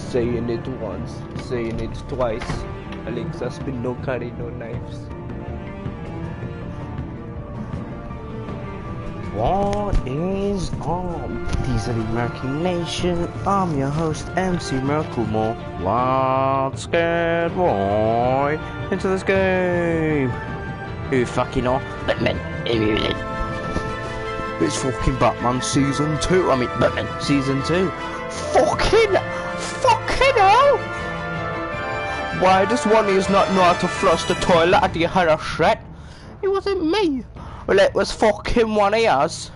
Saying it once, saying it twice. Alexa's been no carry, no knives. What is up? These are the American Nation. I'm your host, MC Merkelmore. Let's get right into this game. Who fucking know? Batman. It's fucking Batman Season 2. I mean, Batman Season 2. Fucking hell! Why does one of you not know how to flush the toilet after you had a shit? It wasn't me. Well, it was fucking one of yours.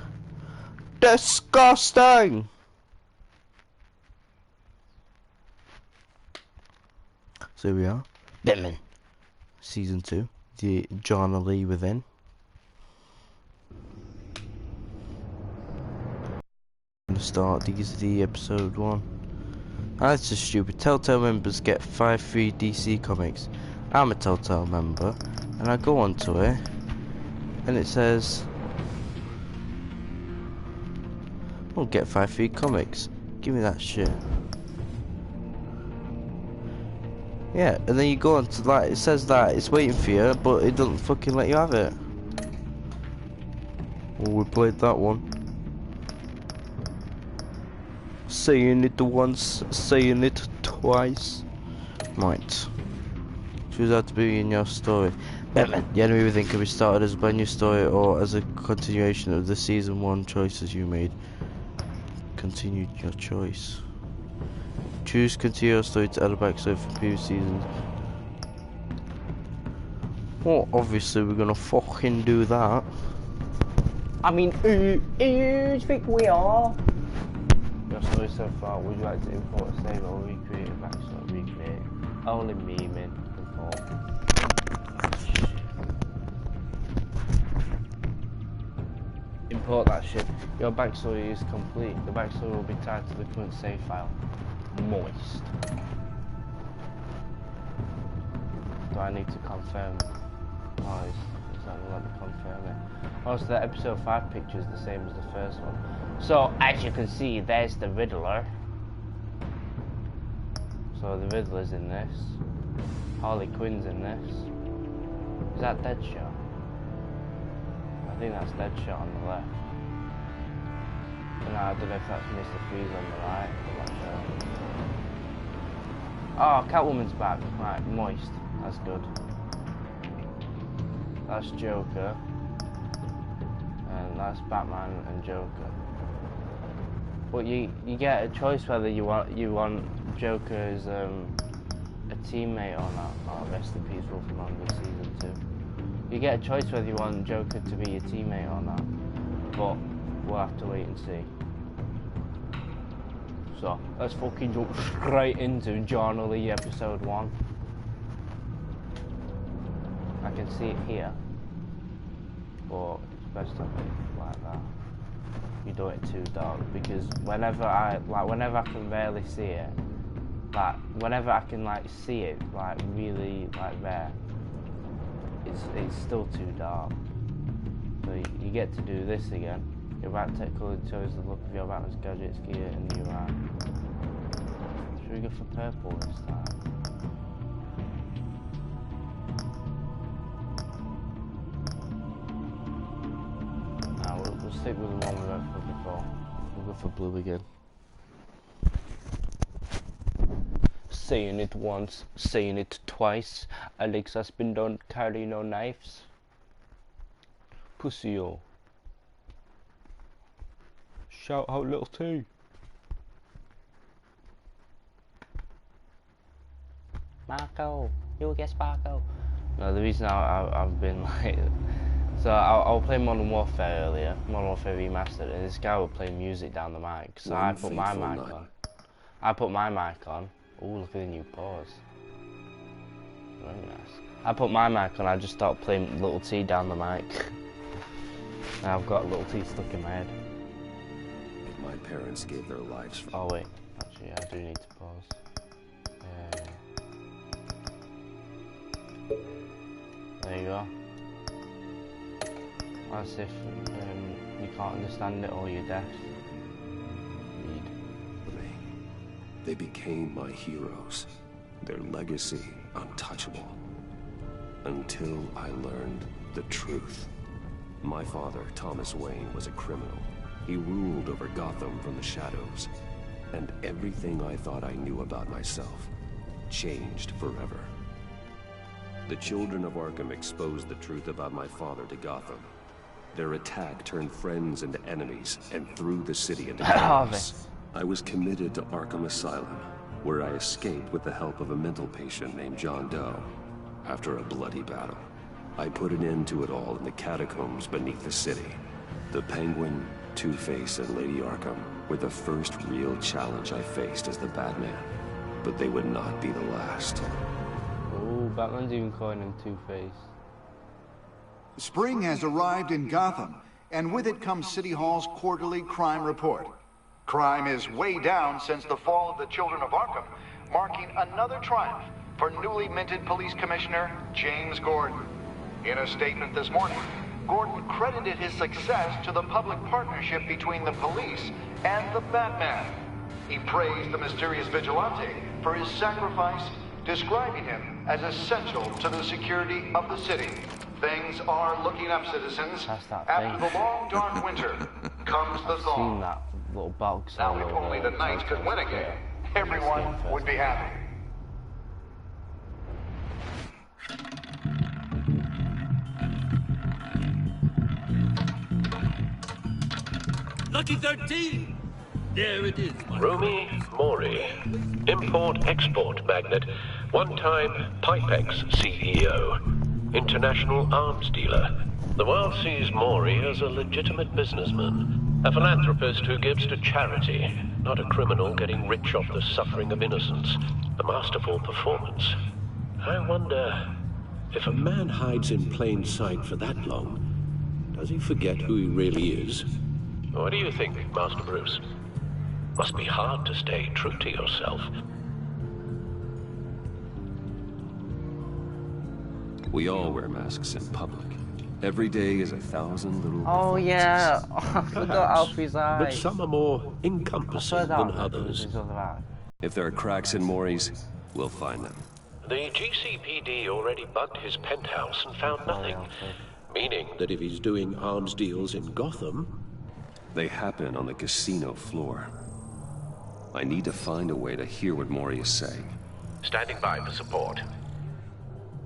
Disgusting! So here we are. Batman Season 2. The John Lee within. Start. These are the episode 1. That's just stupid. Telltale members get 5 free DC comics. I'm a Telltale member, and I go onto it, and it says, "I'll get 5 free comics." Give me that shit. Yeah, and then you go onto that. It says that it's waiting for you, but it doesn't fucking let you have it. Well, we played that one. Saying it once, saying it twice. Right. Choose how to be in your story. Batman, the enemy within can be started as a brand new story or as a continuation of the season 1 choices you made. Continue your choice. Choose continue your story to add a backstory from previous seasons. Well, obviously we're gonna fucking do that. I mean, who think we are? Your story so far, would you like to import a save or recreate a backstory? Recreate. Only memeing. Import. Import that shit. Your backstory is complete. The backstory will be tied to the current save file. Moist. Do I need to confirm? Oh, it's not going to let me confirm it. Also, the episode 5 picture is the same as the first one. So, as you can see, there's the Riddler. So, the Riddler's in this. Harley Quinn's in this. Is that Deadshot? I think that's Deadshot on the left. And I don't know if that's Mr. Freeze on the right. I'm not sure. Oh, Catwoman's back. Right, moist. That's good. That's Joker. And that's Batman and Joker. But you get a choice whether you want Joker as a teammate or not. Oh, rest in peace, Wolfman Season 2. You get a choice whether you want Joker to be your teammate or not. But we'll have to wait and see. So let's fucking jump straight into John Lee episode 1. I can see it here, but it's best to make it like that. You do it too dark, because whenever I can barely see it, like whenever I can like see it like really like there, it's still too dark. So you get to do this again. Your back tech colour shows the look of your Batman's gadgets, gear, and new art. Should we go for purple this time? We'll stick with the one we went for before. We'll go for blue again. Saying it once, saying it twice. Alexa's been don't carry no knives. Pussy-o. Shout out little T. Marco, you get Sparko. No, the reason I've been like... So I was playing Modern Warfare earlier, Modern Warfare Remastered, and this guy would play music down the mic, so I put my mic on. Ooh, look at the new pause. Very nice. I put my mic on, I just started playing Little T down the mic. Now I've got Little T stuck in my head. My parents gave their lives for... Oh wait, actually I do need to pause. There you go. As if you can't understand it or you're deaf. Read. They became my heroes, their legacy untouchable. Until I learned the truth. My father, Thomas Wayne, was a criminal. He ruled over Gotham from the shadows. And everything I thought I knew about myself changed forever. The children of Arkham exposed the truth about my father to Gotham. Their attack turned friends into enemies and threw the city into chaos. I was committed to Arkham Asylum, where I escaped with the help of a mental patient named John Doe. After a bloody battle, I put an end to it all in the catacombs beneath the city. The Penguin, Two-Face, and Lady Arkham were the first real challenge I faced as the Batman. But they would not be the last. Oh, Batman's even calling him Two-Face. Spring has arrived in Gotham, and with it comes City Hall's quarterly crime report. Crime is way down since the fall of the Children of Arkham, marking another triumph for newly minted Police Commissioner James Gordon. In a statement this morning, Gordon credited his success to the public partnership between the police and the Batman. He praised the mysterious vigilante for his sacrifice, describing him as essential to the security of the city. Things are looking up, citizens. After the long, dark winter comes the thaw. Seen that little box. Now, if only the Knights could win again, everyone would be happy. Lucky 13! There it is, my Romy Mori, import-export magnate, one-time Pipex CEO, international arms dealer. The world sees Mori as a legitimate businessman, a philanthropist who gives to charity, not a criminal getting rich off the suffering of innocence. A masterful performance. I wonder, if a man hides in plain sight for that long, does he forget who he really is? What do you think, Master Bruce? Must be hard to stay true to yourself. We all wear masks in public. Every day is 1,000 little Oh yeah, performances. I forgot Alfie's eye. But some are more I encompassing swear that than was others. his other eye. If there are cracks in Mori's, we'll find them. The GCPD already bugged his penthouse and found nothing. Meaning That if he's doing arms deals in Gotham, They happen on the casino floor. I need to find a way to hear what Mori is saying. standing by for support.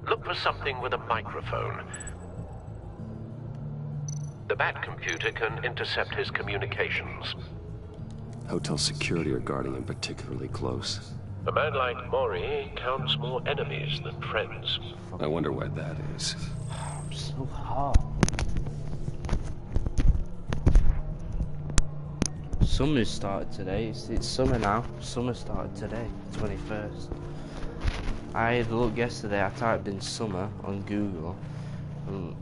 Look for something with a microphone. The Bat computer can intercept his communications. Hotel security are guarding him particularly close. A man like Mori counts more enemies than friends. I wonder why that is. I'm so hot. Summer's started today. It's summer now. Summer started today, 21st. I had a look yesterday. I typed in summer on Google, and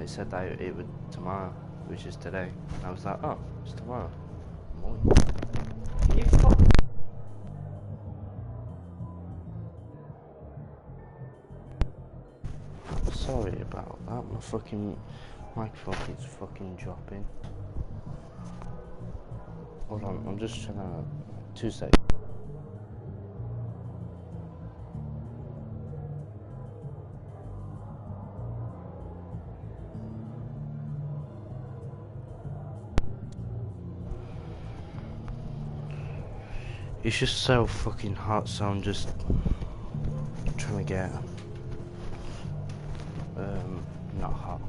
it said that it would tomorrow, which is today. And I was like, oh, it's tomorrow. Morning. You fuck. Sorry about that. My fucking microphone keeps fucking dropping. Hold on, I'm just trying to... 2 seconds. It's just so fucking hot, so I'm just trying to get not hot.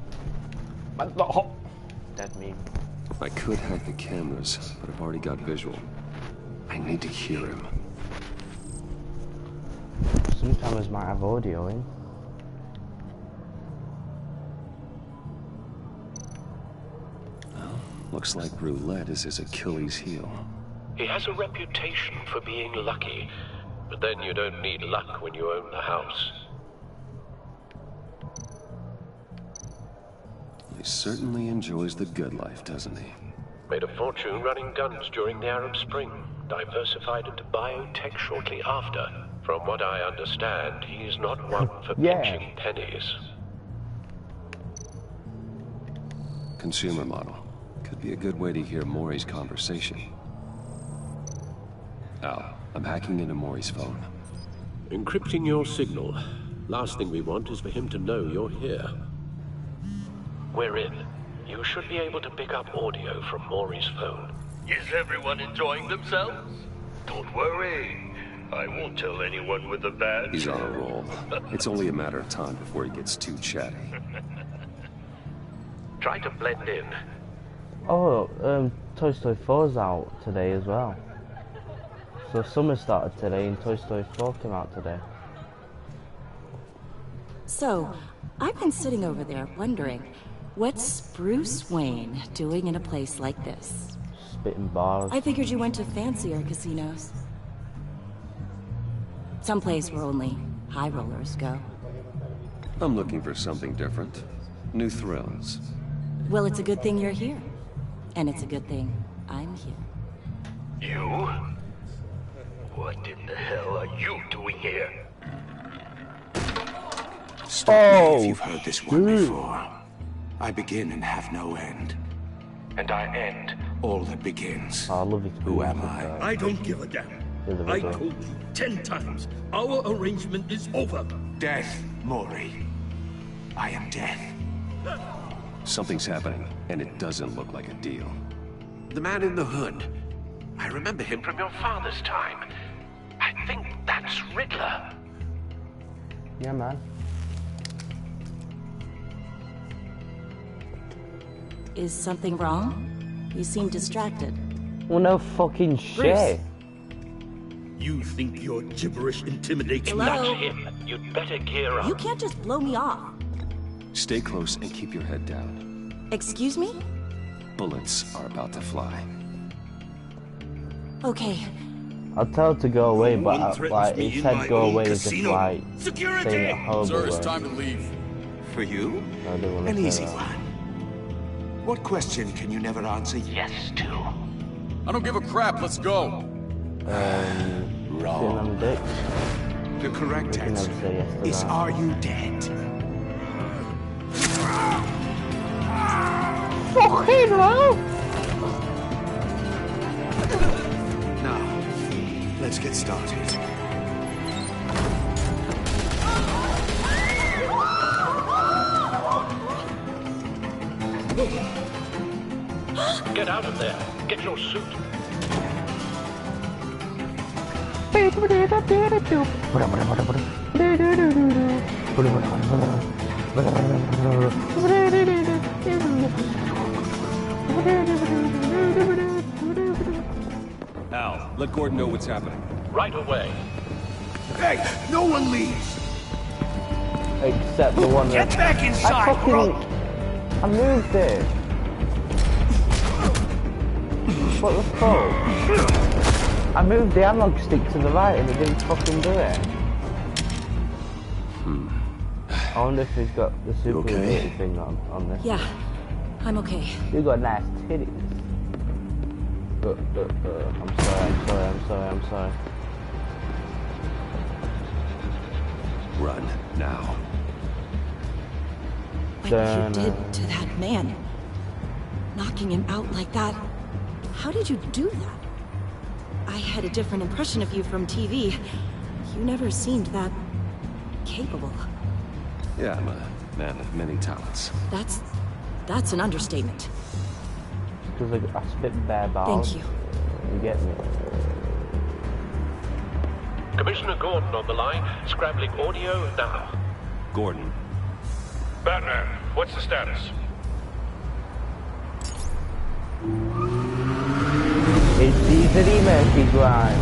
Not hot. Dead meat. I could hack the cameras, but I've already got visual. I need to hear him. Some cameras might have audio in. Well, looks like roulette is his Achilles heel. He has a reputation for being lucky, but then you don't need luck when you own the house. He certainly enjoys the good life, doesn't he? Made a fortune running guns during the Arab Spring, diversified into biotech shortly after. From what I understand, he's not one for pinching pennies. Consumer model. Could be a good way to hear Mori's conversation. Al, I'm hacking into Maury's phone. Encrypting your signal. Last thing we want is for him to know you're here. We're in. You should be able to pick up audio from Maury's phone. Is everyone enjoying themselves? Don't worry. I won't tell anyone with a badge. He's on a roll. It's only a matter of time before he gets too chatty. Try to blend in. Oh, Toy Story 4's out today as well. So summer started today and Toy Story 4 came out today. So, I've been sitting over there wondering, what's Bruce Wayne doing in a place like this? Spitting bars. I figured you went to fancier casinos. Someplace where only high rollers go. I'm looking for something different. New thrills. Well, it's a good thing you're here. And it's a good thing I'm here. You? What in the hell are you doing here? Stop me if you've heard this one before. I begin and have no end. And I end all that begins. Oh, I love it. Who am I? I don't give a damn. I told you 10 times. Our arrangement is over. Death, Maury. I am death. Something's happening, and it doesn't look like a deal. The man in the hood. I remember him from your father's time. I think that's Riddler. Yeah, man. Is something wrong? You seem distracted. Well, no fucking shit. You think your gibberish intimidates Hello? me? That's him. You'd better gear up. You can't just blow me off. Stay close and keep your head down. Excuse me? Bullets are about to fly. Okay. I'll tell her to go away, No but one threatens like me he in said my go own away as if casino. like Security! staying at home. Sir, it's away. time to leave. For you? I don't wanna An say easy that. one. What question can you never answer? Yes, to. I don't give a crap. Let's go. Sitting on the dick. The correct We can never answer say yes to is, that. are you dead? Fucking hell! Now, let's get started. Get out of there. Get your suit. Al, let Gordon know what's happening. Right away. Hey, no one leaves! Except the one Get that back inside, I moved it. What the fuck? I moved the analog stick to the right and it didn't fucking do it. I wonder if he's got the super okay? ability thing on this. Yeah, I'm okay. You got nice titties. I'm sorry. Run, now. What you did to that man, knocking him out like that, how did you do that? I had a different impression of you from TV. You never seemed that capable. Yeah, I'm a man of many talents. That's an understatement. Because I spit bare balls. Thank you. You get me? Commissioner Gordon on the line. Scrambling audio now. Gordon, Batman, what's the status? It's Caesar Murphy grind.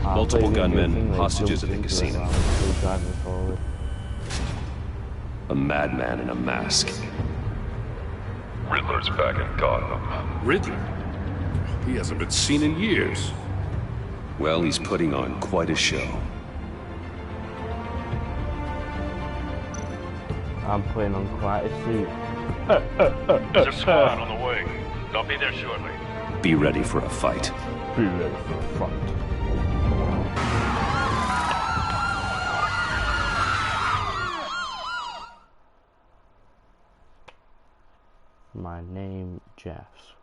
Multiple gunmen, hostages at the casino. Driving forward. A madman in a mask. Riddler's back in Gotham. Riddler? He hasn't been seen in years. Well, he's putting on quite a show. I'm putting on quite a suit. There's a squad on the way. They'll be there shortly. Be ready for a fight. Be ready for a fight. My name, Jeffs.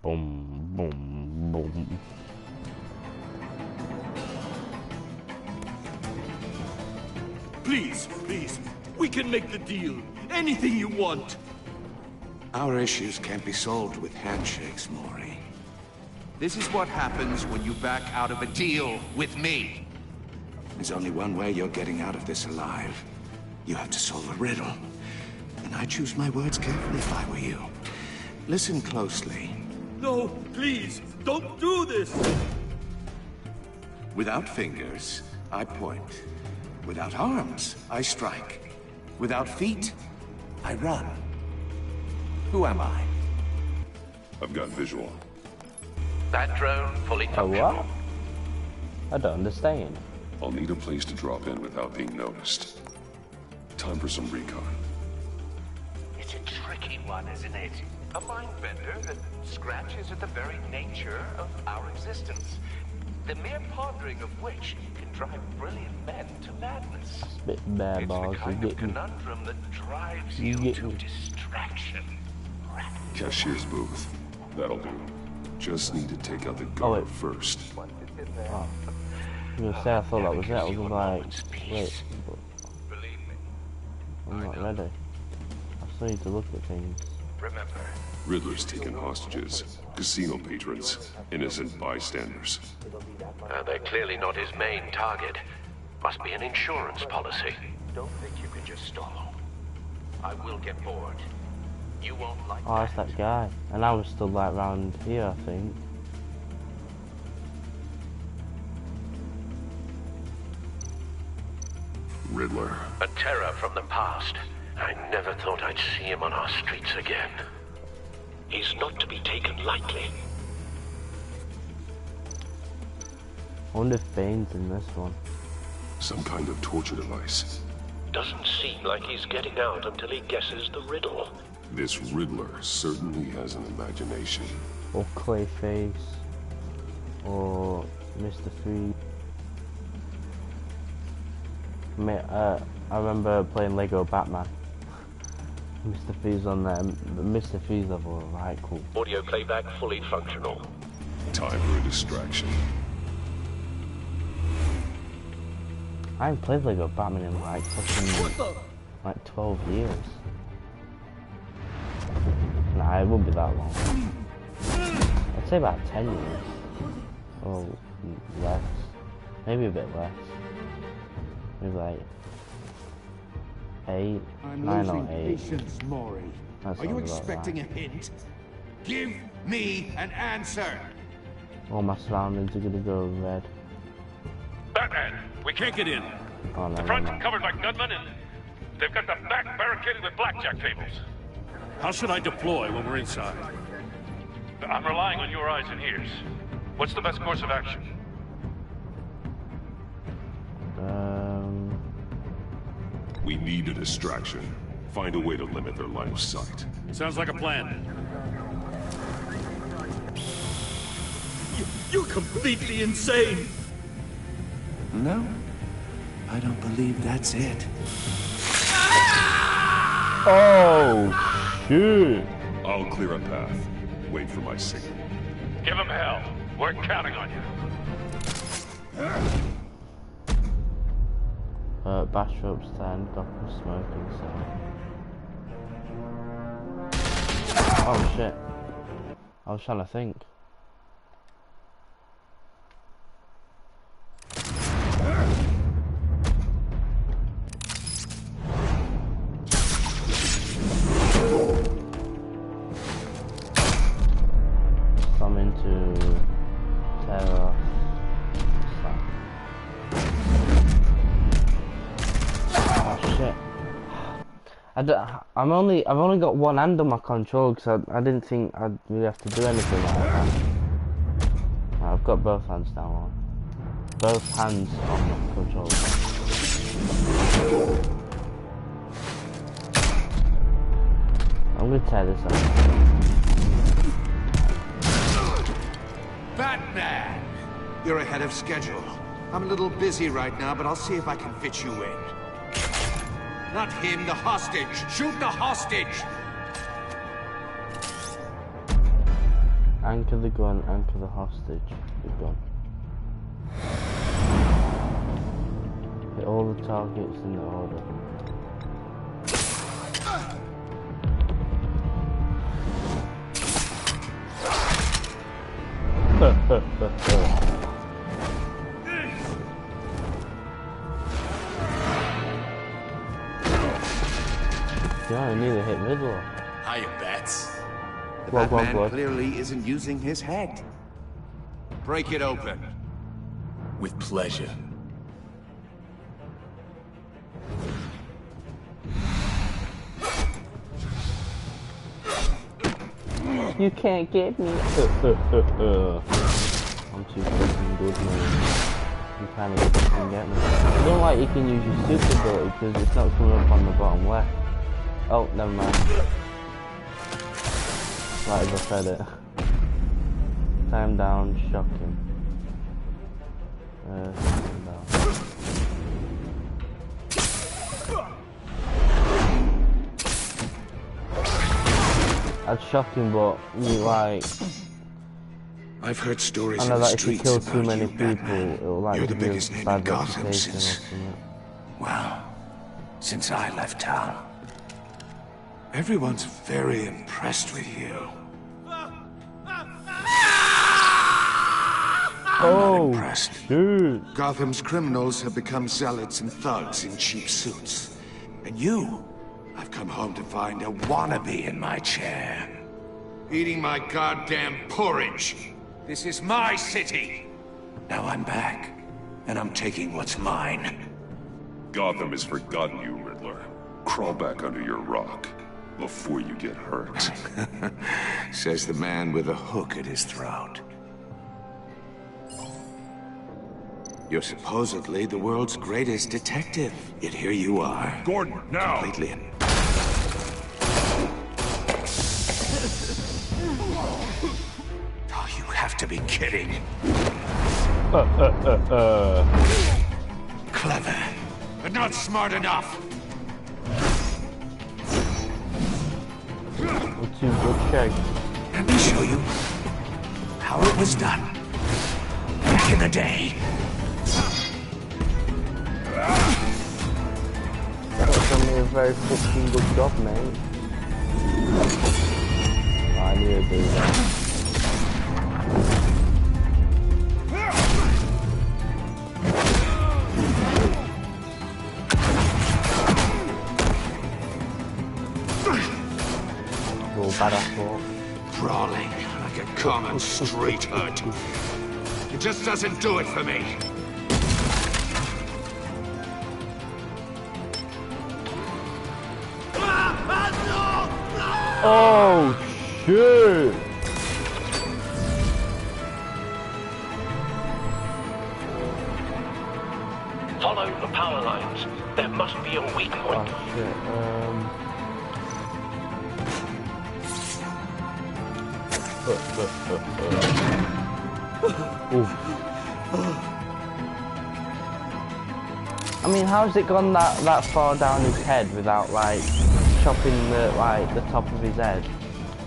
Boom, boom, boom. Please, please, we can make the deal. Anything you want. Our issues can't be solved with handshakes, Maury. This is what happens when you back out of a deal with me. There's only one way you're getting out of this alive. You have to solve a riddle. And I choose my words carefully if I were you. Listen closely. No, please, don't do this! Without fingers, I point. Without arms, I strike. Without feet, I run. Who am I? I've got visual. That drone fully Oh, functional. what? I don't understand. I'll need a place to drop in without being noticed. Time for some recon. It's a tricky one, isn't it? A mind bender that scratches at the very nature of our existence. The mere pondering of which can drive brilliant men to madness. Bit bare It's balls, the kind you of get me. conundrum that drives You you get to me. distraction. Cashier's booth. That'll do. Just need to take out the Oh, guard wait. first. Oh. I was gonna say, I thought that was it. I was like, wait, but Believe me, I'm not ready. I still need to look at things. remember, Riddler's taken hostages. Casino patrons. Innocent bystanders. they're clearly not his main target. Must be an insurance policy. Don't think you can just stall. I will get bored. You won't like Oh, that's that guy. And I was still like round here, I think. Riddler. A terror from the past. I never thought I'd see him on our streets again. He's not to be taken lightly. I wonder if Bane's in this one. Some kind of torture device. Doesn't seem like he's getting out until he guesses the riddle. This Riddler certainly has an imagination. Or Clayface. Or Mr. Freeze. I remember playing Lego Batman. Mr. Freeze on there. The Mr. Freeze level was right cool. Audio playback fully functional. Time for a distraction. I haven't played Lego Batman in like fucking like 12 years. Nah, it won't be that long. I'd say about 10 years. Or less. Maybe a bit less. Maybe like 8, 9 or 8. Patience, Maury. That Are you sounds about expecting right. a hint? Give me an answer. All my surroundings are gonna go red. Batman, we can't get in. Oh no, The no, front's no. covered by gunmen, and they've got the back barricaded with blackjack tables. How should I deploy when we're inside? I'm relying on your eyes and ears. What's the best course of action? We need a distraction. Find a way to limit their line of sight. Sounds like a plan. You're completely insane! No, I don't believe that's it. Oh shit! I'll clear a path. Wait for my signal. Give him hell. We're counting on you. Bastrop stand, Gotham smoking cell. Oh shit. I was trying to think. Come into terror. Oh shit! I've only got one hand on my control because I didn't think I'd really have to do anything like that. Right, I've got both hands now. Both hands on the controller. I'm gonna tear this up. Batman! You're ahead of schedule. I'm a little busy right now, but I'll see if I can fit you in. Not him, the hostage! Shoot the hostage! Anchor the gun, anchor the hostage. The gun. Hit all the targets in the order. Yeah, I need to hit middle. Hiya, Bats. The Well, Batman clearly isn't using his head. Break it open. With pleasure. You can't get me. I'm too fucking good, man. You can't fucking get me. I don't like you can use your super ability because it's not coming up on the bottom left. Oh, never mind. Right as I said it. Time down, shock him. Time down. I'd shock him, but you like. I've heard stories I in know the that if you streets kill about too many you, people, Batman. it'll like You're the give you biggest a name bad in Gotham reputation or since, something. well, since I left town. Everyone's very impressed with you. I'm not impressed. Dude. Gotham's criminals have become zealots and thugs in cheap suits. And you, I've come home to find a wannabe in my chair. Eating my goddamn porridge. This is my city. Now I'm back, and I'm taking what's mine. Gotham has forgotten you, Riddler. Crawl back under your rock before you get hurt. Says the man with a hook at his throat. You're supposedly the world's greatest detective, yet here you are. Gordon, now! Completely Oh, you have to be kidding. Clever, but not smart enough. What's your good shake? Let me show you how it was done back in the day. That was done me a very fucking good job, mate. I need to do that. Cool, badass walk. Brawling like a common street hood. It just doesn't do it for me. Oh shit! Follow the power lines. There must be a weak point. Oh shit, I mean, how's it gone that far down his head without like chopping the top of his head?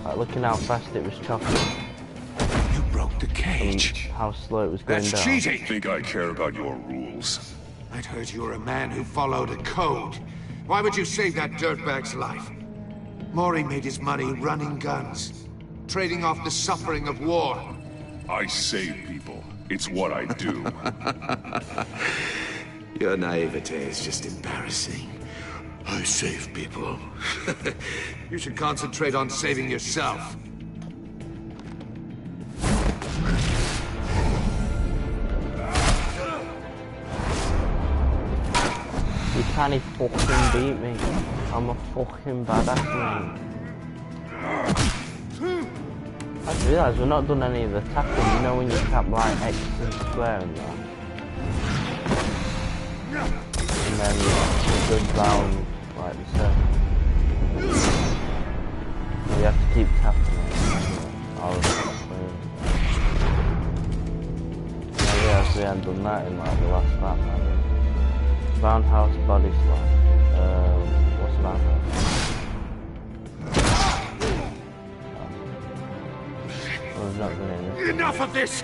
Like looking how fast it was chopping. You broke the cage. How slow it was going That's down. cheating. Think I care about your rules? I'd heard you were a man who followed a code. Why would you save that dirtbag's life? Maury made his money running guns, trading off the suffering of war. I save people. It's what I do. Your naivete is just embarrassing. I save people. You should concentrate on saving yourself. You can't fucking beat me. I'm a fucking badass, man. I just realised we've not done any of the tapping. You know when you tap like X and square and that? And then it goes down like the circle. You have to keep tapping it. Yeah, we hadn't done that in like the last map, man. Roundhouse body slam. What's that one? We've not done it this Enough of this!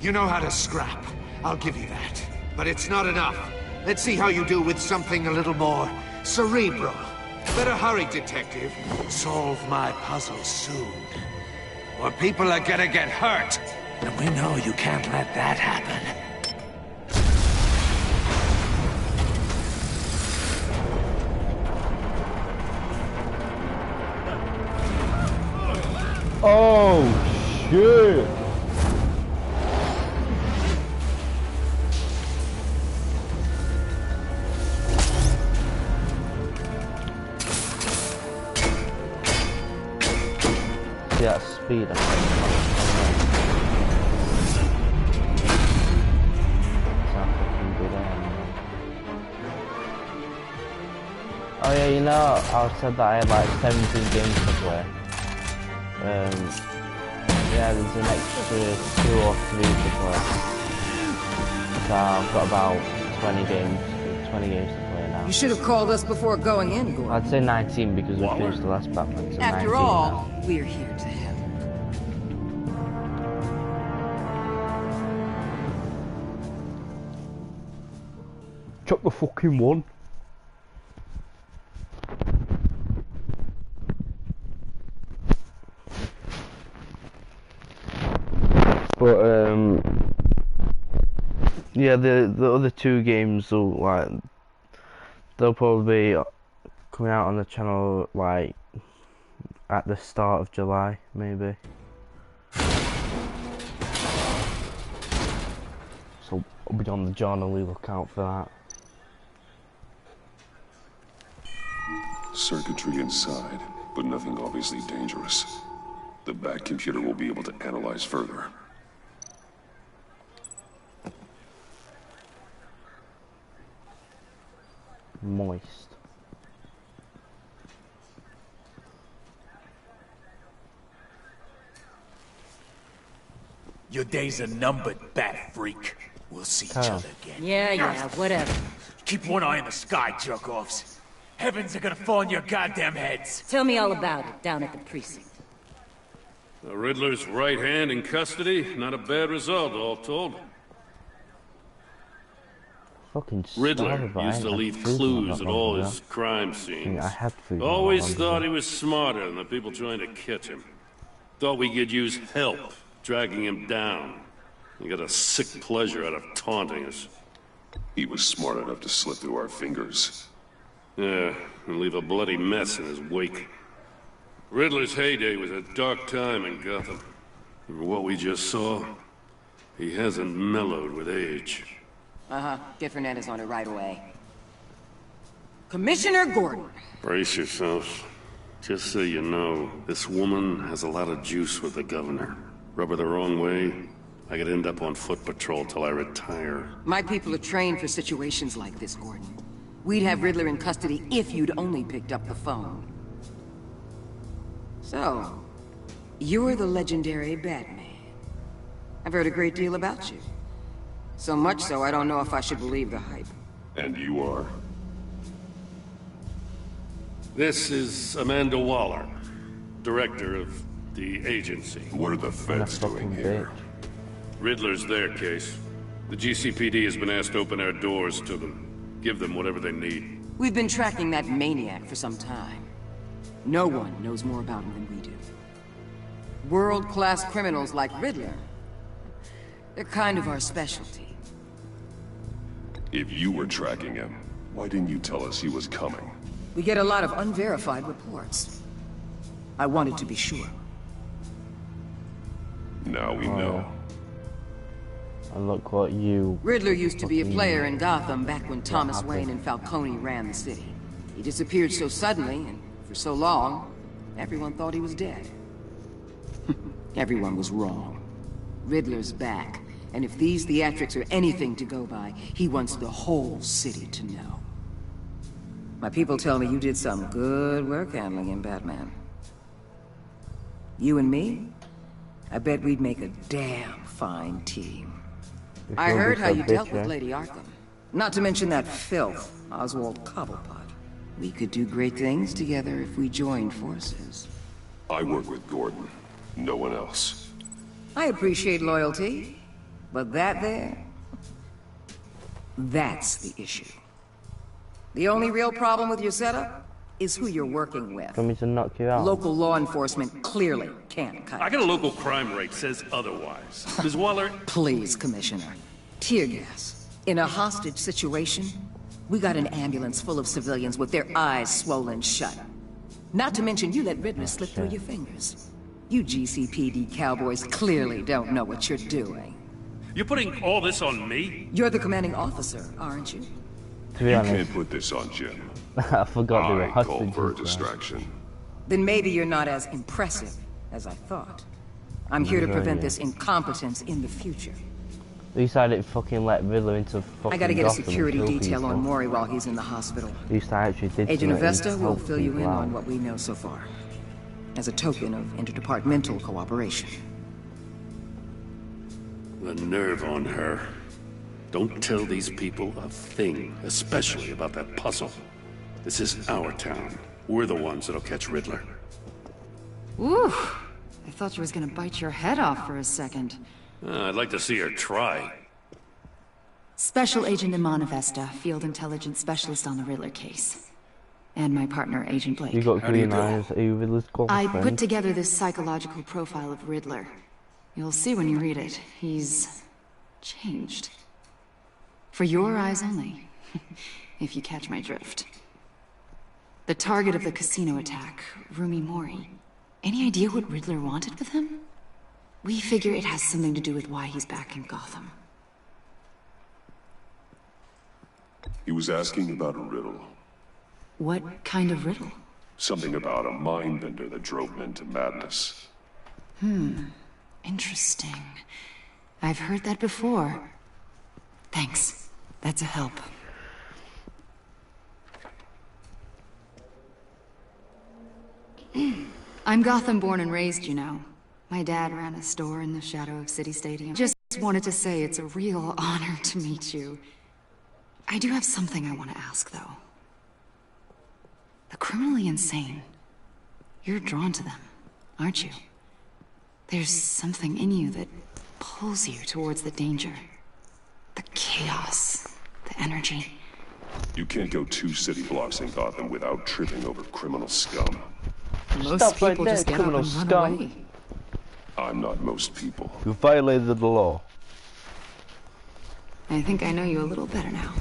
You know how to scrap. I'll give you that. But it's not enough. Let's see how you do with something a little more cerebral. Better hurry, detective. Solve my puzzle soon. Or people are gonna get hurt. And we know you can't let that happen. Oh, shit! See that speed Oh yeah, you know, I said that I had like 17 games to play. Yeah, there's an extra 2 or 3 to play. So I've got about 20 games to play now. You should have called us before going in, Gordon. I'd say 19 because we finished the last Batman. So After all, we're here to help. Chuck the fucking one. But yeah, the other 2 games they'll probably be coming out on the channel like at the start of July, maybe. So I'll be on the journal, look out for that. Circuitry inside, but nothing obviously dangerous. The back computer will be able to analyze further. Moist. Your days are numbered, bat freak. We'll see each other again. Yeah, whatever. Keep one eye in the sky, jerk-offs. Heavens are gonna fall on your goddamn heads. Tell me all about it down at the precinct. The Riddler's right hand in custody. Not a bad result, all told. Fucking Riddler used to leave clues at all his crime scenes. Always thought he was smarter than the people trying to catch him. Thought we could use help dragging him down. He got a sick pleasure out of taunting us. He was smart enough to slip through our fingers. Yeah, and leave a bloody mess in his wake. Riddler's heyday was a dark time in Gotham. For what we just saw, he hasn't mellowed with age. Get Fernandez on it right away. Commissioner Gordon. Brace yourselves. Just so you know, this woman has a lot of juice with the governor. Rub her the wrong way, I could end up on foot patrol till I retire. My people are trained for situations like this, Gordon. We'd have Riddler in custody if you'd only picked up the phone. So, you're the legendary Batman. I've heard a great deal about you. So much so, I don't know if I should believe the hype. And you are? This is Amanda Waller, director of the agency. What are the feds doing here? Riddler's their case. The GCPD has been asked to open our doors to them. Give them whatever they need. We've been tracking that maniac for some time. No one knows more about him than we do. World-class criminals like Riddler. They're kind of our specialty. If you were tracking him, why didn't you tell us he was coming? We get a lot of unverified reports. I wanted to be sure. Now we know. And look what you... Riddler used to be a player in Gotham back when Thomas Wayne and Falcone ran the city. He disappeared so suddenly, and for so long, everyone thought he was dead. Everyone was wrong. Riddler's back, and if these theatrics are anything to go by, he wants the whole city to know. My people tell me you did some good work handling him, Batman. You and me? I bet we'd make a damn fine team. I heard how you dealt with Lady Arkham. Not to mention that filth, Oswald Cobblepot. We could do great things together if we joined forces. I work with Gordon. No one else. I appreciate loyalty, but that's the issue. The only real problem with your setup is who you're working with. Want me to knock you out? Local law enforcement clearly can't cut it. I got a local crime rate says otherwise. Ms. Waller... Please, Commissioner. Tear gas. In a hostage situation, we got an ambulance full of civilians with their eyes swollen shut. Not to mention you let Riddler slip through your fingers. You GCPD cowboys clearly don't know what you're doing. You're putting all this on me? You're the commanding officer, aren't you? To be You honest, can't put this on Jim. I forgot they were I call for a hostages. distraction. Then maybe you're not as impressive as I thought. I'm here to prevent this incompetence in the future. At least I didn't fucking let Riddler into fucking I gotta get a Gotham and security kill detail people. on Maury while he's in the hospital. At least I actually did Agent something Avesta to will help fill you in people on out. what we know so far, as a token of interdepartmental cooperation. The nerve on her. Don't tell these people a thing, especially about that puzzle. This is our town. We're the ones that'll catch Riddler. Ooh, I thought you was gonna bite your head off for a second. I'd like to see her try. Special Agent Iman Avesta, Field Intelligence Specialist on the Riddler case. And my partner, Agent Blake. You got green eyes. Are you Riddler's I girlfriend? put together this psychological profile of Riddler. You'll see when you read it. He's changed. For your eyes only, if you catch my drift. The target of the casino attack, Rumi Mori. Any idea what Riddler wanted with him? We figure it has something to do with why he's back in Gotham. He was asking about a riddle. What kind of riddle? Something about a mind bender that drove men to madness. Interesting. I've heard that before. Thanks. That's a help. I'm Gotham born and raised, you know. My dad ran a store in the shadow of City Stadium. Just wanted to say it's a real honor to meet you. I do have something I want to ask, though. The criminally insane. You're drawn to them, aren't you? There's something in you that pulls you towards the danger. The chaos, the energy. You can't go 2 city blocks in Gotham without tripping over criminal scum. Most Stop right people there, just get up criminal and run scum. away. I'm not most people. You violated the law. I think I know you a little better now.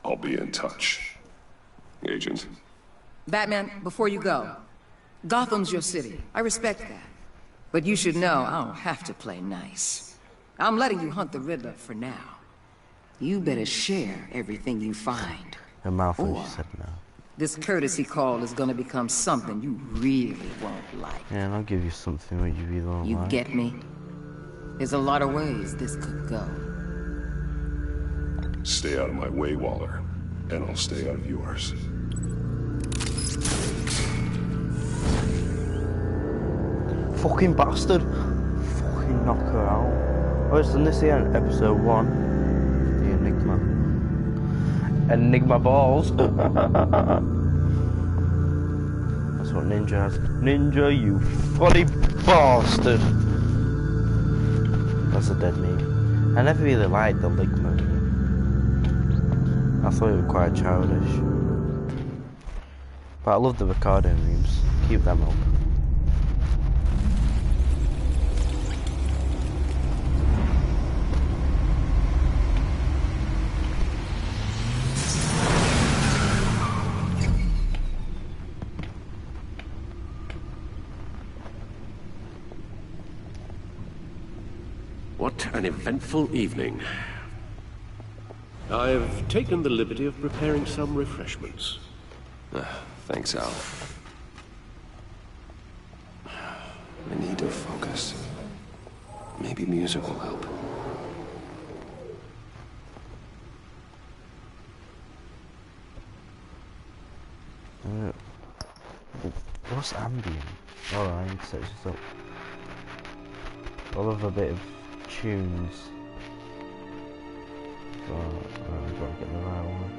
I'll be in touch. Agent. Batman, before you go, Gotham's your city. I respect that. But you should know I don't have to play nice. I'm letting you hunt the Riddler for now. You better share everything you find. Her mouth when Or she said no. this courtesy call is gonna become something you really won't like. Yeah, and I'll give you something when you really don't You like. get me? There's a lot of ways this could go. Stay out of my way, Waller. And I'll stay out of yours. Fucking bastard! Fucking knock her out. Oh, it's in this here, episode 1. The Enigma. Enigma balls. That's what Ninja has. Ninja, you funny bastard! That's a dead meme. I never really liked the Enigma. I thought it was quite childish. But I love the Ricardo memes. Keep them up. What an eventful evening. I've taken the liberty of preparing some refreshments. Thanks, Al. I need to focus. Maybe music will help. What's ambient? Alright, set this up. I love a bit of tunes. I've got to get the right one.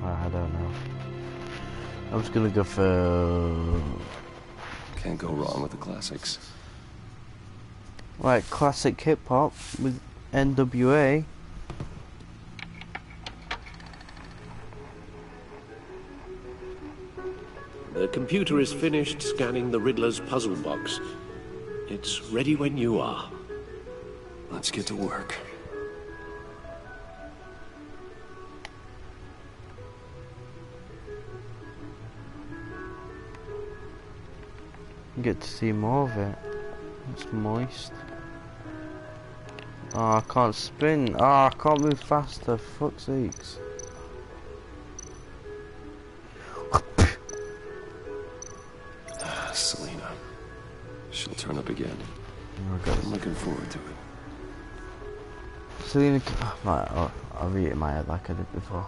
I don't know. I'm just gonna go for... Can't go wrong with the classics. Right, classic hip-hop with NWA. The computer is finished scanning the Riddler's puzzle box. It's ready when you are. Let's get to work. Get to see more of it. It's moist. Oh, I can't spin. Oh, I can't move faster. Fuck's sakes. Selena. She'll turn up again. Okay. I'm looking forward to it. Selena. Right, I'll read it in my head like I did before.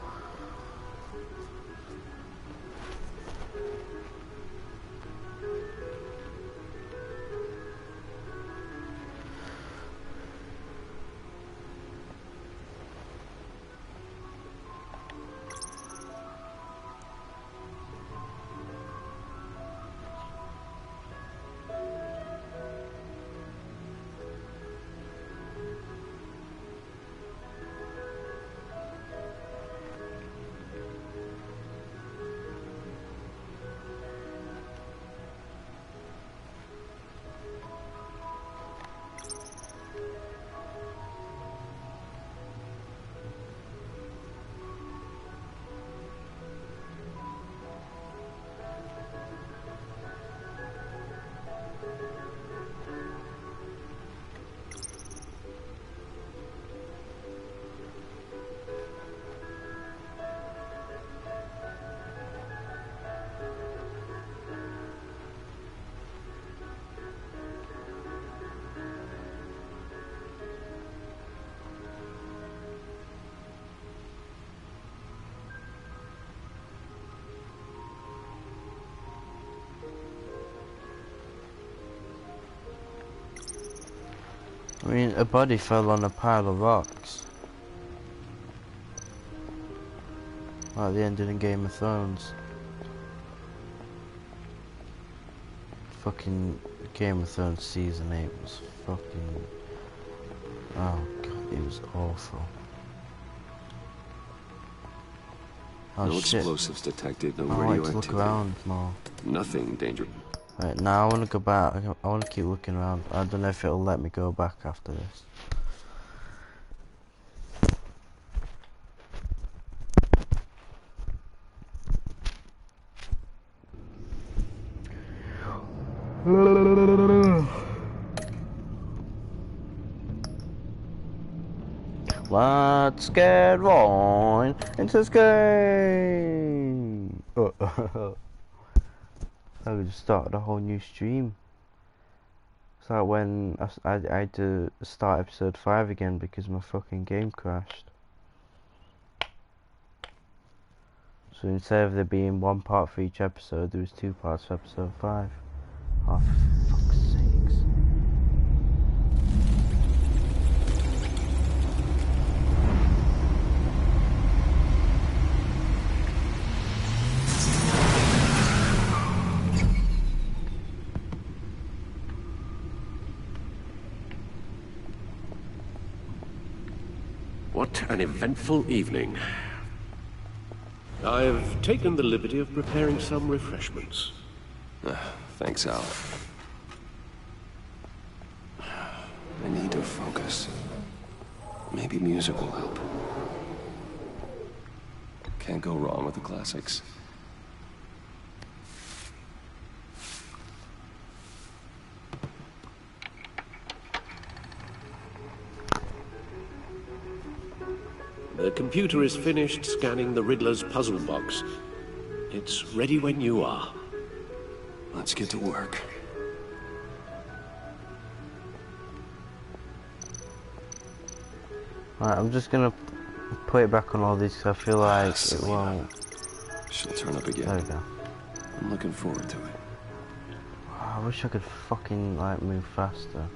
I mean, a body fell on a pile of rocks. Like the ending in Game of Thrones. Fucking Game of Thrones season 8 was fucking... Oh god, it was awful. Oh, No shit. explosives detected, no I want to radioactivity. look around more. Nothing dangerous. Right, now I want to go back. I want to keep looking around. I don't know if it'll let me go back after this. Let's get rolling into this game. I just started a whole new stream. It's like when I had to start episode 5 again because my fucking game crashed. So instead of there being one part for each episode, there was 2 parts for episode 5. Oh, for fuck's sakes. What an eventful evening. I've taken the liberty of preparing some refreshments. Thanks, Al. I need to focus. Maybe music will help. Can't go wrong with the classics. The computer is finished scanning the Riddler's puzzle box. It's ready when you are. Let's get to work. Right, I'm just gonna Put it back on all these because I feel like it won't. She'll turn up again. There we go. I'm looking forward to it. I wish I could fucking like move faster.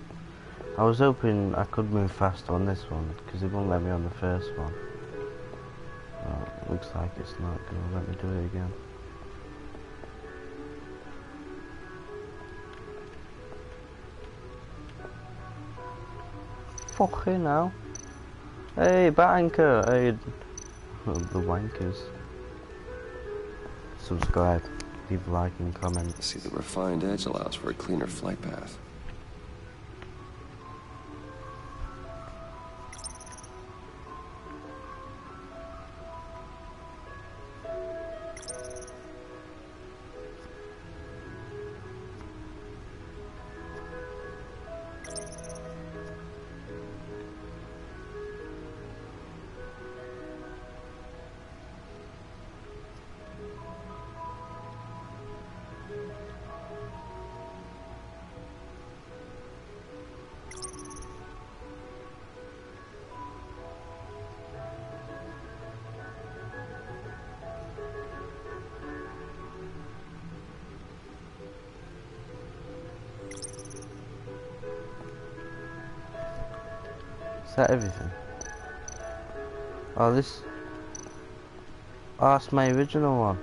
I was hoping I could move faster on this one because it won't let me on the first one. Looks like it's not gonna let me do it again. Fucking hell. Hey, Banker! Hey, the wankers. Subscribe, leave a like and comment. See, the refined edge allows for a cleaner flight path. Is that everything? Oh, this... Oh, that's my original one.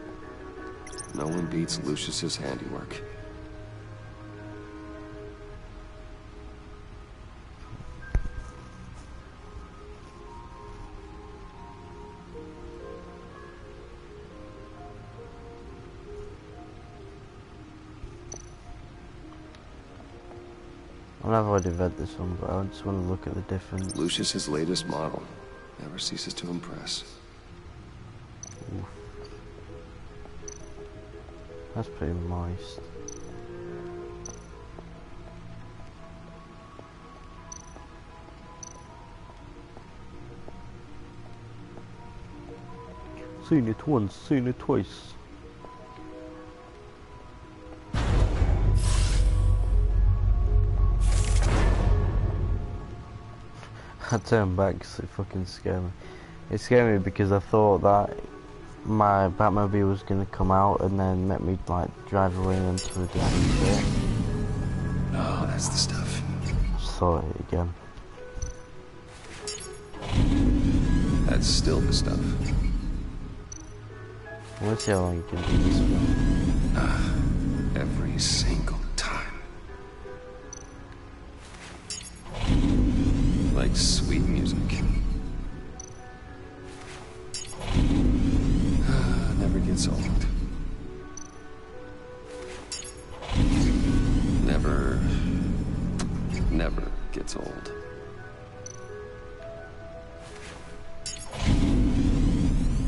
No one beats Lucius's handiwork. I've already read this one, but I just want to look at the difference. Lucius's latest model never ceases to impress. Oof. That's pretty moist. Seen it once, seen it twice. I turned back because it fucking scared me. It scared me because I thought that my Batmobile was going to come out and then let me like drive away into a different bit. Oh, that's the stuff. Saw it again. That's still the stuff. Let's see how long you can do this for. Every single time. Like sweet music. Never gets old. Never gets old.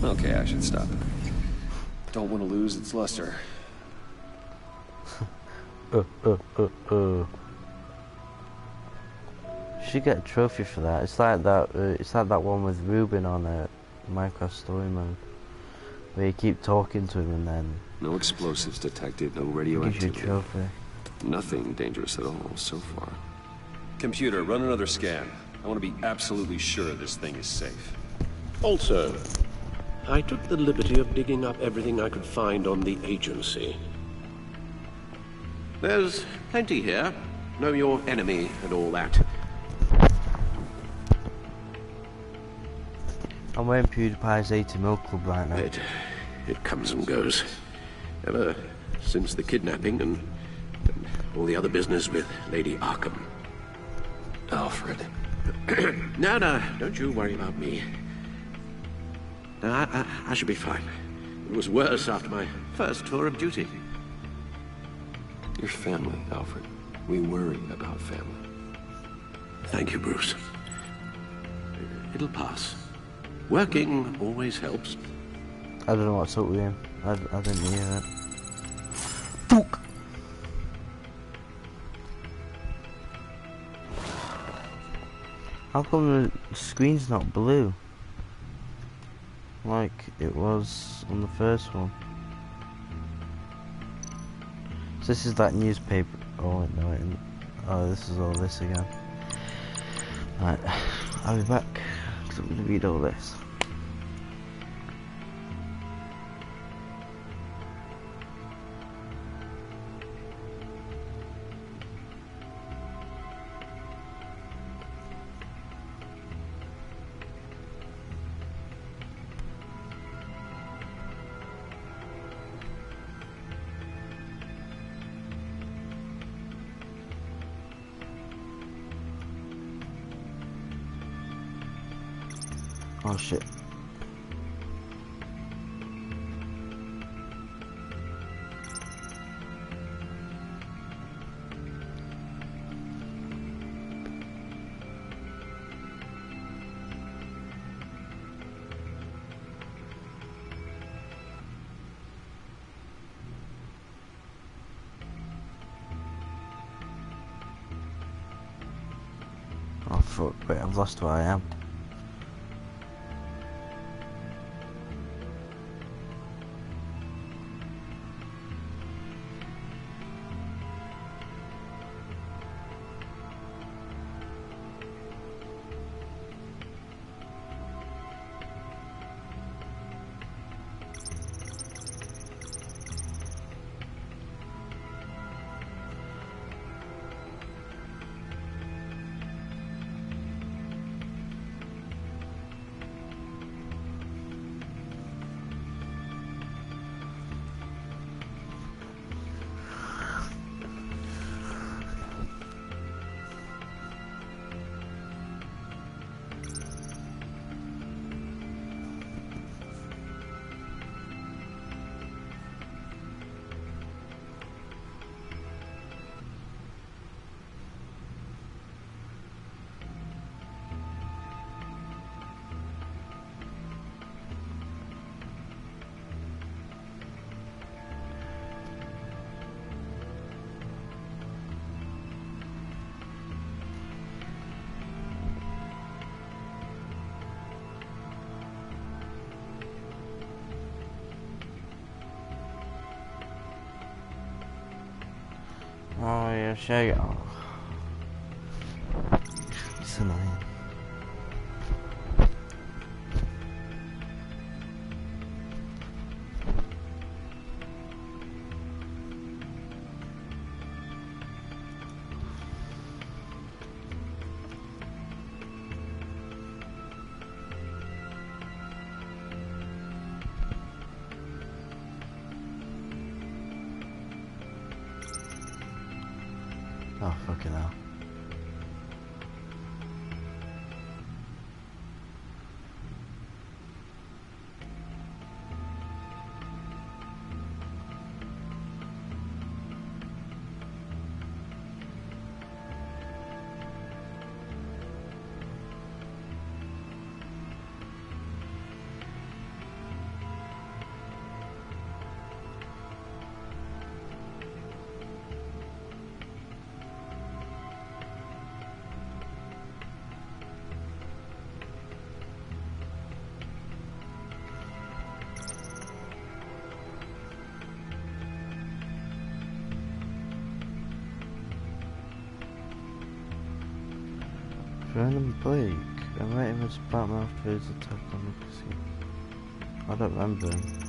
Okay, I should stop. Don't want to lose its luster. Should get a trophy for that. It's like that. It's like that one with Ruben on Minecraft Story Mode, where you keep talking to him and then. No explosives detected. No Gives radioactivity. you a trophy. Nothing dangerous at all so far. Computer, run another scan. I want to be absolutely sure this thing is safe. Also, I took the liberty of digging up everything I could find on the agency. There's plenty here. Know your enemy and all that. I'm wearing PewDiePie's 80ml club right now. It comes and goes. Ever since the kidnapping and all the other business with Lady Arkham. Alfred. No, don't you worry about me. No, I should be fine. It was worse after my first tour of duty. Your family, Alfred. We worry about family. Thank you, Bruce. It'll pass. Working always helps. I don't know what's up with him. I didn't hear that. Fuck! How come the screen's not blue? Like it was on the first one. So this is that newspaper. Oh no, it isn't. Oh, this is all this again. Right, I'll be back because I'm going to read all this. Oh shit. Oh fuck, wait, I've lost where I am. Oh yeah, shake it off. It's annoying. Oh, fucking hell. Random Blake. I met him as Batman after his attack on the casino. I don't remember him.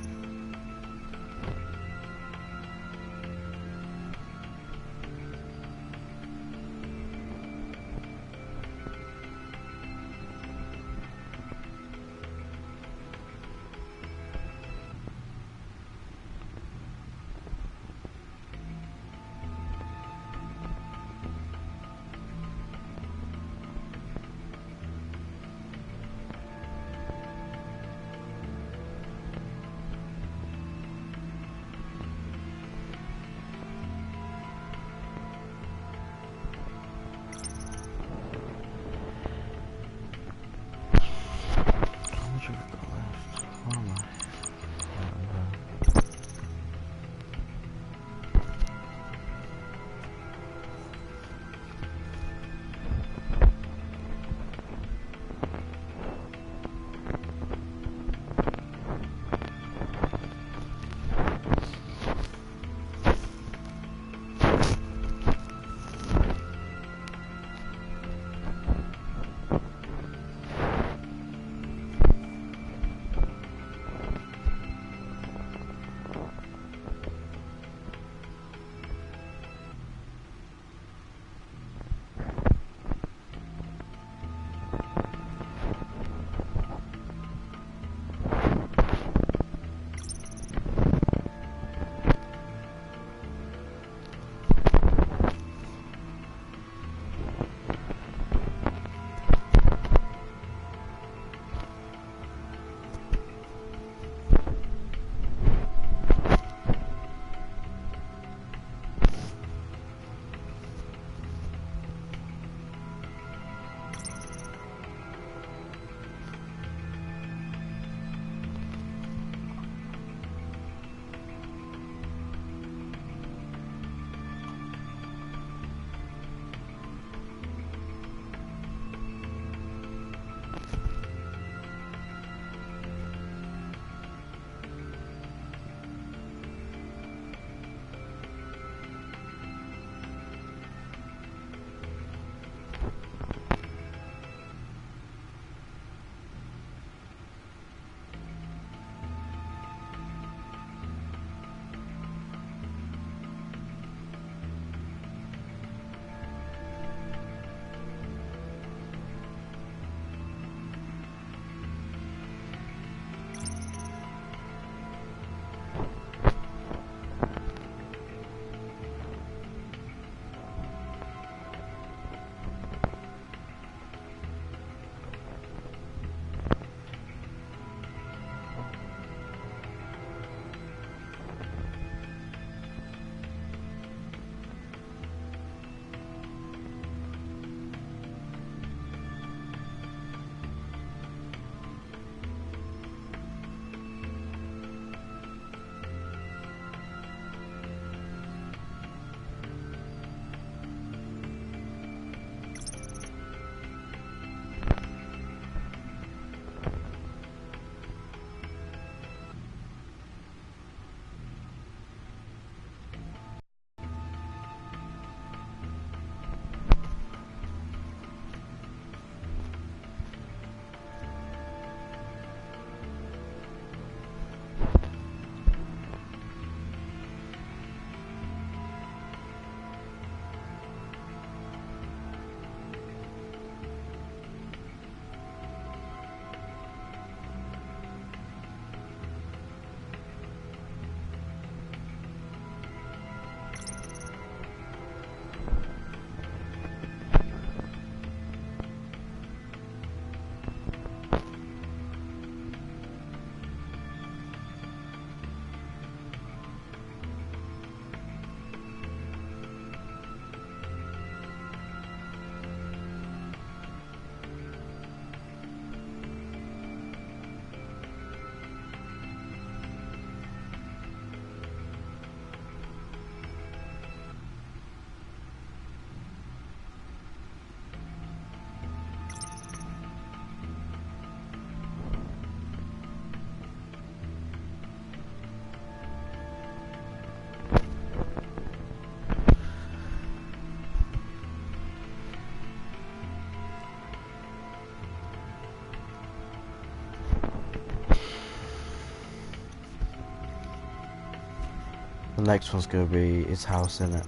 The next one's gonna be his house, innit?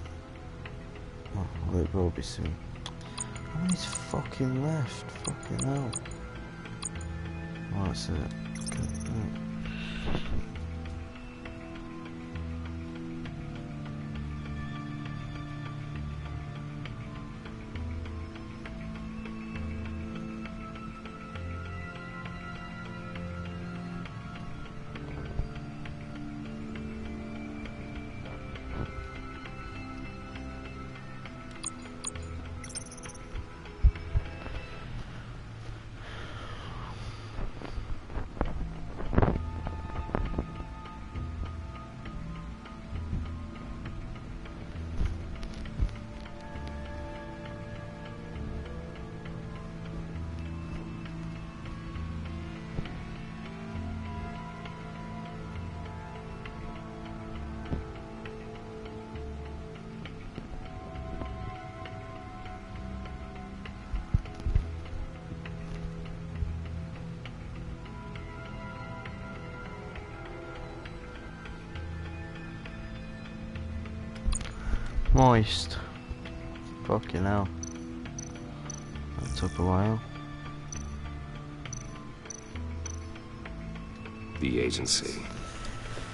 Well, it will be soon. How many's fucking left? Fucking hell. Oh, that's it. Moist. Fucking hell. That took a while. The agency.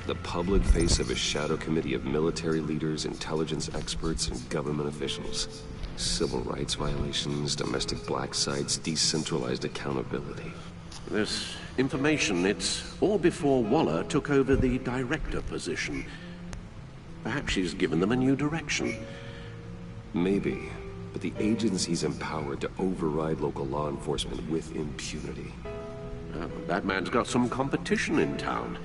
The public face of a shadow committee of military leaders, intelligence experts, and government officials. Civil rights violations, domestic black sites, decentralized accountability. This information, it's all before Waller took over the director position. Perhaps she's given them a new direction. Maybe, but the agency's empowered to override local law enforcement with impunity. Batman's got some competition in town.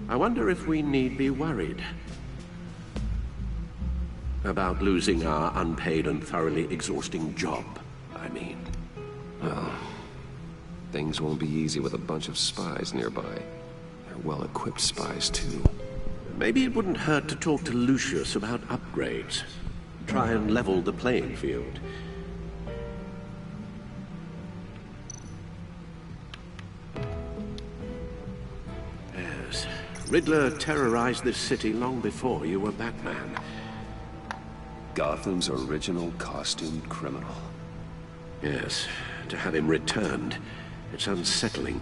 I wonder if we need be worried about losing our unpaid and thoroughly exhausting job, I mean. Well, things won't be easy with a bunch of spies nearby. They're well-equipped spies, too. Maybe it wouldn't hurt to talk to Lucius about upgrades. Try and level the playing field. Yes. Riddler terrorized this city long before you were Batman. Gotham's original costumed criminal. Yes. To have him returned, it's unsettling.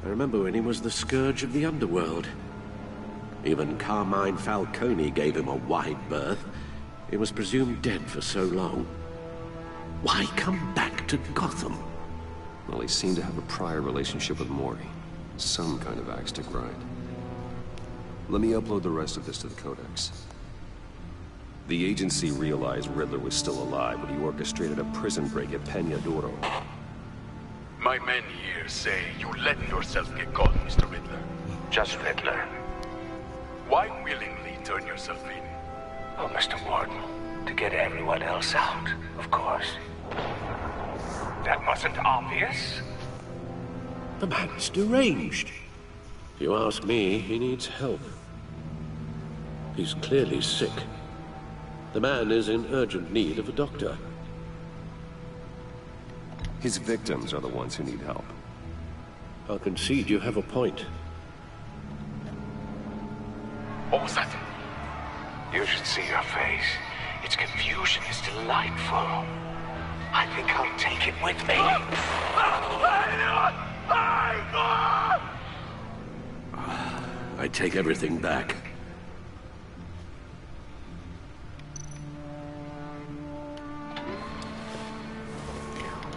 I remember when he was the scourge of the underworld. Even Carmine Falcone gave him a wide berth. He was presumed dead for so long. Why come back to Gotham? Well, he seemed to have a prior relationship with Mori. Some kind of axe to grind. Let me upload the rest of this to the Codex. The agency realized Riddler was still alive when he orchestrated a prison break at Peña Duro. My men here say you let yourself get caught, Mr. Riddler. Just Riddler. Why willingly turn yourself in? Oh, Mr. Warden, to get everyone else out, of course. That wasn't obvious. The man's deranged. If you ask me, he needs help. He's clearly sick. The man is in urgent need of a doctor. His victims are the ones who need help. I'll concede you have a point. What was that? You should see her face. Its confusion is delightful. I think I'll take it with me. I take everything back.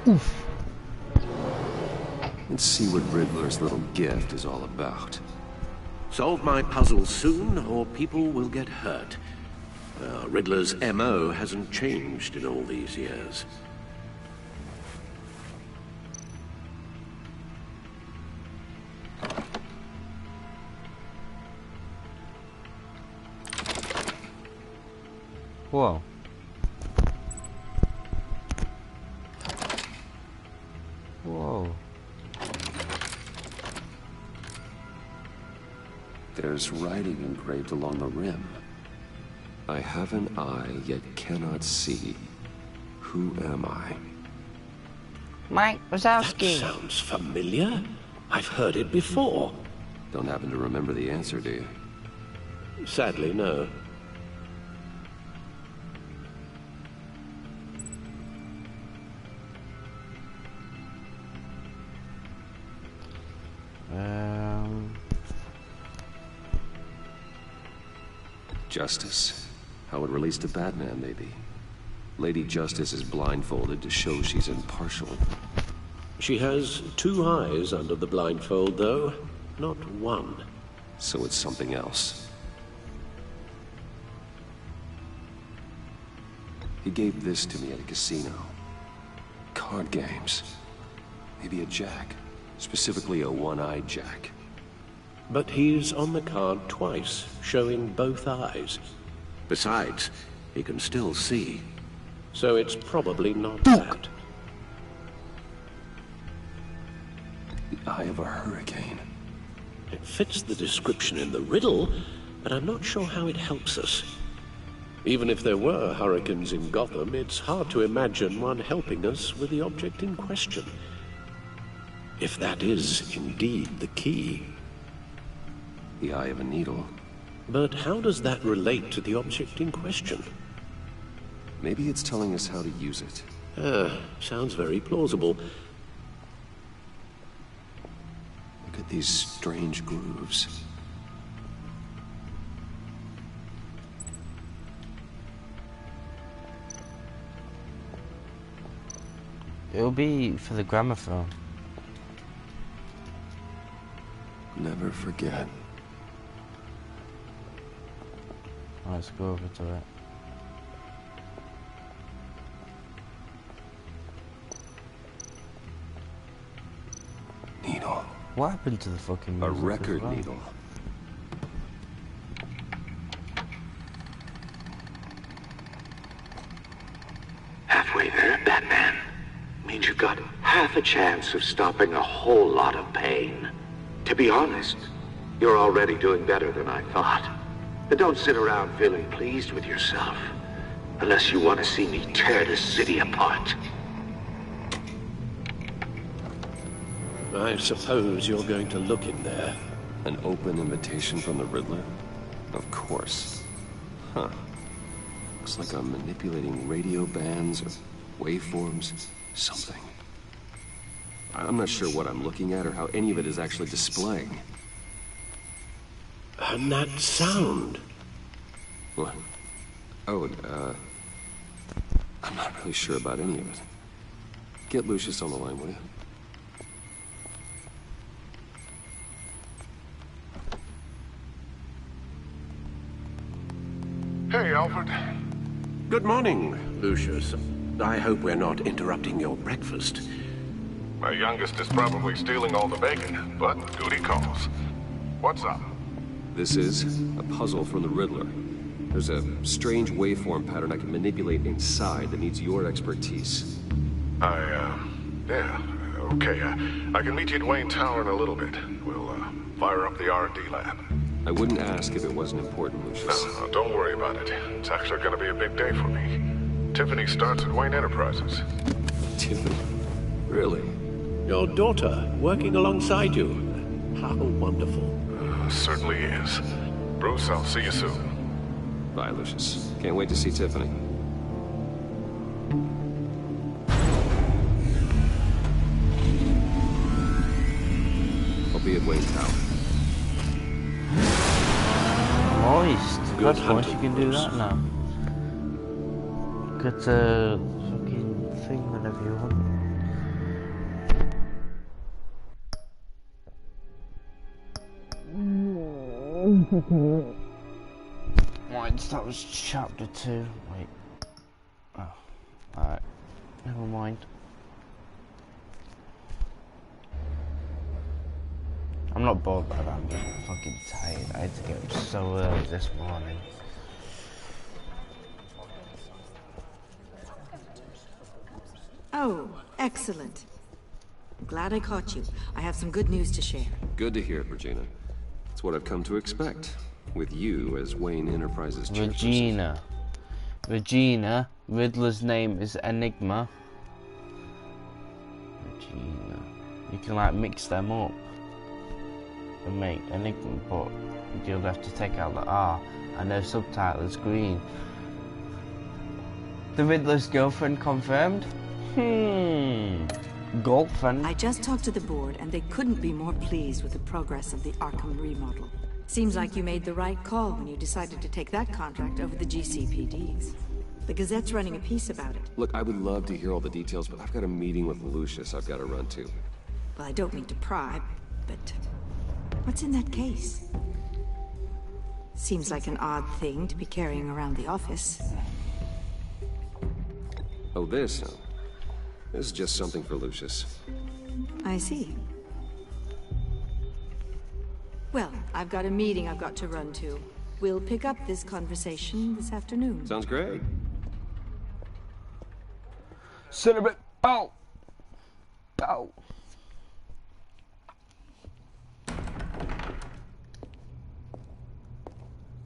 Oof. Let's see what Riddler's little gift is all about. Solve my puzzle soon, or people will get hurt. Riddler's MO hasn't changed in all these years. Whoa. Whoa. There's writing engraved along the rim. I have an eye, yet cannot see. Who am I? Mike Wazowski. That sounds familiar. I've heard it before. Don't happen to remember the answer, do you? Sadly, no. Justice. How it relates to Batman, maybe. Lady Justice is blindfolded to show she's impartial. She has 2 eyes under the blindfold, though. Not 1. So it's something else. He gave this to me at a casino. Card games. Maybe a jack. Specifically a one-eyed jack. But he's on the card twice, showing both eyes. Besides, he can still see. So it's probably not that. The eye of a hurricane. It fits the description in the riddle, but I'm not sure how it helps us. Even if there were hurricanes in Gotham, it's hard to imagine one helping us with the object in question. If that is indeed the key. The eye of a needle. But how does that relate to the object in question? Maybe it's telling us how to use it. Sounds very plausible. Look at these strange grooves. It'll be for the gramophone. Never forget. Let's go over to it. Needle. What happened to the fucking music? A record needle. Halfway there, Batman. Means you got half a chance of stopping a whole lot of pain. To be honest, you're already doing better than I thought. But don't sit around feeling pleased with yourself, unless you want to see me tear this city apart. I suppose you're going to look in there. An open invitation from the Riddler? Of course. Huh. Looks like I'm manipulating radio bands or waveforms. Something. I'm not sure what I'm looking at or how any of it is actually displaying. And that sound. What? Oh, I'm not really sure about any of it. Get Lucius on the line, will you? Hey, Alfred. Good morning, Lucius. I hope we're not interrupting your breakfast. My youngest is probably stealing all the bacon, but duty calls. What's up? This is a puzzle from the Riddler. There's a strange waveform pattern I can manipulate inside that needs your expertise. Yeah, okay. I can meet you at Wayne Tower in a little bit. We'll, fire up the R&D lab. I wouldn't ask if it wasn't important, Lucius. No, don't worry about it. It's actually gonna be a big day for me. Tiffany starts at Wayne Enterprises. Tiffany? Really? Your daughter, working alongside you. How wonderful. Certainly is. Bruce, I'll see you soon. Bye, Lucius. Can't wait to see Tiffany. I'll be at Wayne Tower. Moist. Good That's once you can do that now. Get a fucking thing whenever you want. Right, that was chapter 2. Wait. Oh. Alright. Never mind. I'm not bored by that, I'm just fucking tired. I had to get up so early this morning. Oh, excellent. Glad I caught you. I have some good news to share. Good to hear, Regina. It's what I've come to expect, with you as Wayne Enterprises chairperson. Regina. Riddler's name is Enigma. Regina. You can like mix them up. and make Enigma, but you'll have to take out the R, and their subtitle is green. The Riddler's girlfriend confirmed? Girlfriend? I just talked to the board, and they couldn't be more pleased with the progress of the Arkham remodel. Seems like you made the right call when you decided to take that contract over the GCPD's. The Gazette's running a piece about it. Look, I would love to hear all the details, but I've got a meeting with Lucius I've got to run to. Well, I don't mean to pry, but what's in that case? Seems like an odd thing to be carrying around the office. Oh, this? Huh? This is just something for Lucius. I see. Well, I've got a meeting I've got to run to. We'll pick up this conversation this afternoon. Sounds great. Cinnamon. Bow. Bow.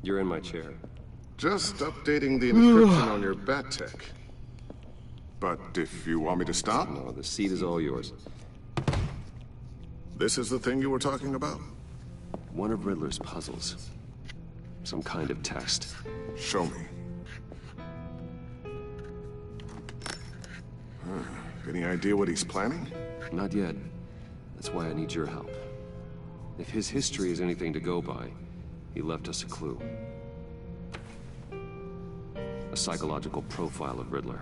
You're in my chair. Just updating the encryption on your bat tech. But if you want me to stop? No, the seat is all yours. This is the thing you were talking about? One of Riddler's puzzles. Some kind of test. Show me. Any idea what he's planning? Not yet. That's why I need your help. If his history is anything to go by, he left us a clue. A psychological profile of Riddler.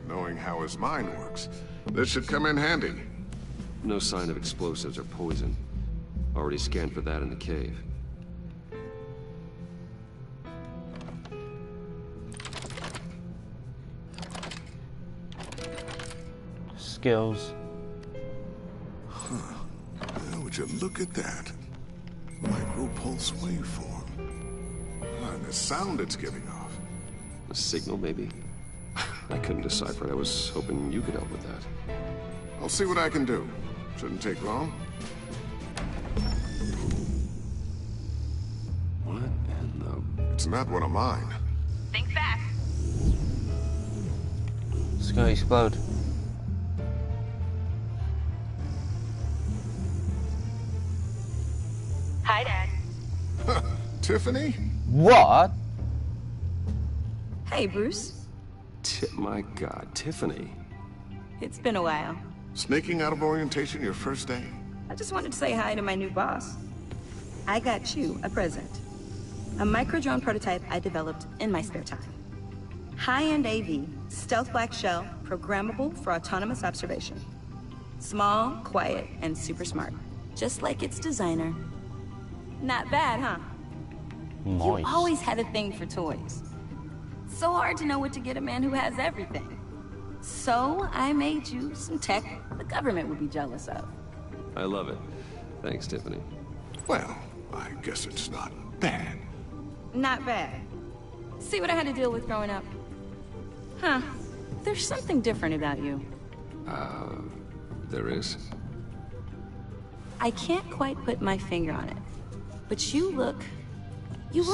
Knowing how his mind works, this should come in handy. No sign of explosives or poison. Already scanned for that in the cave. Skills. Now, would you look at that? Micro-pulse waveform. And the sound it's giving off. A signal, maybe? I couldn't decipher it. I was hoping you could help with that. I'll see what I can do. Shouldn't take long. What in the... It's not one of mine. Think fast. It's gonna explode. Hi, Dad. Tiffany? What? Hey, Bruce. My God, Tiffany. It's been a while. Sneaking out of orientation your first day? I just wanted to say hi to my new boss. I got you a present. A micro-drone prototype I developed in my spare time. High-end AV, stealth black shell, programmable for autonomous observation. Small, quiet, and super smart. Just like its designer. Not bad, huh? Nice. You always had a thing for toys. So hard to know what to get a man who has everything. So I made you some tech the government would be jealous of. I love it. Thanks, Tiffany. Well, I guess it's not bad. Not bad. See what I had to deal with growing up? Huh. There's something different about you. There is? I can't quite put my finger on it. But you look...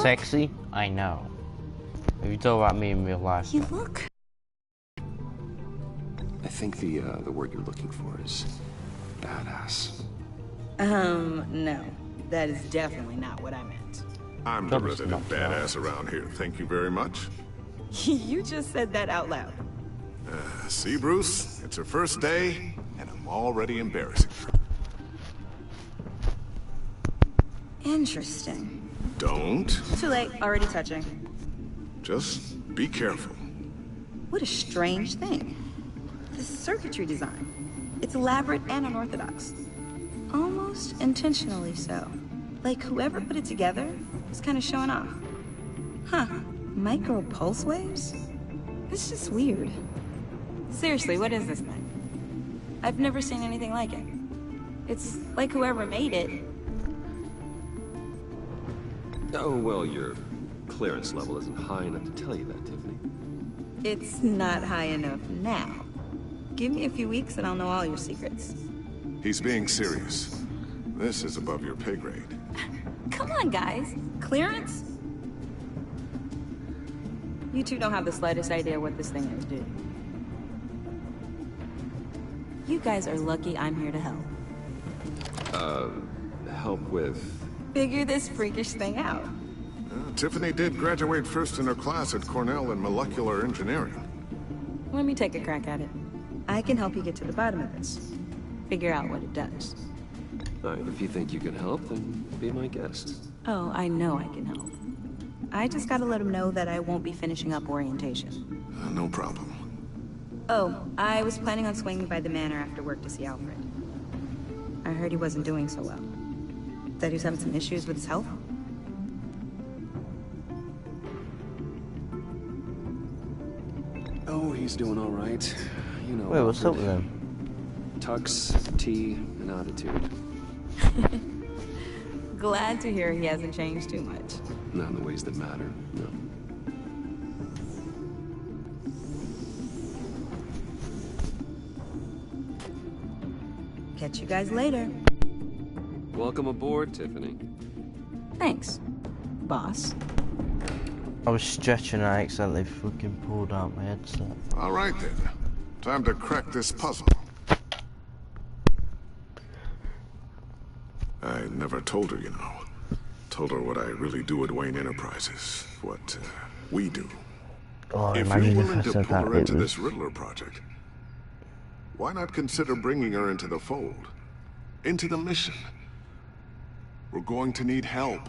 Sexy? I know. If you talk about me in real life. You look... I think the word you're looking for is... badass. No. That is definitely not what I meant. I'm the resident badass around here. Thank you very much. You just said that out loud. See, Bruce? It's her first day, and I'm already embarrassing her. Interesting. Don't. Too late. Already touching. Just be careful. What a strange thing. The circuitry design. It's elaborate and unorthodox. Almost intentionally so. Like whoever put it together was kind of showing off. Huh. Micro pulse waves? It's just weird. Seriously, what is this thing? I've never seen anything like it. It's like whoever made it. Oh, well, your clearance level isn't high enough to tell you that, Tiffany. It's not high enough now. Give me a few weeks and I'll know all your secrets. He's being serious. This is above your pay grade. Come on, guys. Clearance? You two don't have the slightest idea what this thing is, do you? You guys are lucky I'm here to help. Help with... Figure this freakish thing out. Tiffany did graduate first in her class at Cornell in molecular engineering. Let me take a crack at it. I can help you get to the bottom of this. Figure out what it does. Alright, if you think you can help, then be my guest. Oh, I know I can help. I just gotta let him know that I won't be finishing up orientation. No problem. Oh, I was planning on swinging by the manor after work to see Alfred. I heard he wasn't doing so well. That he was having some issues with his health? Oh, he's doing all right. You know. Wait, what's up with him? Tux, tea, and attitude. Glad to hear he hasn't changed too much. Not in the ways that matter, no. Catch you guys later. Welcome aboard, Tiffany. Thanks, boss. I was stretching and I accidentally fucking pulled out my headset. All right then. Time to crack this puzzle. I never told her, you know. Told her what I really do at Wayne Enterprises. What we do. Oh, if you're willing to pull her into this Riddler project, why not consider bringing her into the fold? Into the mission? We're going to need help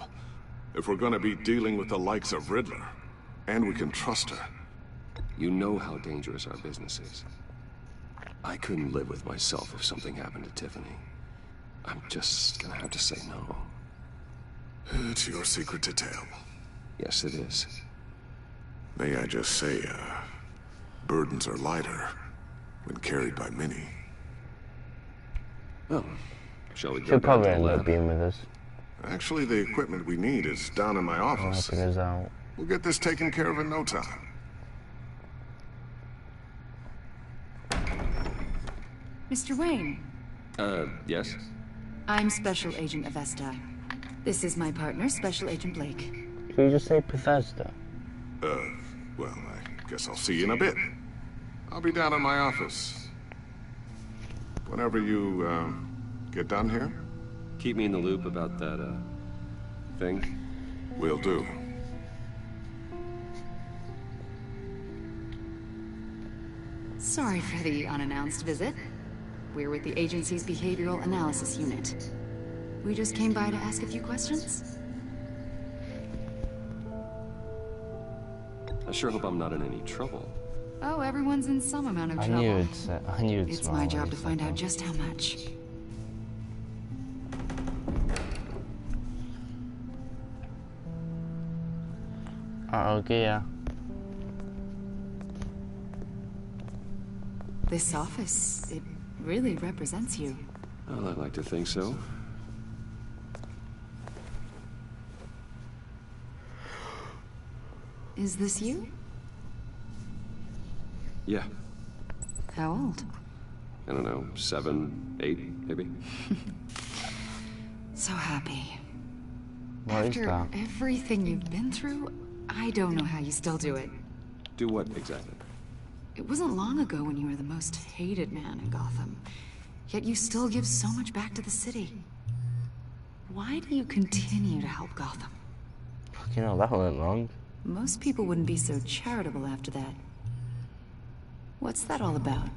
if we're going to be dealing with the likes of Riddler. And we can trust her. You know how dangerous our business is. I couldn't live with myself if something happened to Tiffany. I'm just gonna have to say no. It's your secret to tell. Yes, it is. May I just say, burdens are lighter when carried by many. Well, shall we go She'll probably down to the end up lab? being with us. Actually, the equipment we need is down in my office. Helping us out. We'll get this taken care of in no time. Mr. Wayne. Yes? I'm Special Agent Avesta. This is my partner, Special Agent Blake. Can you just say Bethesda? Well, I guess I'll see you in a bit. I'll be down in my office. Whenever you, get done here? Keep me in the loop about that, thing. Will do. Sorry for the unannounced visit. We're with the agency's behavioral analysis unit. We just came by to ask a few questions. I sure hope I'm not in any trouble. Oh, everyone's in some amount of trouble. I knew it'd It's smile my when job you to said find that. out just how much. Oh, yeah. This office, it really represents you. Well, I'd like to think so. Is this you? Yeah. How old? I don't know, 7, 8, maybe? So happy. What is After that? everything you've been through, I don't know how you still do it. Do what exactly? It wasn't long ago when you were the most hated man in Gotham. Yet you still give so much back to the city. Why do you continue to help Gotham? Fucking hell, that went wrong. Most people wouldn't be so charitable after that. What's that all about?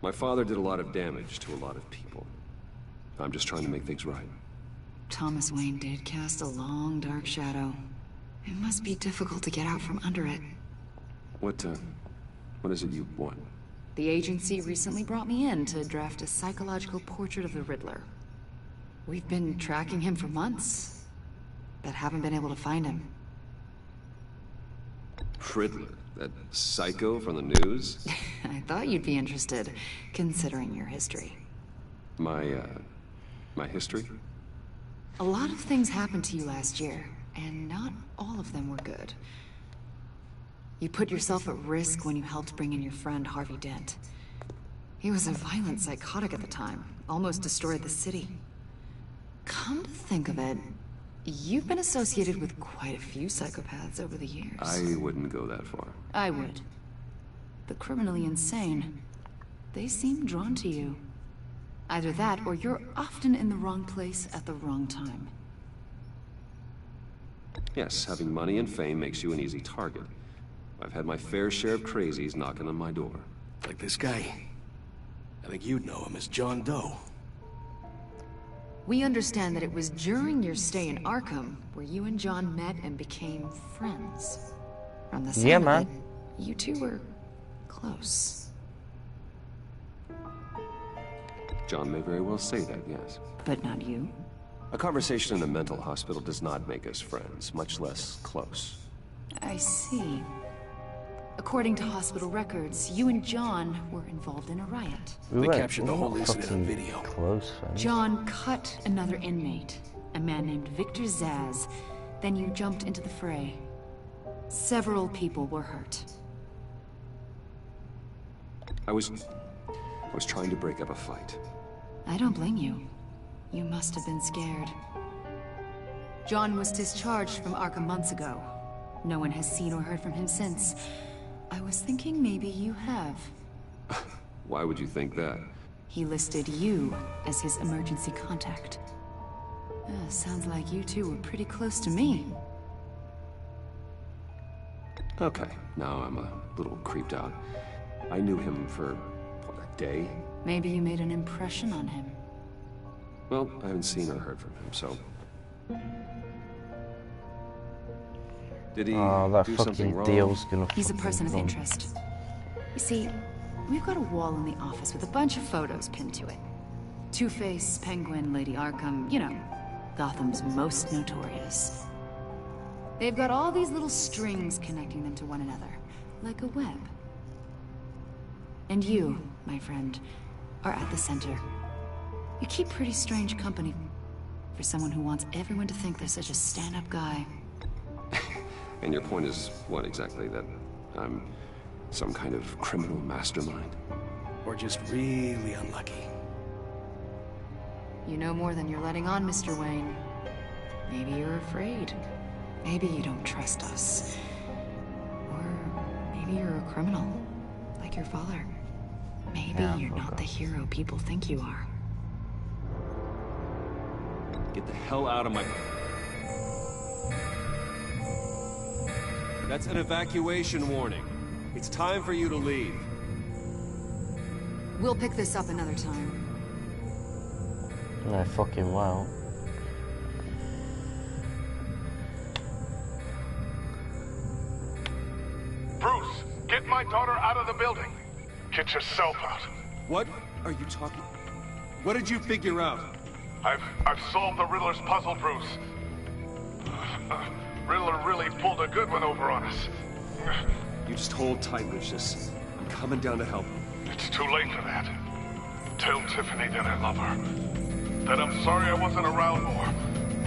My father did a lot of damage to a lot of people. I'm just trying to make things right. Thomas Wayne did cast a long, dark shadow. It must be difficult to get out from under it. What is it you want? The agency recently brought me in to draft a psychological portrait of the Riddler. We've been tracking him for months, but haven't been able to find him. Riddler? That psycho from the news? I thought you'd be interested, considering your history. My history? A lot of things happened to you last year, and not all of them were good. You put yourself at risk when you helped bring in your friend Harvey Dent. He was a violent psychotic at the time, almost destroyed the city. Come to think of it, you've been associated with quite a few psychopaths over the years. I wouldn't go that far. I would. The criminally insane. They seem drawn to you. Either that, or you're often in the wrong place at the wrong time. Yes, having money and fame makes you an easy target. I've had my fair share of crazies knocking on my door. Like this guy. I think you'd know him as John Doe. We understand that it was during your stay in Arkham where you and John met and became friends. From the sound of it, you two were close. John may very well say that, yes. But not you? A conversation in a mental hospital does not make us friends, much less close. I see. According to hospital records, you and John were involved in a riot. They captured the whole incident on video. John cut another inmate, a man named Victor Zsasz. Then you jumped into the fray. Several people were hurt. I was trying to break up a fight. I don't blame you. You must have been scared. John was discharged from Arkham months ago. No one has seen or heard from him since. I was thinking maybe you have. Why would you think that? He listed you as his emergency contact. Sounds like you two were pretty close to me. Okay, now I'm a little creeped out. I knew him for, what, a day? Maybe you made an impression on him. Well, I haven't seen or heard from him, so... Did he do something wrong? He's a person of interest. You see, we've got a wall in the office with a bunch of photos pinned to it. Two-Face, Penguin, Lady Arkham, you know, Gotham's most notorious. They've got all these little strings connecting them to one another, like a web. And you, my friend, are at the center. You keep pretty strange company for someone who wants everyone to think they're such a stand-up guy. And your point is what exactly? That I'm some kind of criminal mastermind? Or just really unlucky? You know more than you're letting on, Mr. Wayne. Maybe you're afraid. Maybe you don't trust us. Or maybe you're a criminal, like your father. Maybe you're not the hero people think you are. Get the hell out of my... That's an evacuation warning. It's time for you to leave. We'll pick this up another time. No fucking well. Bruce, get my daughter out of the building. Get yourself out. What are you talking? What did you figure out? I've solved the Riddler's puzzle, Bruce. Riddler really pulled a good one over on us. You just hold tight, Lucius. I'm coming down to help. It's too late for that. Tell Tiffany that I love her. That I'm sorry I wasn't around more.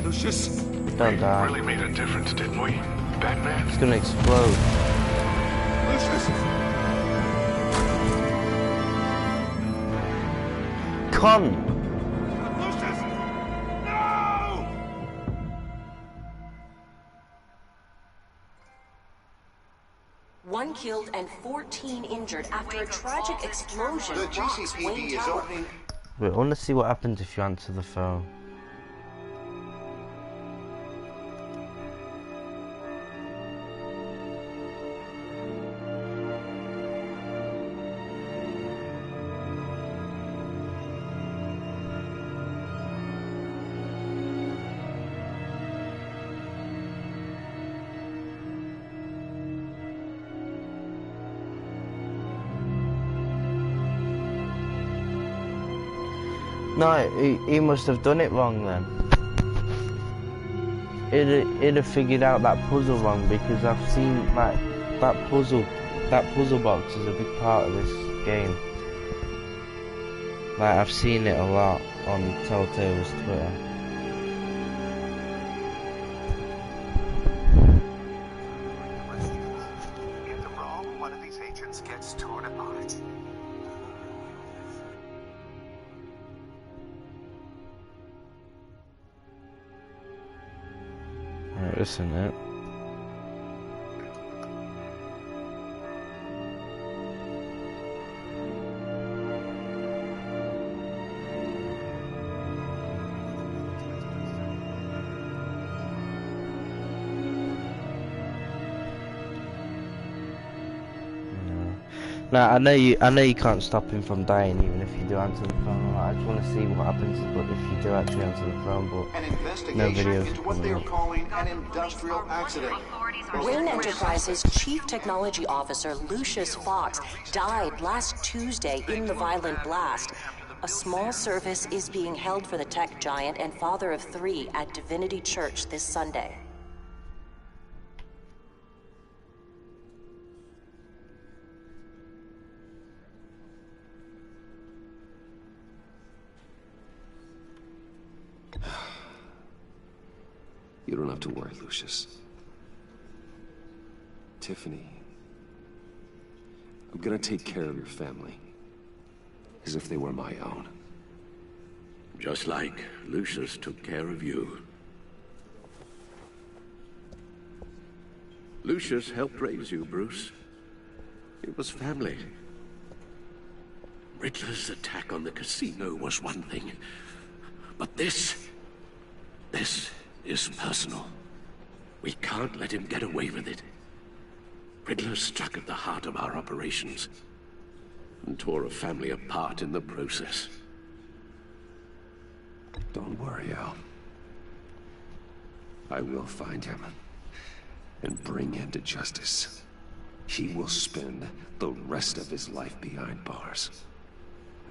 Lucius! Don't die. Really made a difference, didn't we, Batman? It's gonna explode. Lucius! Con! One killed and 14 injured after a tragic explosion. The GCPD is opening. Wait, I want to see what happens if you answer the phone. No, he must have done it wrong then. He'd have figured out that puzzle wrong, because I've seen like that puzzle box is a big part of this game. Like I've seen it a lot on Telltale's Twitter. If the wrong one of these agents gets torn apart. Right, isn't it? No, I know you can't stop him from dying even if you do answer the phone. I just want to see what happens, but if you do actually answer the phone, but An no investigation videos into are what they are coming up. calling an industrial accident. Wayne Enterprises' Chief Technology Officer, Lucius Fox, died last Tuesday in the violent blast. A small service is being held for the tech giant and father of 3 at Divinity Church this Sunday. You don't have to worry, Lucius. Tiffany, I'm gonna take care of your family. As if they were my own. Just like Lucius took care of you. Lucius helped raise you, Bruce. It was family. Riddler's attack on the casino was one thing. But this is personal. We can't let him get away with it. Riddler struck at the heart of our operations and tore a family apart in the process. Don't worry, Al. I will find him and bring him to justice. He will spend the rest of his life behind bars.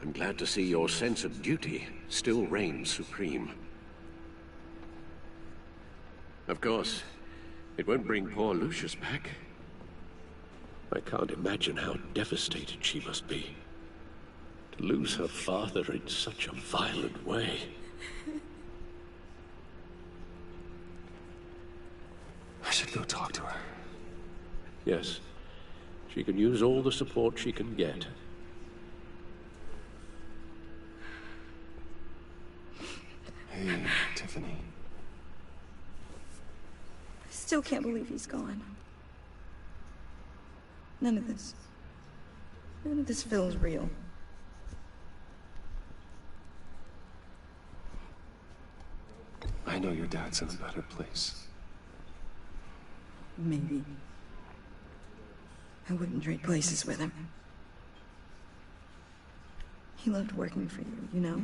I'm glad to see your sense of duty still reigns supreme. Of course, it won't bring poor Lucius back. I can't imagine how devastated she must be. To lose her father in such a violent way. I should go talk to her. Yes, she can use all the support she can get. Hey, Tiffany. I still can't believe he's gone. None of this feels real. I know your dad's in a better place. Maybe. I wouldn't trade places with him. He loved working for you, you know?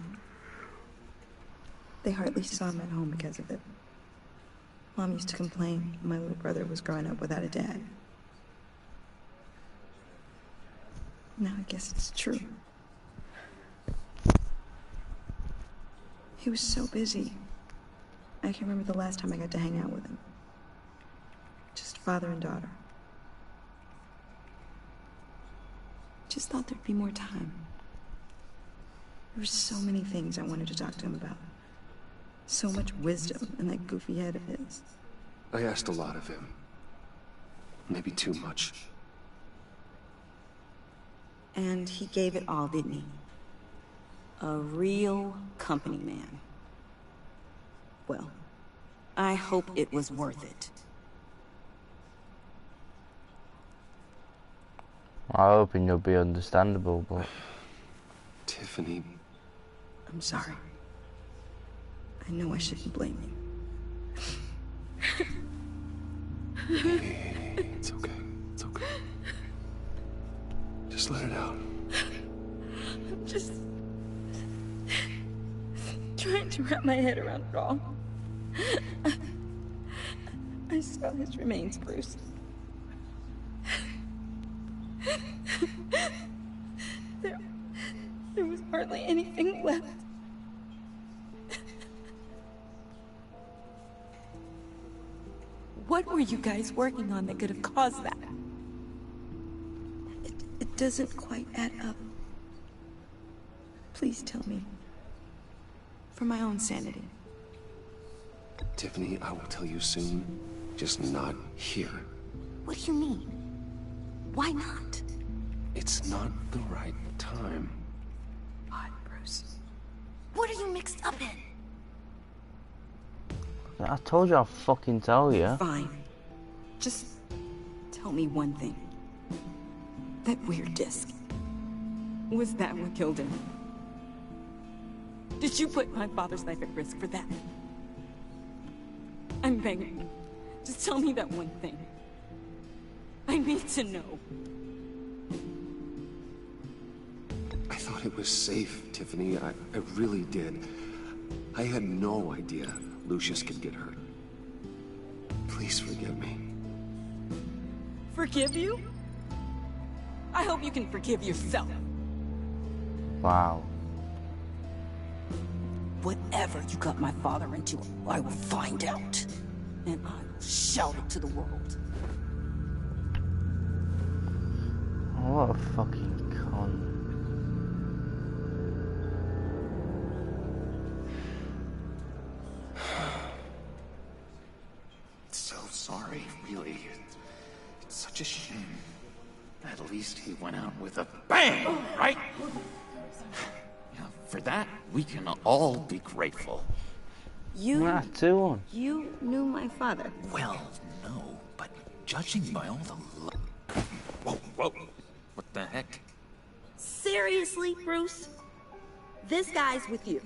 They hardly saw him at home because of it. Mom used to complain my little brother was growing up without a dad. Now I guess it's true. He was so busy. I can't remember the last time I got to hang out with him. Just father and daughter. Just thought there'd be more time. There were so many things I wanted to talk to him about. So much wisdom in that goofy head of his. I asked a lot of him. Maybe too much. And he gave it all, didn't he? A real company man. Well, I hope it was worth it. I'm hoping you'll be understandable, but... Tiffany... I'm sorry. I know I shouldn't blame you. Hey, it's okay. It's okay. Just let it out. I'm just... trying to wrap my head around it all. I saw his remains, Bruce. There was hardly anything left. What were you guys working on that could have caused that? It doesn't quite add up. Please tell me. For my own sanity. Tiffany, I will tell you soon. Just not here. What do you mean? Why not? It's not the right time. What, Bruce? What are you mixed up in? I told you I'll fucking tell you. Fine. Just tell me one thing. That weird disc. Was that what killed him? Did you put my father's life at risk for that? I'm begging you. Just tell me that one thing. I need to know. it was safe, Tiffany. I really did. I had no idea Lucius could get hurt. Please forgive me. Forgive you? I hope you can forgive yourself. Wow. Whatever you got my father into, I will find out. And I will shout it to the world. What a fucking con. So sorry, really. It's such a shame. At least he went out with a bang, right? Yeah, for that, we can all be grateful. You knew my father. Well, no, but judging by all the... Whoa. What the heck? Seriously, Bruce? This guy's with you.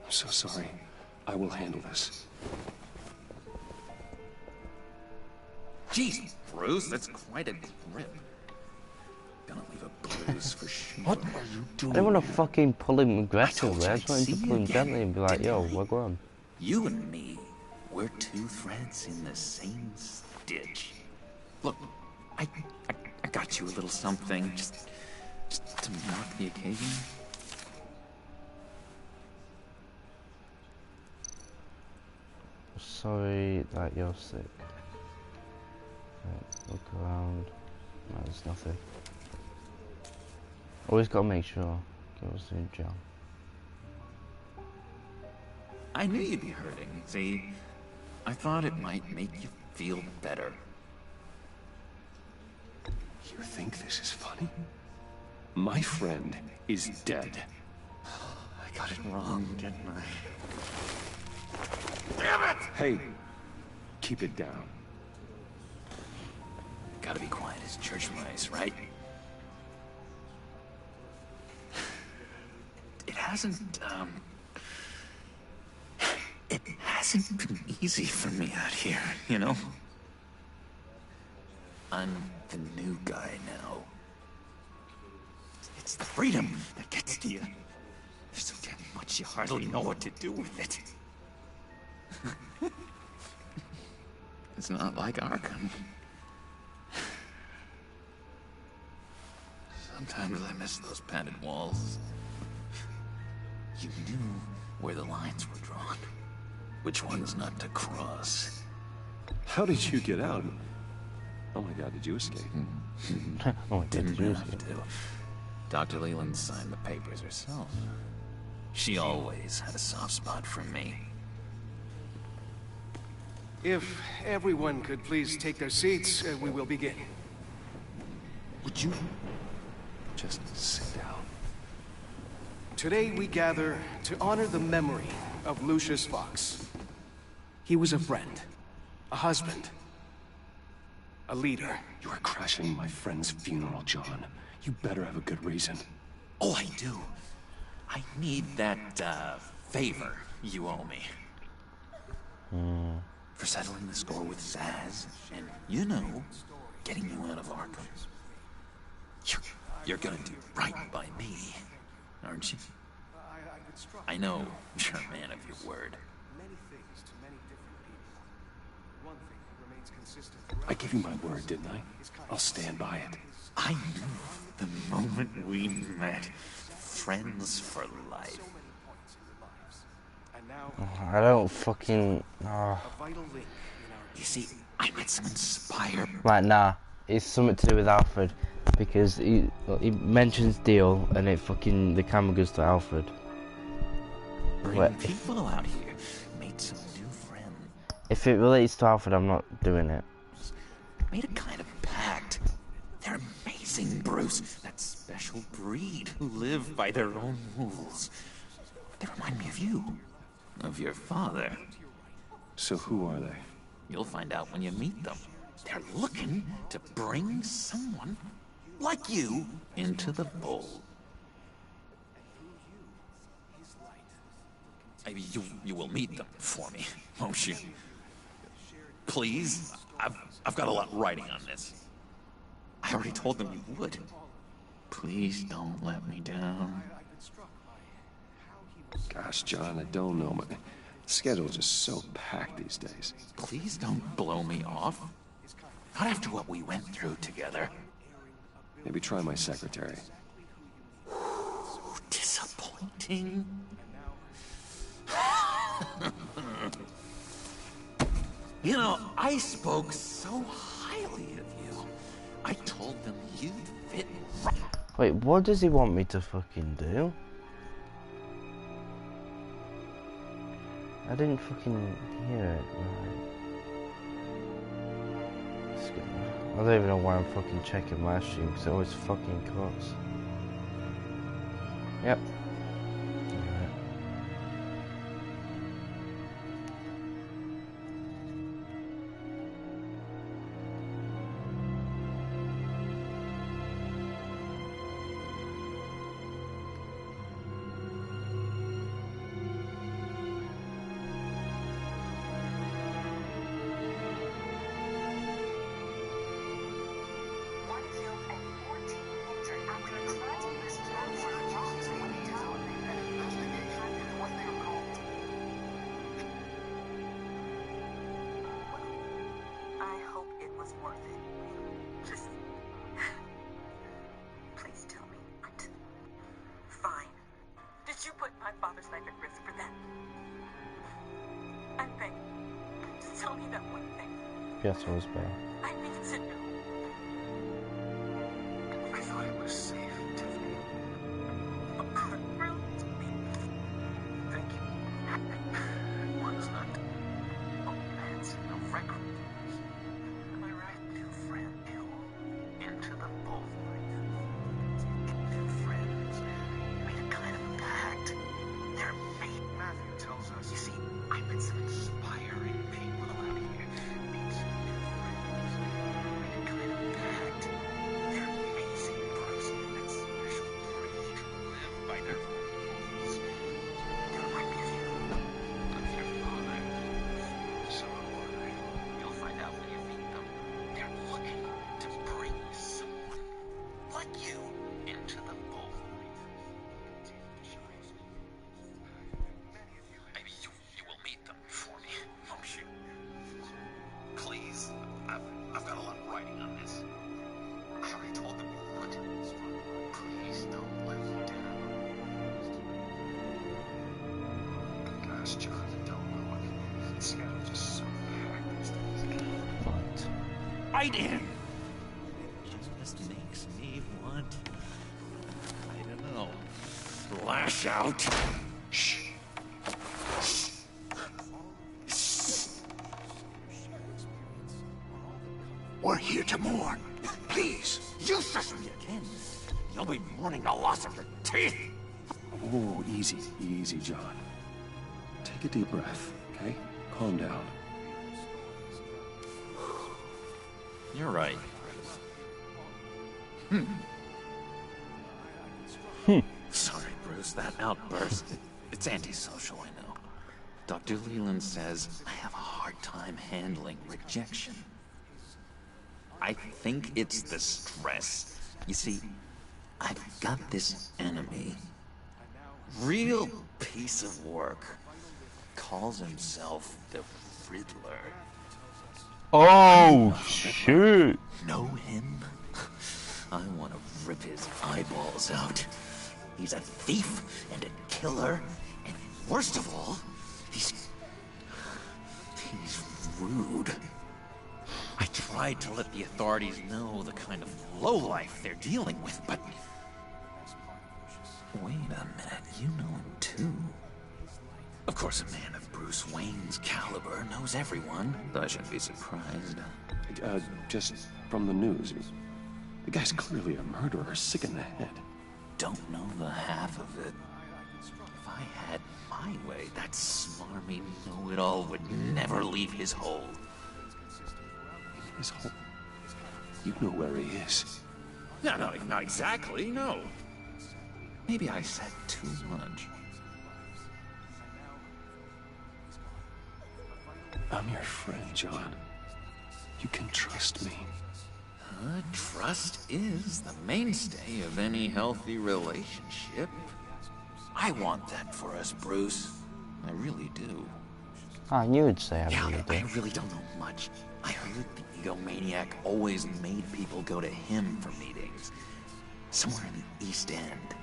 I'm so sorry. I will handle this. Jeez, Bruce, that's quite a grip. Gonna leave a bruise for sure. What are you doing? I don't want to fucking pull him aggressively. I just want him to pull him gently and be like, yo, we're going. You and me, we're two threads in the same stitch. Look, I got you a little something, just to mark the occasion. Sorry that you're sick. Right, look around. No, there's nothing. Always gotta make sure. Goes to John. I knew you'd be hurting. See, I thought it might make you feel better. You think this is funny? My friend is dead. I got it wrong, didn't I? Damn it! Hey, keep it down. Gotta be quiet as church mice, right? It hasn't been easy for me out here, you know? I'm the new guy now. It's the freedom that gets to you. There's so damn much you hardly know what to do with it. It's not like Arkham. Sometimes I miss those padded walls. You knew where the lines were drawn. Which ones not to cross. How did you get out? Oh my god, did you escape? Oh, Didn't have to. Dr. Leland signed the papers herself. She always had a soft spot for me. If everyone could please take their seats, we will begin. Would you just sit down? Today we gather to honor the memory of Lucius Fox. He was a friend, a husband, a leader. You are crashing my friend's funeral, John. You better have a good reason. Oh, I do. I need that, favor you owe me. For settling the score with Zaz, and, you know, getting you out of Arkham. You're gonna do right by me, aren't you? I know you're a man of your word. I gave you my word, didn't I? I'll stand by it. I knew the moment we met. Friends for life. I don't fucking... You see, I met some inspired... Right, nah. It's something to do with Alfred. Because he mentions Deal and it fucking... The camera goes to Alfred. Bring people out here. Made some new friends. If it relates to Alfred, I'm not doing it. Made a kind of pact. They're amazing, Bruce. That special breed who live by their own rules. They remind me of you. Of your father. So who are they? You'll find out when you meet them. They're looking to bring someone like you into the fold. You will meet them for me, won't you? Please? I've got a lot riding on this. I already told them you would. Please don't let me down. Gosh, John, I don't know. My schedule's just so packed these days. Please don't blow me off. Not after what we went through together. Maybe try my secretary. Disappointing. You know, I spoke so highly of you. I told them you'd fit right. Wait, what does he want me to fucking do? I didn't fucking hear it right. I don't even know why I'm fucking checking my stream because it always fucking cuts. Yep. Yes, it was bad. I need to know. I thought it was safe, Tiffany. Thank you. One's not romance in a record. Am I right? Two friends into the bullfight. Two friends made a kind of pact. They're made. Matthew tells us. You see, I met some inspiring people around here. Right in. It just makes me want, I don't know, lash out. Shh. We're here to mourn. Please. You shush me again. You'll be mourning the loss of your teeth. Oh, easy, easy, John. Take a deep breath, okay? Calm down. You're right. Sorry, Bruce, that outburst. It's antisocial, I know. Dr. Leland says I have a hard time handling rejection. I think it's the stress. You see, I've got this enemy. Real piece of work. Calls himself the Riddler. Oh, shit. Know him? I want to rip his eyeballs out. He's a thief and a killer, and worst of all, he's rude. I tried to let the authorities know the kind of lowlife they're dealing with, but... Wait a minute, you know him too. Of course, a man of Bruce Wayne's caliber knows everyone. I shouldn't be surprised. Just from the news. The guy's clearly a murderer, sick in the head. Don't know the half of it. If I had my way, that smarmy know-it-all would never leave his hole. His hole? You know where he is. No, not exactly, no. Maybe I said too much. I'm your friend, John. You can trust me. But trust is the mainstay of any healthy relationship. I want that for us, Bruce. I really do. I knew you'd say I really do. I really don't know much. I heard the egomaniac always made people go to him for meetings. Somewhere in the East End.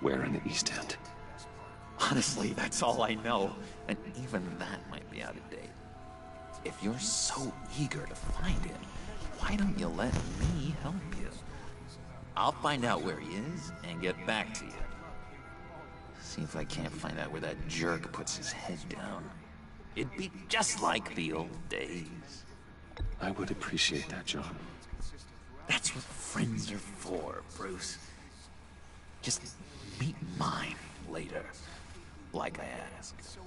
Where in the East End? Honestly, that's all I know. And even that might be out of date. If you're so eager to find him, why don't you let me help you? I'll find out where he is and get back to you. See if I can't find out where that jerk puts his head down. It'd be just like the old days. I would appreciate that, John. That's what friends are for, Bruce. Just meet mine later, like I asked.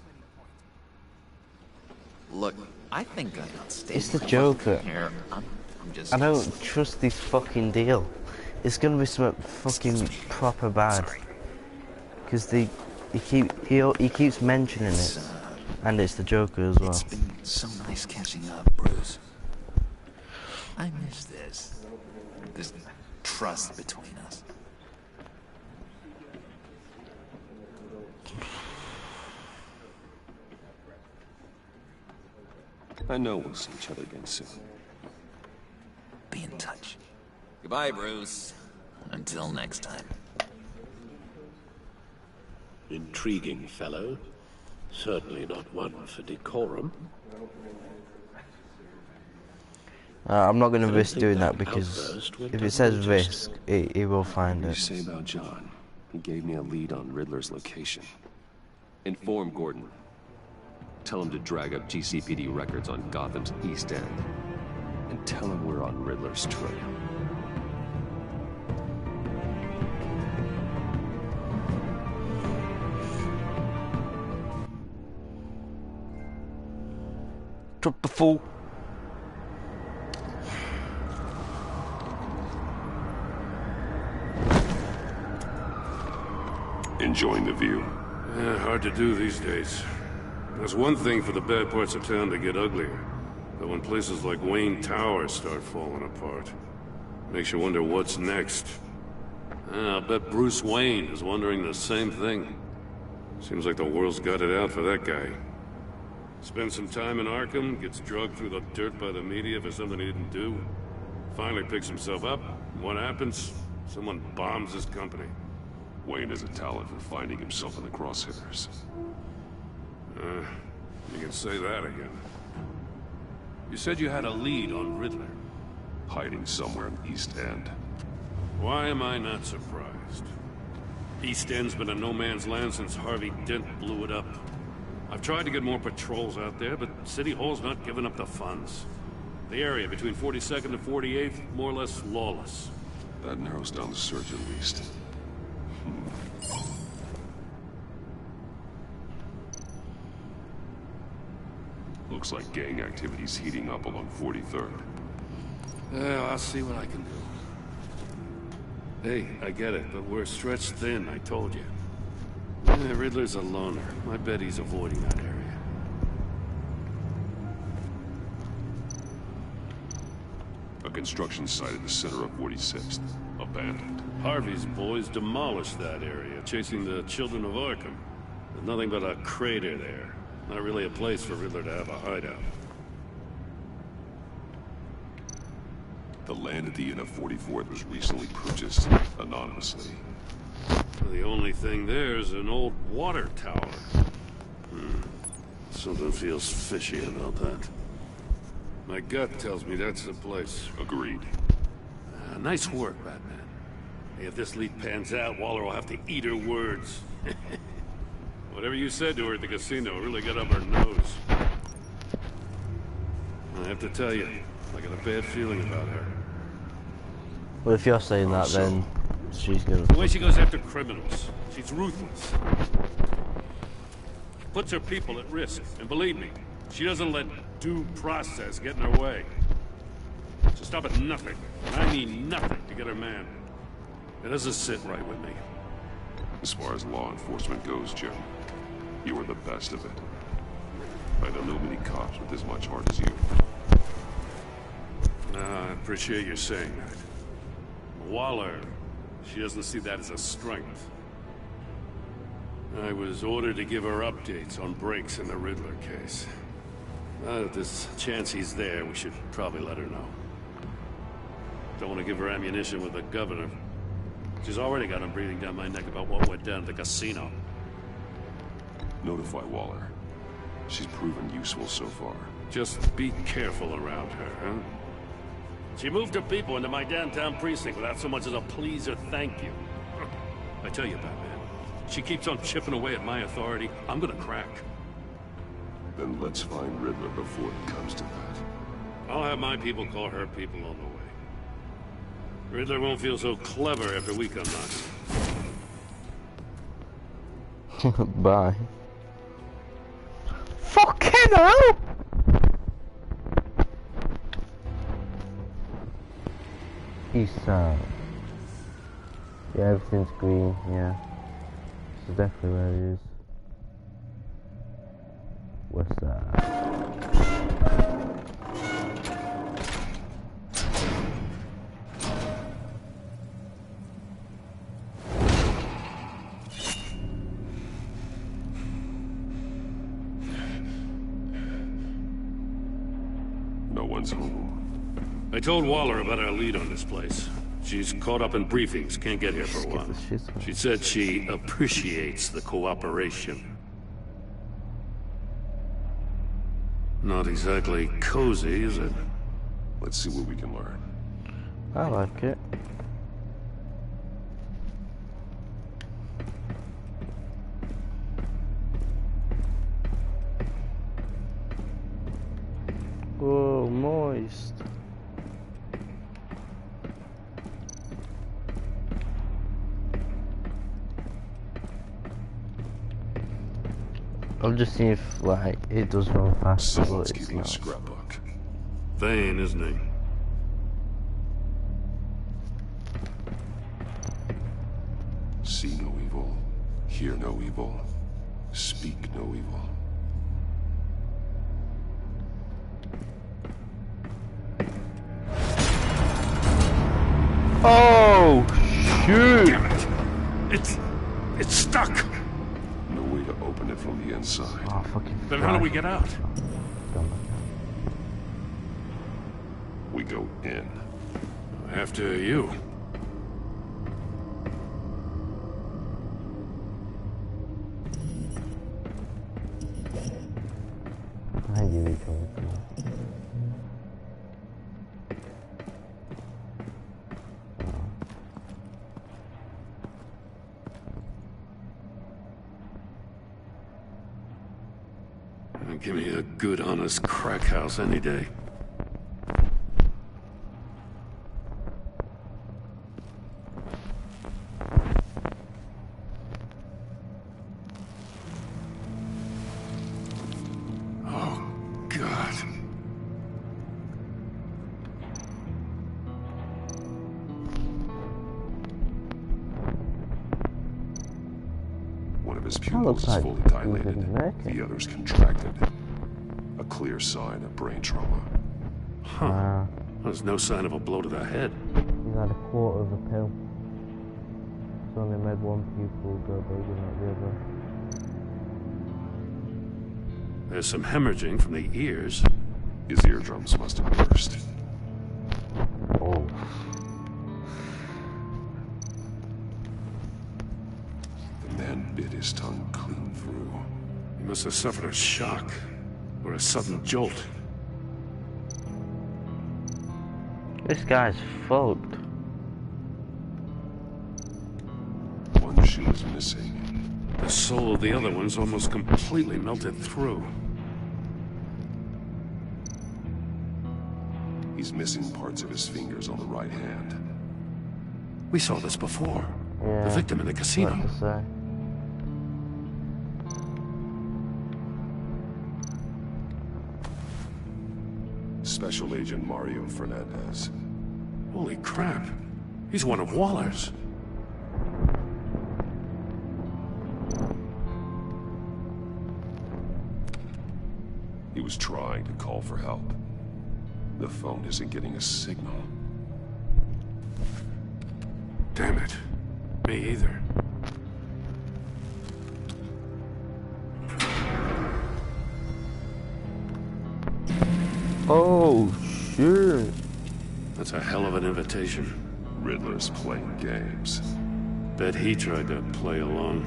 Look, I think I got stayed. It's the Joker. Here. I'm just. I don't trust this fucking deal. It's gonna be something fucking proper bad. Because he keeps mentioning it, and it's the Joker as well. It's been so nice catching up, Bruce. I miss this trust between us. I know we'll see each other again soon. Be in touch. Goodbye, Bruce. Until next time. Intriguing fellow. Certainly not one for decorum. I'm not going to risk doing that because if it says risk, he will find What it. do you say about John? He gave me a lead on Riddler's location. Inform Gordon. Tell him to drag up GCPD records on Gotham's East End. And tell him we're on Riddler's trail. Drop the fool. Enjoying the view? Yeah, hard to do these days. There's one thing for the bad parts of town to get uglier. But when places like Wayne Tower start falling apart, makes you wonder what's next. I'll bet Bruce Wayne is wondering the same thing. Seems like the world's got it out for that guy. Spends some time in Arkham, gets drugged through the dirt by the media for something he didn't do. Finally picks himself up. What happens? Someone bombs his company. Wayne has a talent for finding himself in the crosshairs. You can say that again. You said you had a lead on Riddler. Hiding somewhere in East End. Why am I not surprised? East End's been a no-man's land since Harvey Dent blew it up. I've tried to get more patrols out there, but City Hall's not giving up the funds. The area between 42nd and 48th, more or less lawless. That narrows down the search at least. Looks like gang activity's heating up along 43rd. Well, I'll see what I can do. Hey, I get it, but we're stretched thin, I told you. Riddler's a loner. I bet he's avoiding that area. A construction site at the center of 46th. Abandoned. Harvey's boys demolished that area, chasing the children of Arkham. There's nothing but a crater there. Not really a place for Riddler to have a hideout. The land at the end of 44th was recently purchased anonymously. The only thing there is an old water tower. Something feels fishy about that. My gut tells me that's the place. Agreed. Nice work, Batman. Hey, if this lead pans out, Waller will have to eat her words. Whatever you said to her at the casino really got up her nose. I have to tell you, I got a bad feeling about her. Well, if you're saying that, then she's gonna... The way she goes after criminals, she's ruthless. Puts her people at risk, and believe me, she doesn't let due process get in her way. She'll stop at nothing, and I mean nothing, to get her man. It doesn't sit right with me. As far as law enforcement goes, Jim, you are the best of it. I don't know many cops with as much heart as you. I appreciate you saying that. Waller, she doesn't see that as a strength. I was ordered to give her updates on breaks in the Riddler case. If there's a chance he's there, we should probably let her know. Don't want to give her ammunition with the governor. She's already got him breathing down my neck about what went down at the casino. Notify Waller. She's proven useful so far. Just be careful around her, huh? She moved her people into my downtown precinct without so much as a please or thank you. I tell you, Batman, she keeps on chipping away at my authority. I'm gonna crack. Then let's find Riddler before it comes to that. I'll have my people call her people on the way. Riddler won't feel so clever after we come knocking. Bye. Fucking hell! East side. Yeah, everything's green, yeah. This is definitely where it is. West side. No one's home. I told Waller about our lead on this place. She's caught up in briefings, can't get here for a while. She said she appreciates the cooperation. Not exactly cozy, is it? Let's see what we can learn. I like it. Whoa, moist. I'm just seeing if, like, it does run fast. Someone's keeping a scrapbook. Vain, isn't he? See no evil, hear no evil, speak no evil. Oh, shoot! Damn it! It's stuck! No way to open it from the inside. Oh, fucking Then how do we get out? We go in. After you. I knew it coming. Give me a good, honest crack house any day. Oh, God. One of his pupils is fully dilated. The other's contracted. A clear sign of brain trauma. Huh. There's no sign of a blow to the head. He's had a quarter of a pill. It's only made one pupil go bigger than the other. There's some hemorrhaging from the ears. His eardrums must have burst. Oh. The man bit his tongue clean through. He must have suffered a shock. Or a sudden jolt. This guy's fucked. One shoe is missing. The soul of the other one's almost completely melted through. He's missing parts of his fingers on the right hand. We saw this before. Yeah, the victim in the casino. What to say? Special Agent Mario Fernandez. Holy crap. He's one of Waller's. He was trying to call for help. The phone isn't getting a signal. Damn it. Me either. Oh, shit. That's a hell of an invitation. Riddler's playing games. Bet he tried to play along.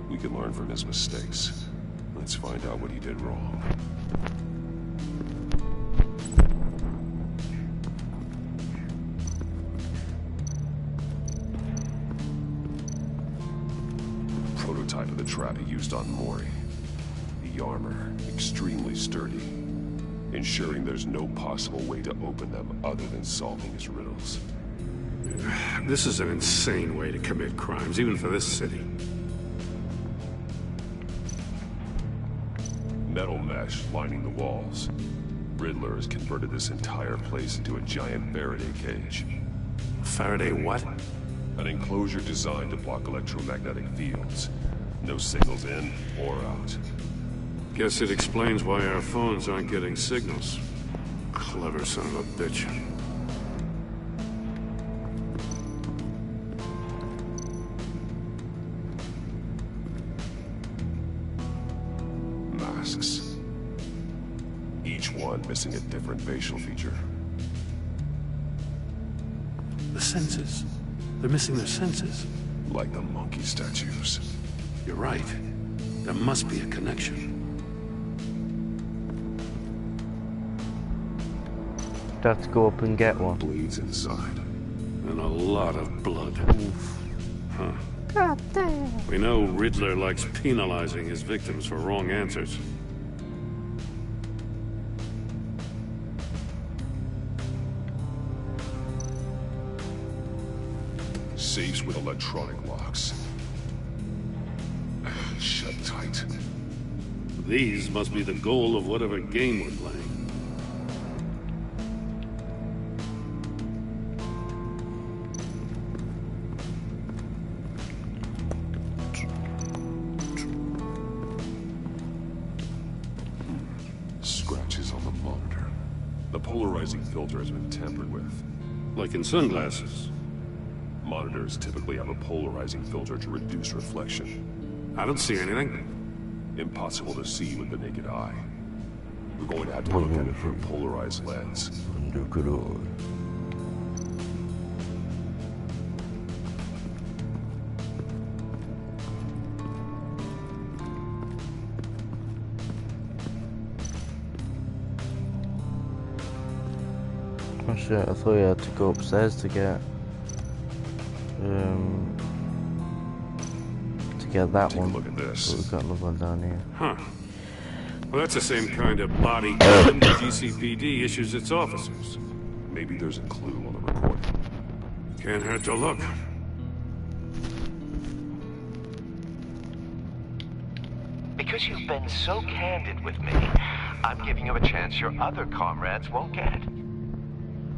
We can learn from his mistakes. Let's find out what he did wrong. Prototype of the trap he used on Mori. The armor, extremely sturdy, ensuring there's no possible way to open them other than solving his riddles. This is an insane way to commit crimes, even for this city. Metal mesh lining the walls. Riddler has converted this entire place into a giant Faraday cage. Faraday what? An enclosure designed to block electromagnetic fields. No signals in or out. Guess it explains why our phones aren't getting signals. Clever son of a bitch. Masks. Each one missing a different facial feature. The senses. They're missing their senses. Like the monkey statues. You're right. There must be a connection. Have to go up and get one. Bleeds inside. And a lot of blood. Oof. Huh. God damn. We know Riddler likes penalizing his victims for wrong answers. Safes with electronic locks. Shut tight. These must be the goal of whatever game we're playing. Scratches on the monitor. The polarizing filter has been tampered with. Like in sunglasses. Monitors typically have a polarizing filter to reduce reflection. I don't see anything. Impossible to see with the naked eye. We're going to have to look at it through a polarized lens. Oh shit, I thought you had to go upstairs to get that Take one. a look at this. But we've got another one down here. Huh. Well, that's the same kind of body cam the GCPD issues its officers. Maybe there's a clue on the recording. Can't hurt to look. Because you've been so candid with me, I'm giving you a chance your other comrades won't get.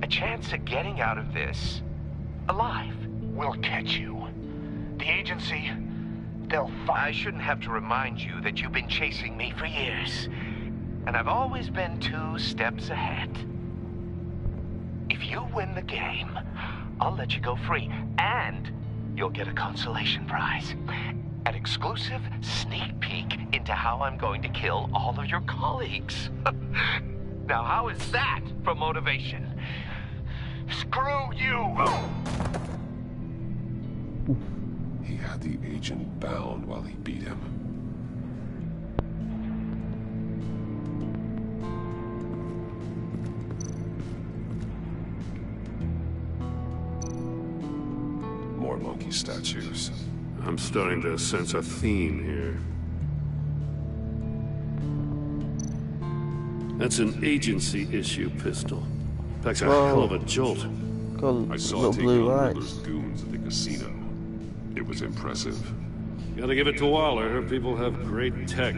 A chance at getting out of this alive. We'll catch you. The agency, they'll find... I shouldn't have to remind you that you've been chasing me for years. And I've always been 2 steps ahead. If you win the game, I'll let you go free. And you'll get a consolation prize. An exclusive sneak peek into how I'm going to kill all of your colleagues. Now, how is that for motivation? Screw you! He had the agent bound while he beat him. More monkey statues. I'm starting to sense a theme here. That's an agency issue pistol. Packs a hell of a jolt. I saw it taking on Riddler's goons at the casino. It was impressive. Gotta give it to Waller. Her people have great tech.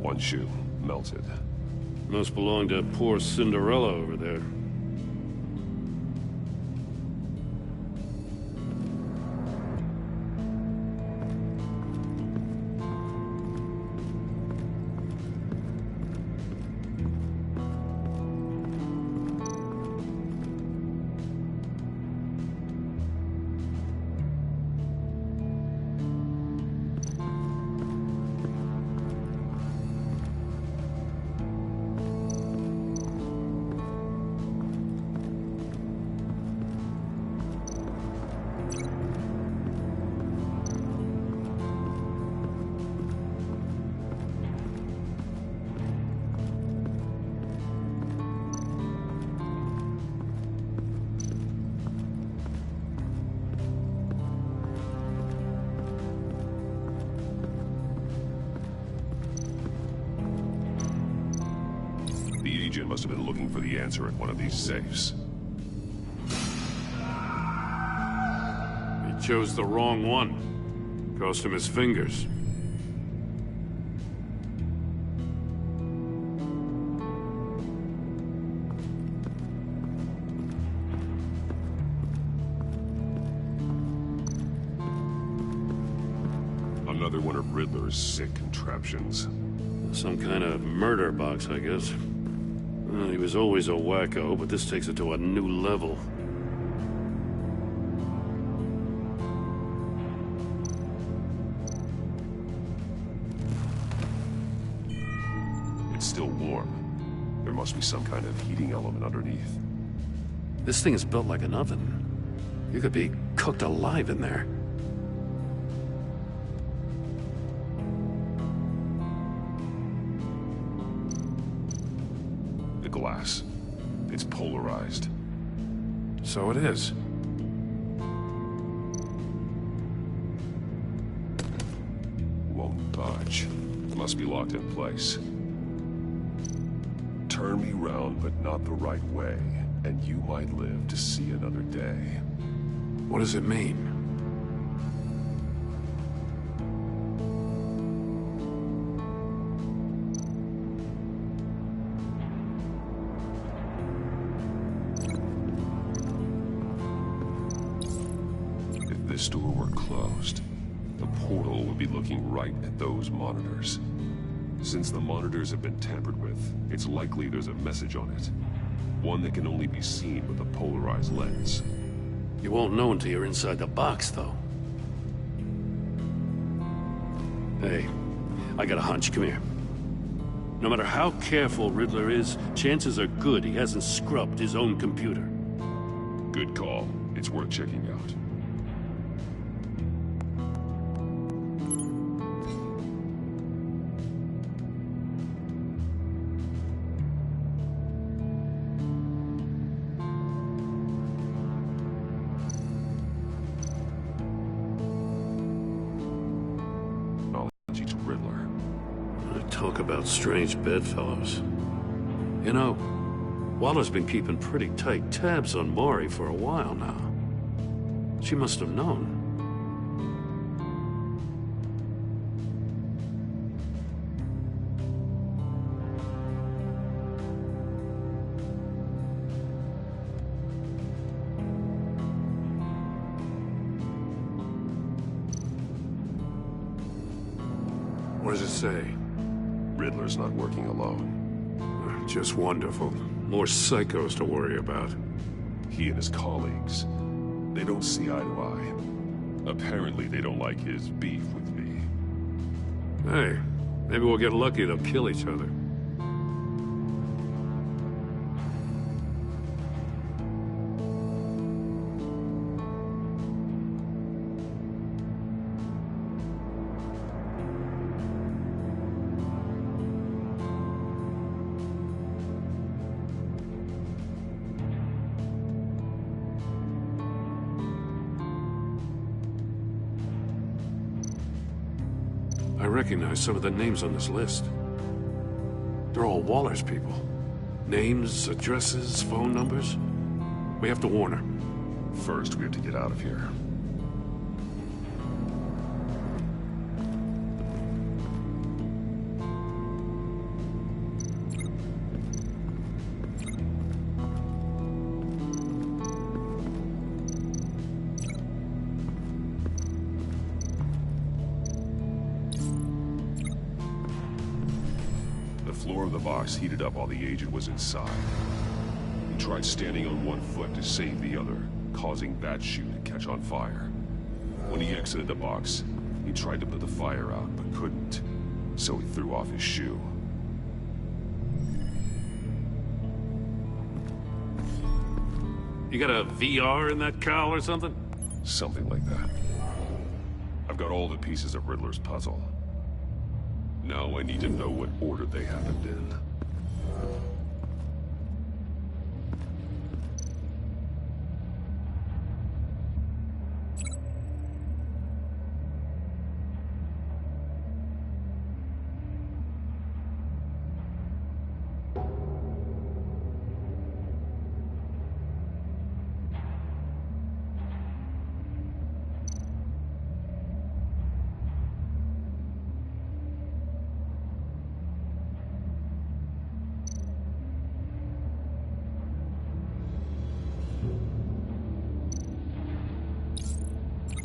One shoe, melted. Must belong to poor Cinderella over there. The agent must have been looking for the answer at one of these safes. He chose the wrong one. Cost him his fingers. Another one of Riddler's sick contraptions. Some kind of murder box, I guess. He was always a wacko, but this takes it to a new level. It's still warm. There must be some kind of heating element underneath. This thing is built like an oven. You could be cooked alive in there. Glass. It's polarized. So it is. Won't budge. Must be locked in place. Turn me round, but not the right way, and you might live to see another day. What does it mean? This door were closed, the portal would be looking right at those monitors. Since the monitors have been tampered with, it's likely there's a message on it. One that can only be seen with a polarized lens. You won't know until you're inside the box, though. Hey, I got a hunch. Come here. No matter how careful Riddler is, chances are good he hasn't scrubbed his own computer. Good call. It's worth checking out. Talk about strange bedfellows. You know, Waller's been keeping pretty tight tabs on Maury for a while now. She must have known. What does it say? Riddler's not working alone. Just wonderful. More psychos to worry about. He and his colleagues, they don't see eye to eye. Apparently they don't like his beef with me. Hey, maybe we'll get lucky they'll kill each other. I recognize some of the names on this list. They're all Waller's people. Names, addresses, phone numbers. We have to warn her. First, we have to get out of here. floor of the box heated up while the agent was inside. He tried standing on one foot to save the other, causing that shoe to catch on fire. When he exited the box, he tried to put the fire out, but couldn't, so he threw off his shoe. You got a VR in that cowl or something? Something like that. I've got all the pieces of Riddler's puzzle. Now I need to know what order they happened in.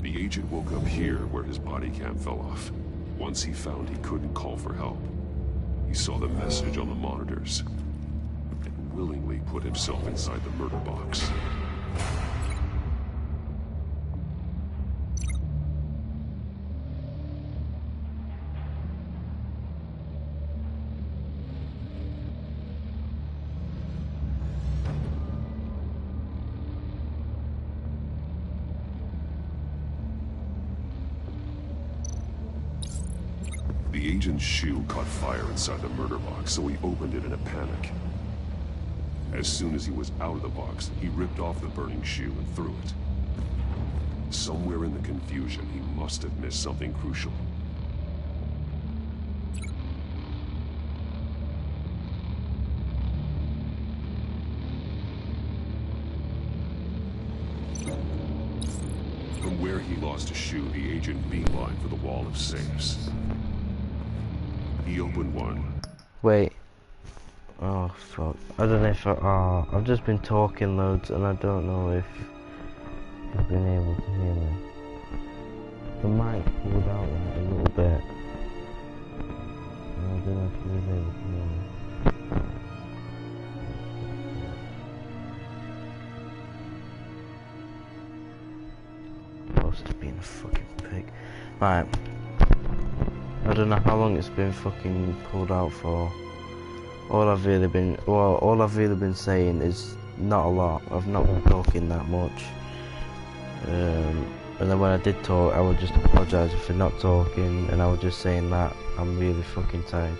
The agent woke up here where his body cam fell off. Once he found he couldn't call for help, he saw the message on the monitors and willingly put himself inside the murder box. The agent's shoe caught fire inside the murder box, so he opened it in a panic. As soon as he was out of the box, he ripped off the burning shoe and threw it. Somewhere in the confusion, he must have missed something crucial. From where he lost a shoe, the agent beelined for the wall of safes. He opened one. Wait. Oh fuck. I don't know if I've just been talking loads and I don't know if you've been able to hear me. The mic pulled out like a little bit. I don't know if you've been able to hear me. Supposed to be a fucking pig. Right. I don't know how long it's been fucking pulled out for. All I've really been saying is not a lot. I've not been talking that much. And then when I did talk, I was just apologising for not talking, and I was just saying that I'm really fucking tired.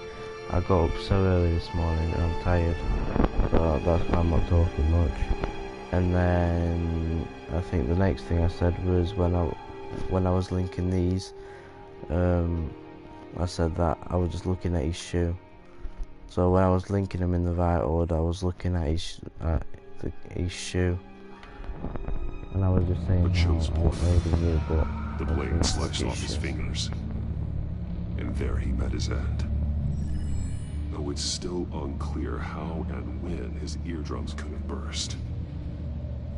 I got up so early this morning and I'm tired, so that's why I'm not talking much. And then I think the next thing I said was when I was linking these, I said that I was just looking at his shoe. So when I was linking them in the right order, I was looking at his shoe, and I was just saying the blade sliced off his fingers, and there he met his end. Though it's still unclear how and when his eardrums could have burst.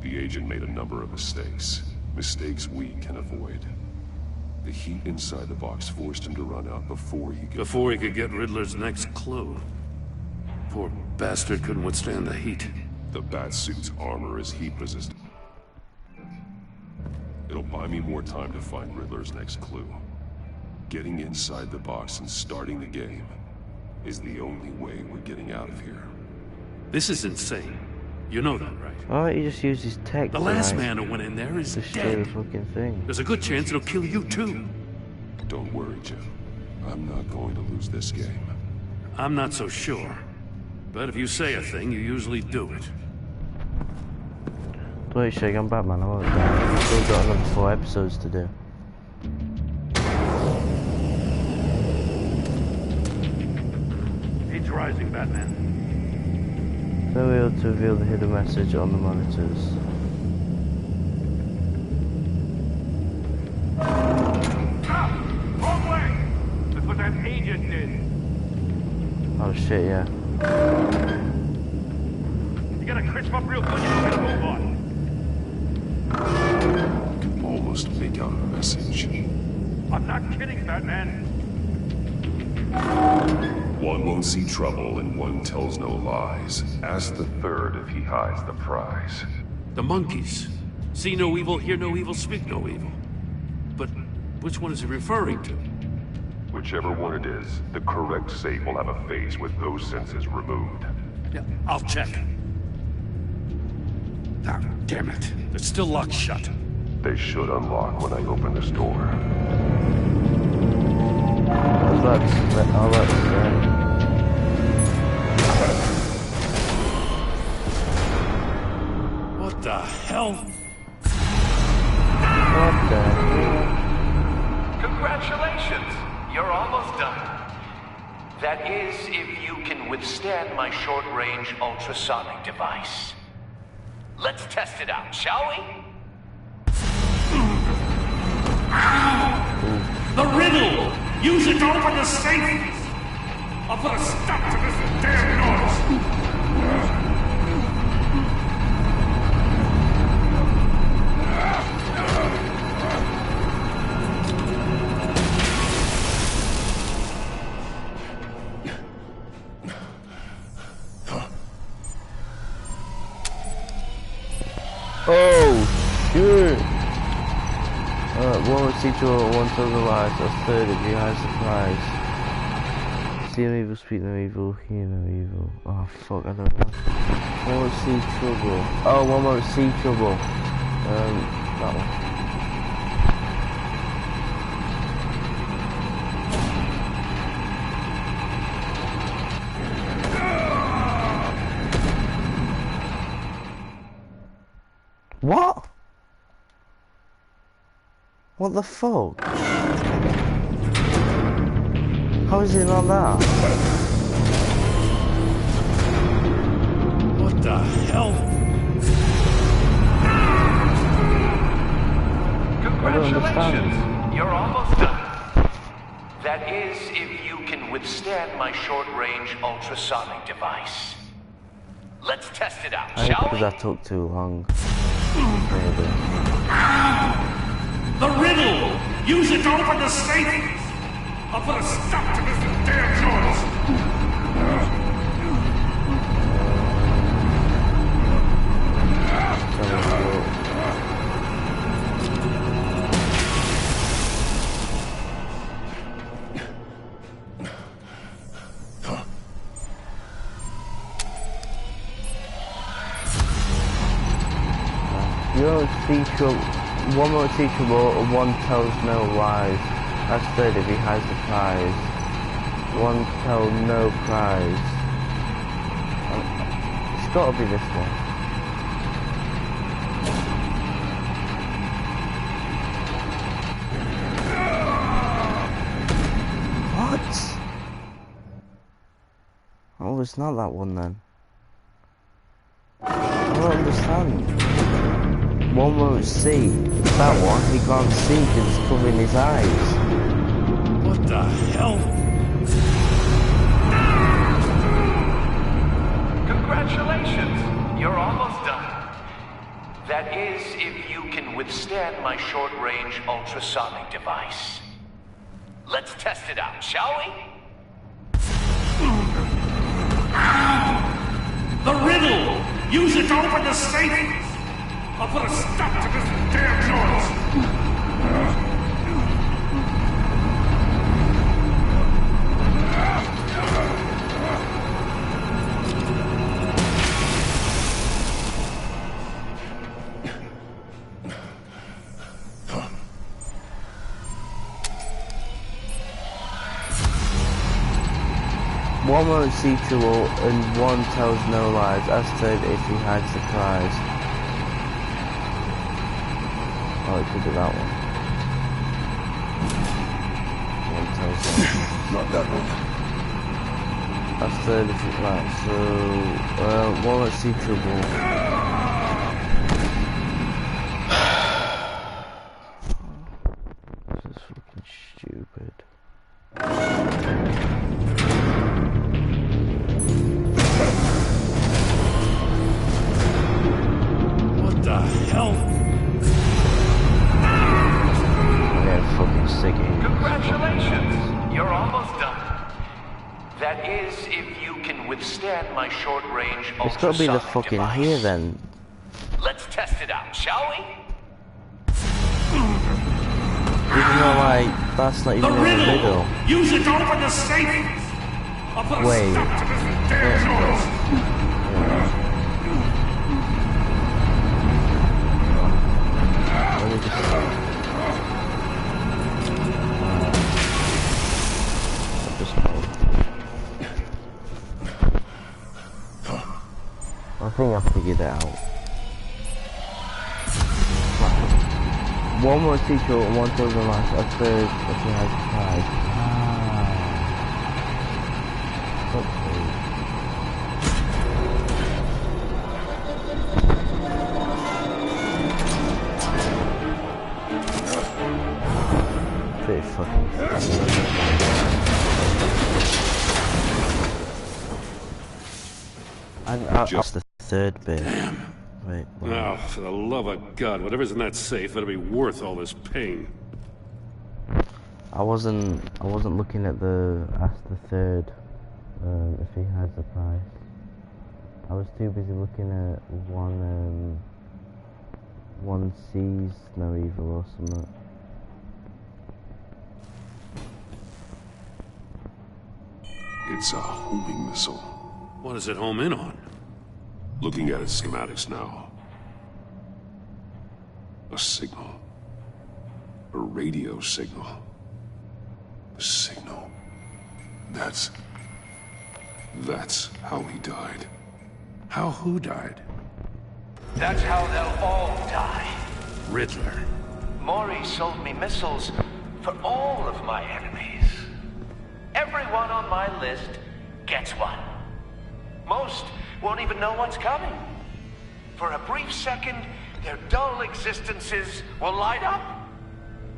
The agent made a number of mistakes we can avoid. The heat inside the box forced him to run out before he could get Riddler's next clue. Poor bastard couldn't withstand the heat. The Batsuit's armor is heat resistant. It'll buy me more time to find Riddler's next clue. Getting inside the box and starting the game is the only way we're getting out of here. This is insane. You know that, right? Why don't you just use his tech? The last man who went in there is dead. The fucking thing. There's a good chance it'll kill you too. Don't worry, Jim. I'm not going to lose this game. I'm not so sure. But if you say a thing, you usually do it. Wait, Shake, I'm Batman. I've still got another 4 episodes to do. Heat's rising, Batman. So we able to reveal the hidden message on the monitors. Wrong way! That's what that agent did. Oh shit, yeah. You gotta crisp up real good, you gotta move on. I can almost make out a message. I'm not kidding, Batman. One won't see trouble and one tells no lies. Ask the third if he hides the prize. The monkeys. See no evil, hear no evil, speak no evil. But which one is he referring to? Whichever one it is, the correct safe will have a face with those senses removed. Yeah, I'll check. Ah, damn it. It's still locked shut. They should unlock when I open this door. What the hell? What the hell? Congratulations! You're almost done. That is, if you can withstand my short-range ultrasonic device. Let's test it out, shall we? The riddle! Use it to open the safe! I'll put a stop to this damn noise! Oh, shit! One will see to one tells a lie, so a third if you hide surprise. See no evil, speak no evil, hear no evil. Oh fuck, I don't know. One won't see trouble. Oh, one won't see trouble. That one. What? What the fuck? How is it not that? What the hell? Congratulations! You're almost done. That is, if you can withstand my short-range ultrasonic device. Let's test it out, shall we? Because that took too long. The riddle! Use it to open the safe! I'll put a stop to this damn noise! You don't see trouble. One won't see trouble and one tells no lies. That's third if he hides the prize. One tell no prize. It's gotta be this one. What? Oh, it's not that one then. I don't understand. One won't see. That one, he can't see because it's covering his eyes. What the hell? Congratulations! You're almost done. That is, if you can withstand my short-range ultrasonic device. Let's test it out, shall we? The riddle! Use it to open the safe! I'll put a stop to this damn noise! One won't see trouble and one tells no lies, as third if he hides the prize. Oh, it could be that one. One tells no. Not that one. That's third if it's right, so one won't see trouble. This is fucking stupid. What the hell? Congratulations! You're almost done. That is, if you can withstand my short-range ultrasonic It's got to be the fucking device. here then. Let's test it out, shall we? Even though, like, that's not even in the middle. Use it to open the safe! I'll put a Wait. stop to this damn noise! Let me just... I think I figured it out. One more teacher, one to the last, a third if he has pride. Pretty fucking. And just the third bit. Damn. Wait. Now, for the love of God, whatever's in that safe better be worth all this pain. I wasn't looking at the third. If he has the price. I was too busy looking at one sees no evil or something. It's a homing missile. What does it home in on? Looking at its schematics now. A signal. A radio signal. A signal. That's how he died. How who died? That's how they'll all die. Riddler. Maury sold me missiles for all of my enemies. Everyone on my list gets one. Most won't even know what's coming. For a brief second, their dull existences will light up.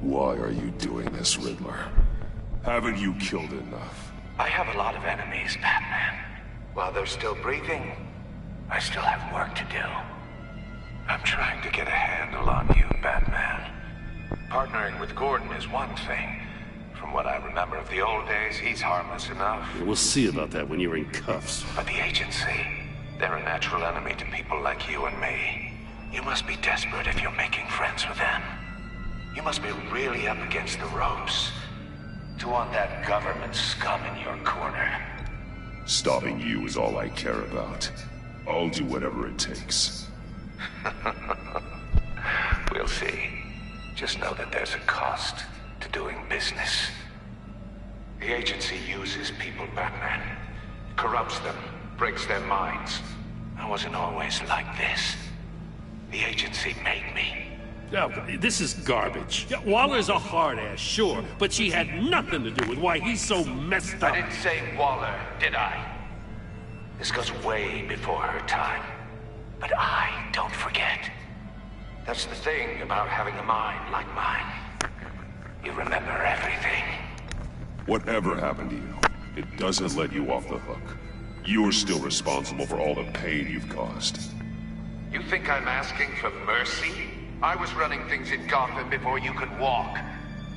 Why are you doing this, Riddler? Haven't you killed enough? I have a lot of enemies, Batman. While they're still breathing, I still have work to do. I'm trying to get a handle on you, Batman. Partnering with Gordon is one thing. From what I remember of the old days, he's harmless enough. We'll see about that when you're in cuffs. But the agency, they're a natural enemy to people like you and me. You must be desperate if you're making friends with them. You must be really up against the ropes to want that government scum in your corner. Stopping you is all I care about. I'll do whatever it takes. We'll see. Just know that there's a cost to doing business. The agency uses people, Batman. Corrupts them, breaks their minds. I wasn't always like this. The agency made me. Oh, this is garbage. Yeah, Waller's a hard ass, sure, but she had nothing to do with why he's so messed up. I didn't say Waller, did I? This goes way before her time. But I don't forget. That's the thing about having a mind like mine. You remember everything. Whatever happened to you, it doesn't let you off the hook. You're still responsible for all the pain you've caused. You think I'm asking for mercy? I was running things in Gotham before you could walk.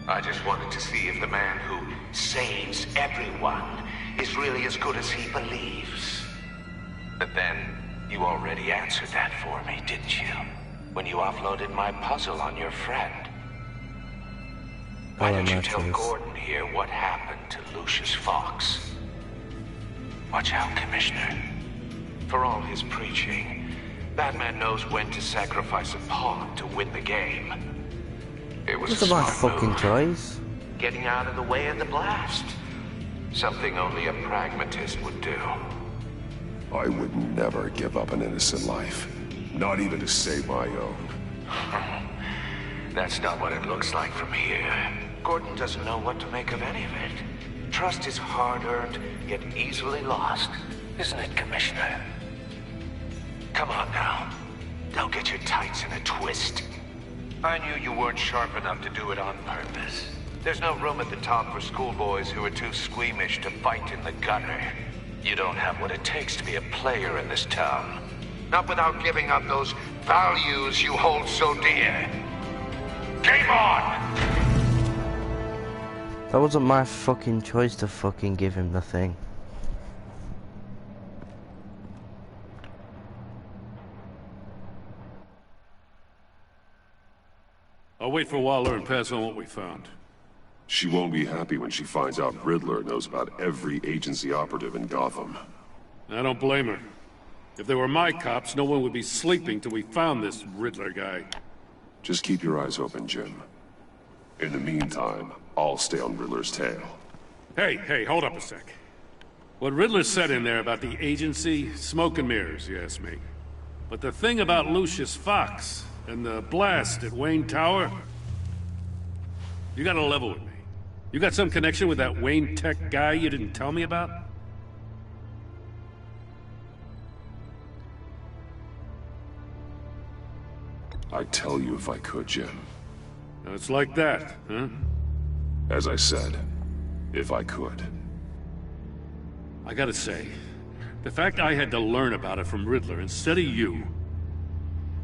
I just wanted to see if the man who saves everyone is really as good as he believes. But then, you already answered that for me, didn't you? When you offloaded my puzzle on your friend. Why don't you tell Gordon here what happened to Lucius Fox? Watch out, Commissioner. For all his preaching, Batman knows when to sacrifice a pawn to win the game. It was What's my fucking choice? Getting out of the way of the blast. Something only a pragmatist would do. I would never give up an innocent life. Not even to save my own. That's not what it looks like from here. Gordon doesn't know what to make of any of it. Trust is hard-earned, yet easily lost. Isn't it, Commissioner? Come on now. Don't get your tights in a twist. I knew you weren't sharp enough to do it on purpose. There's no room at the top for schoolboys who are too squeamish to fight in the gutter. You don't have what it takes to be a player in this town. Not without giving up those values you hold so dear. Game on! That wasn't my fucking choice to fucking give him the thing. wait for Waller and pass on what we found. She won't be happy when she finds out Riddler knows about every agency operative in Gotham. I don't blame her. If they were my cops, no one would be sleeping till we found this Riddler guy. Just keep your eyes open, Jim. In the meantime, I'll stay on Riddler's tail. Hey, hold up a sec. What Riddler said in there about the agency, smoke and mirrors, you ask me. But the thing about Lucius Fox and the blast at Wayne Tower, you gotta level with me. You got some connection with that Wayne Tech guy you didn't tell me about? I'd tell you if I could, Jim. Now it's like that, huh? As I said, if I could. I gotta say, the fact I had to learn about it from Riddler instead of you,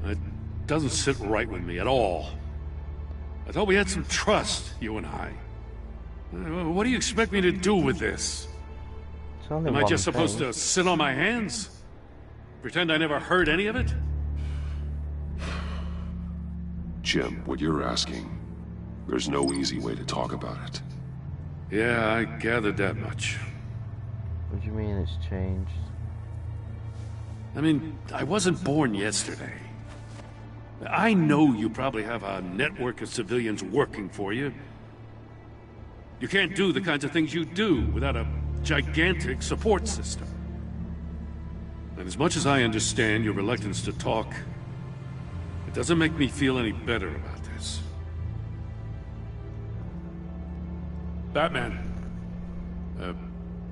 it doesn't sit right with me at all. I thought we had some trust, you and I. What do you expect me to do with this? Am I just supposed to sit on my hands? Pretend I never heard any of it? Jim, what you're asking, there's no easy way to talk about it. Yeah, I gathered that much. What do you mean it's changed? I mean, I wasn't born yesterday. I know you probably have a network of civilians working for you. You can't do the kinds of things you do without a gigantic support system. And as much as I understand your reluctance to talk, it doesn't make me feel any better about this. Batman.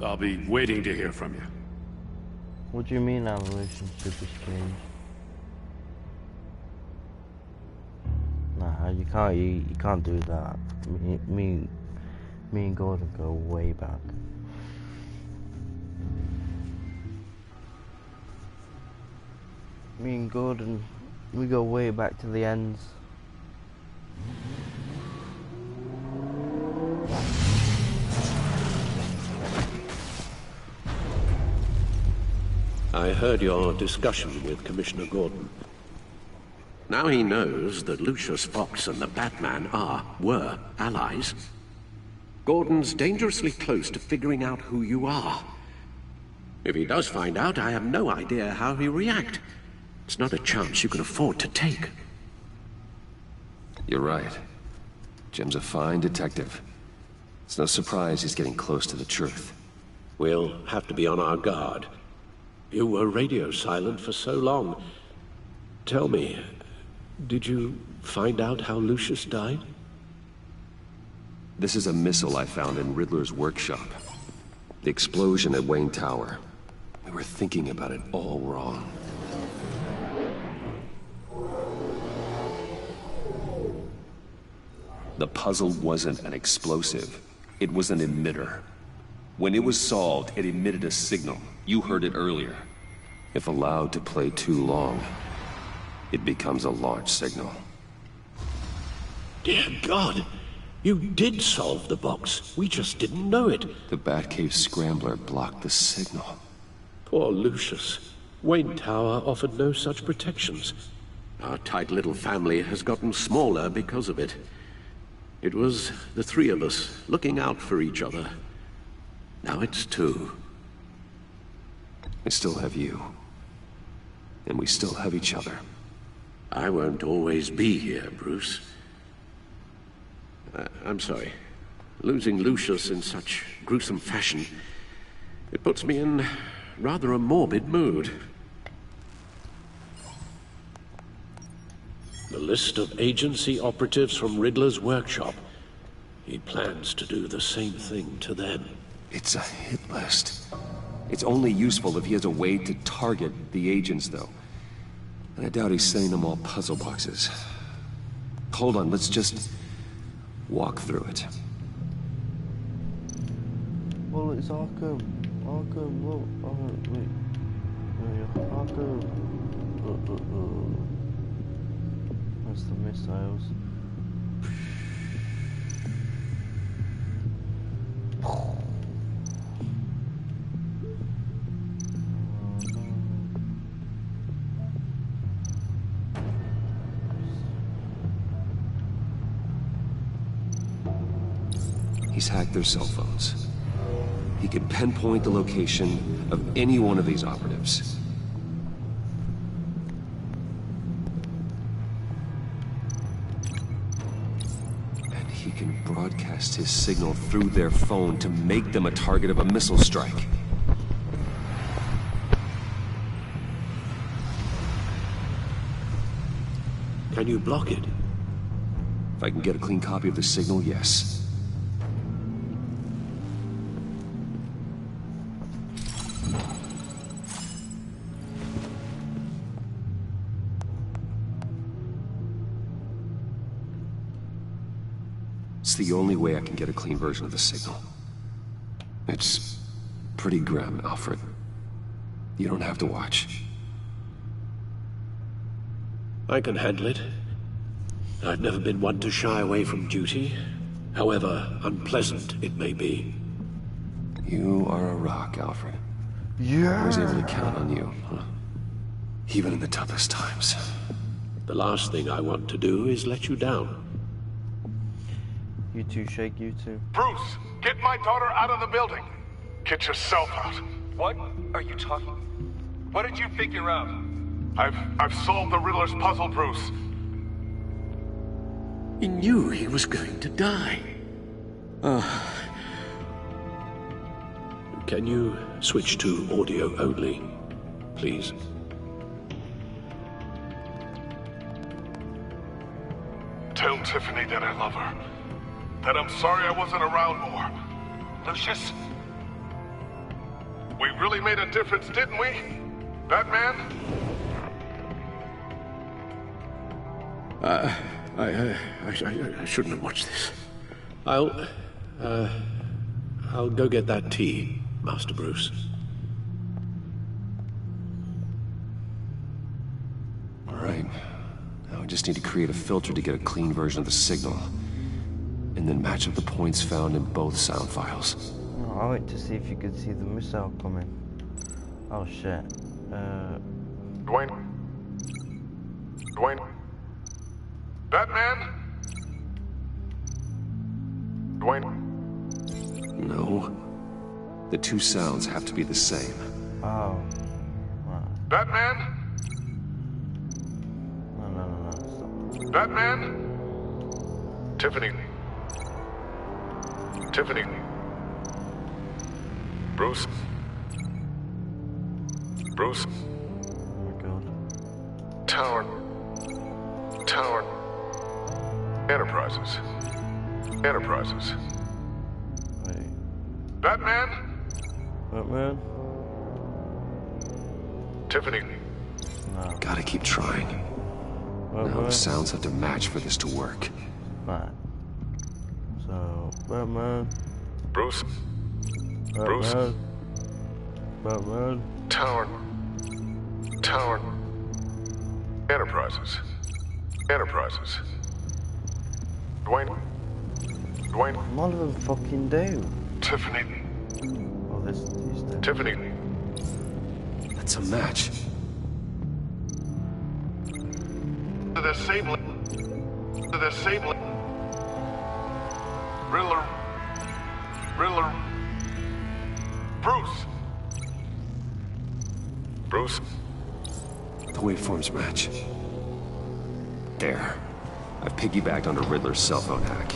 I'll be waiting to hear from you. What do you mean our relationship has changed? Nah, you can't do that. Me and Gordon go way back. Me and Gordon, we go way back to the ends. I heard your discussion with Commissioner Gordon. Now he knows that Lucius Fox and the Batman were allies. Gordon's dangerously close to figuring out who you are. If he does find out, I have no idea how he'll react. It's not a chance you can afford to take. You're right. Jim's a fine detective. It's no surprise he's getting close to the truth. We'll have to be on our guard. You were radio silent for so long. Tell me, did you find out how Lucius died? This is a missile I found in Riddler's workshop. The explosion at Wayne Tower. We were thinking about it all wrong. The puzzle wasn't an explosive. It was an emitter. When it was solved, it emitted a signal. You heard it earlier. If allowed to play too long, it becomes a launch signal. Dear God, you did solve the box. We just didn't know it. The Batcave scrambler blocked the signal. Poor Lucius. Wayne Tower offered no such protections. Our tight little family has gotten smaller because of it. It was the three of us looking out for each other. Now it's two. I still have you. And we still have each other. I won't always be here, Bruce. I'm sorry. Losing Lucius in such gruesome fashion, it puts me in rather a morbid mood. The list of agency operatives from Riddler's workshop. He plans to do the same thing to them. It's a hit list. It's only useful if he has a way to target the agents, though. And I doubt he's sending them all puzzle boxes. Hold on, let's just walk through it. Well, it's Arkham. Arkham, well, wait. Arkham. That's the missiles. He's hacked their cell phones. He can pinpoint the location of any one of these operatives. And he can broadcast his signal through their phone to make them a target of a missile strike. Can you block it? If I can get a clean copy of the signal, yes. It's the only way I can get a clean version of the signal. It's pretty grim, Alfred. You don't have to watch. I can handle it. I've never been one to shy away from duty, however unpleasant it may be. You are a rock, Alfred. Yeah. I was able to count on you, huh? Even in the toughest times. The last thing I want to do is let you down. You too, Shake, you too. Bruce, get my daughter out of the building. Get yourself out. What are you talking? What did you figure out? I've solved the Riddler's puzzle, Bruce. He knew he was going to die. Can you switch to audio only, please? Tell Tiffany that I love her. That I'm sorry I wasn't around more. Lucius? We really made a difference, didn't we? Batman? I shouldn't have watched this. I'll go get that tea, Master Bruce. All right. Now I just need to create a filter to get a clean version of the signal. And then match up the points found in both sound files. Oh, I went to see if you could see the missile coming. Oh shit. Dwayne? Batman? Dwayne? No. The two sounds have to be the same. Oh. Right. Batman? No. Stop. Batman? Tiffany? Bruce? Oh my god. Tower. Enterprises. Wait. Batman? Tiffany? No. Gotta keep trying. Now the sounds have to match for this to work. Right. So, Batman. Bruce? Batman. Tower. Enterprises. Dwayne? None of them fucking do. Tiffany? Oh, this is the... Tiffany? That's a match. The same Riddler. Bruce? The waveforms match. There. I've piggybacked onto Riddler's cell phone hack.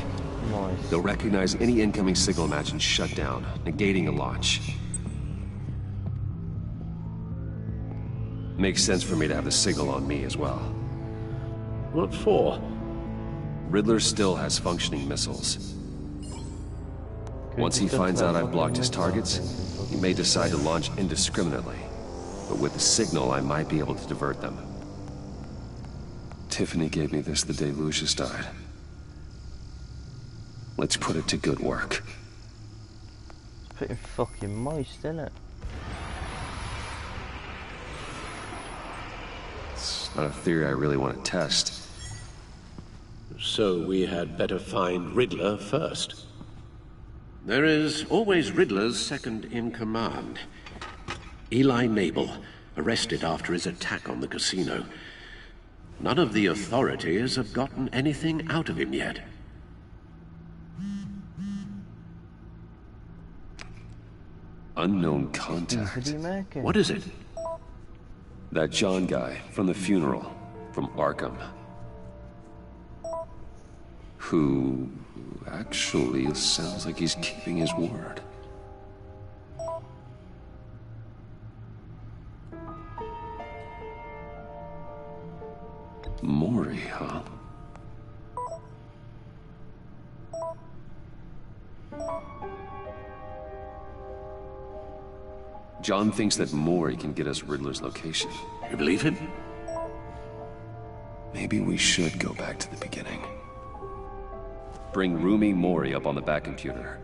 Nice. They'll recognize any incoming signal match and shut down, negating a launch. Makes sense for me to have the signal on me as well. What for? Riddler still has functioning missiles. Once he finds out I've blocked his targets, he may decide to launch indiscriminately. But with the signal, I might be able to divert them. Tiffany gave me this the day Lucius died. Let's put it to good work. It's pretty fucking moist, isn't it? It's not a theory I really want to test. So we had better find Riddler first. There is always Riddler's second in command. Eli Nabel, arrested after his attack on the casino. None of the authorities have gotten anything out of him yet. Unknown contact. What is it? That John guy from the funeral, from Arkham. Who actually sounds like he's keeping his word. Mori, huh? John thinks that Mori can get us Riddler's location. You believe him? Maybe we should go back to the beginning. Bring Rumi Mori up on the back computer.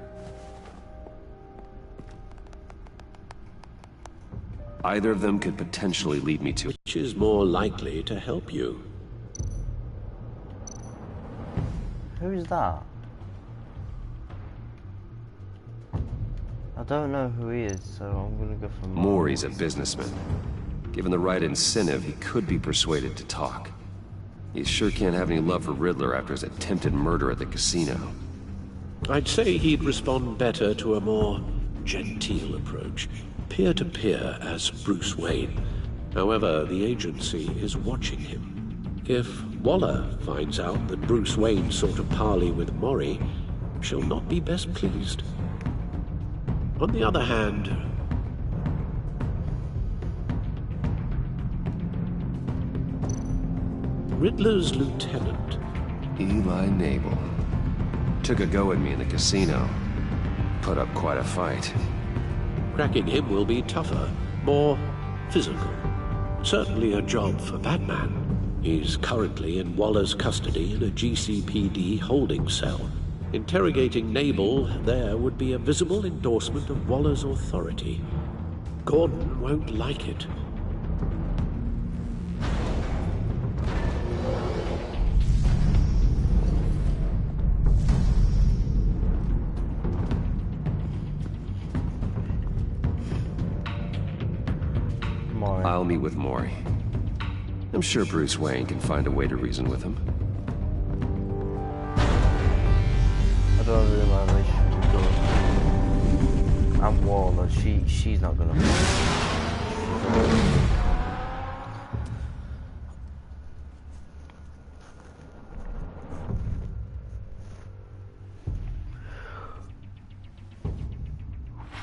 Either of them could potentially lead me to... Which is more likely to help you? Who's that? I don't know who he is, so I'm gonna go for Mori. Mori's a businessman. Given the right incentive, he could be persuaded to talk. He sure can't have any love for Riddler after his attempted murder at the casino. I'd say he'd respond better to a more genteel approach. Peer-to-peer as Bruce Wayne. However, the agency is watching him. If Waller finds out that Bruce Wayne sought a parley with Mori, she'll not be best pleased. On the other hand, Riddler's lieutenant, Eli Nabel, took a go at me in the casino. Put up quite a fight. Cracking him will be tougher, more physical. Certainly a job for Batman. He's currently in Waller's custody in a GCPD holding cell. Interrogating Nabel there would be a visible endorsement of Waller's authority. Gordon won't like it. I'll meet with Mori. I'm sure Bruce Wayne can find a way to reason with him. I don't really like this. I'm Waller. She's not gonna.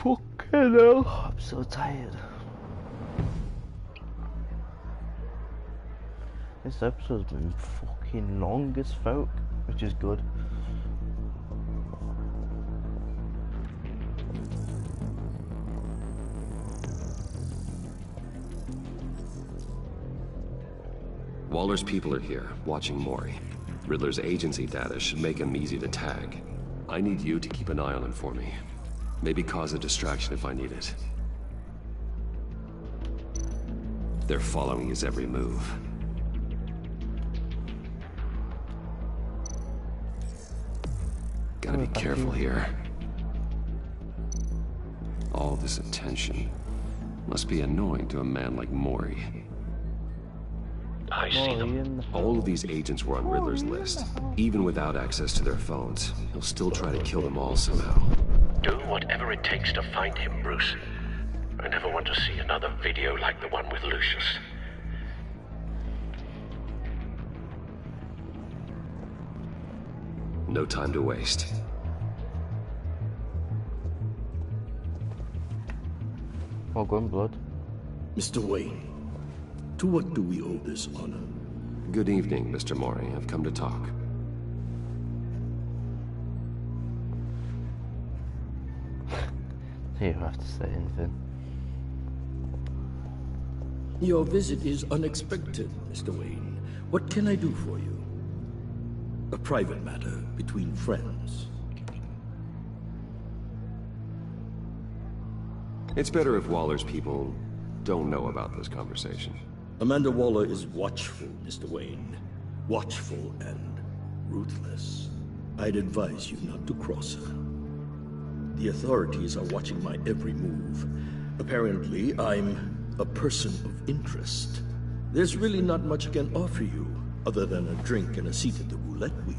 Fucking hell! I'm so tired. This episode's been fucking long as fuck, which is good. Waller's people are here, watching Mori. Riddler's agency data should make him easy to tag. I need you to keep an eye on him for me. Maybe cause a distraction if I need it. They're following his every move. Gotta be careful here. All this attention must be annoying to a man like Mori. I see them. All of these agents were on Riddler's list. Even without access to their phones, he'll still try to kill them all somehow. Do whatever it takes to find him, Bruce. I never want to see another video like the one with Lucius. No time to waste. Oh, good blood. Mr. Wayne, to what do we owe this honor? Good evening, Mr. Mori. I've come to talk. You don't have to say anything. Your visit is unexpected, Mr. Wayne. What can I do for you? A private matter between friends. It's better if Waller's people don't know about this conversation. Amanda Waller is watchful, Mr. Wayne. Watchful and ruthless. I'd advise you not to cross her. The authorities are watching my every move. Apparently, I'm a person of interest. There's really not much I can offer you, other than a drink and a seat at the roulette wheel.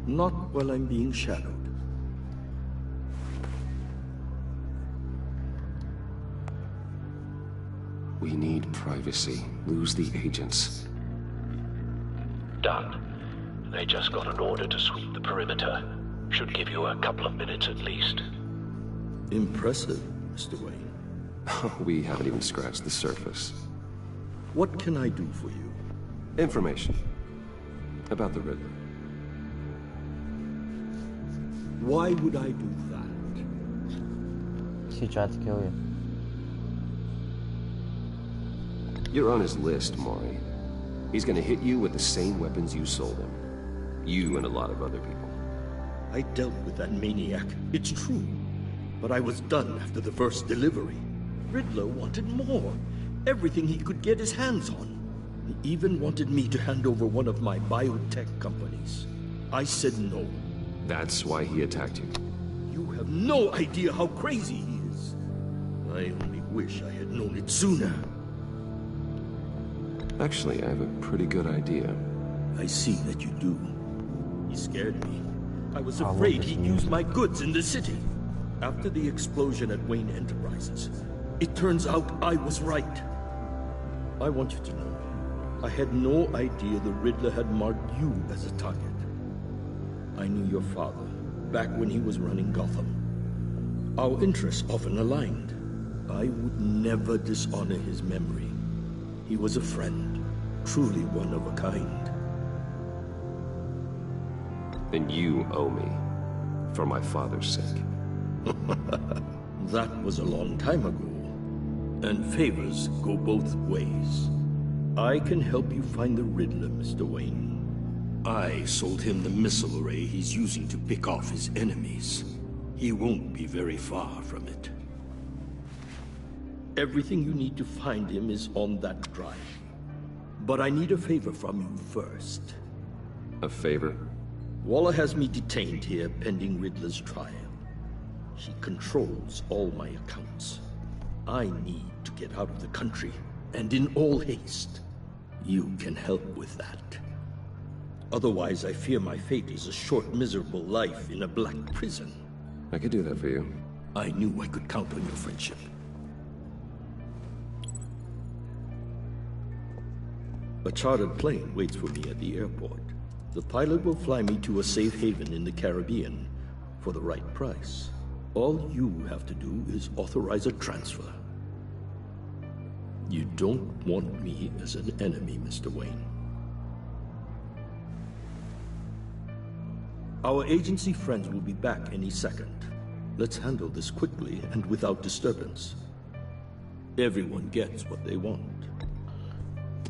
Not while I'm being shadowed. We need privacy. Lose the agents. Done. They just got an order to sweep the perimeter. Should give you a couple of minutes at least. Impressive, Mr. Wayne. We haven't even scratched the surface. What can I do for you? Information. About the Riddler. Why would I do that? She tried to kill you. You're on his list, Maury. He's gonna hit you with the same weapons you sold him. You and a lot of other people. I dealt with that maniac, it's true. But I was done after the first delivery. Riddler wanted more. Everything he could get his hands on. He even wanted me to hand over one of my biotech companies. I said no. That's why he attacked you. You have no idea how crazy he is. I only wish I had known it sooner. Actually, I have a pretty good idea. I see that you do. He scared me. I was afraid he'd use my goods in the city. After the explosion at Wayne Enterprises, it turns out I was right. I want you to know, I had no idea the Riddler had marked you as a target. I knew your father, back when he was running Gotham. Our interests often aligned. I would never dishonor his memory. He was a friend, truly one of a kind. And you owe me, for my father's sake. That was a long time ago. And favors go both ways. I can help you find the Riddler, Mr. Wayne. I sold him the missile array he's using to pick off his enemies. He won't be very far from it. Everything you need to find him is on that drive. But I need a favor from you first. A favor? Waller has me detained here pending Riddler's trial. She controls all my accounts. I need to get out of the country, and in all haste. You can help with that. Otherwise, I fear my fate is a short, miserable life in a black prison. I could do that for you. I knew I could count on your friendship. A chartered plane waits for me at the airport. The pilot will fly me to a safe haven in the Caribbean for the right price. All you have to do is authorize a transfer. You don't want me as an enemy, Mr. Wayne. Our agency friends will be back any second. Let's handle this quickly and without disturbance. Everyone gets what they want.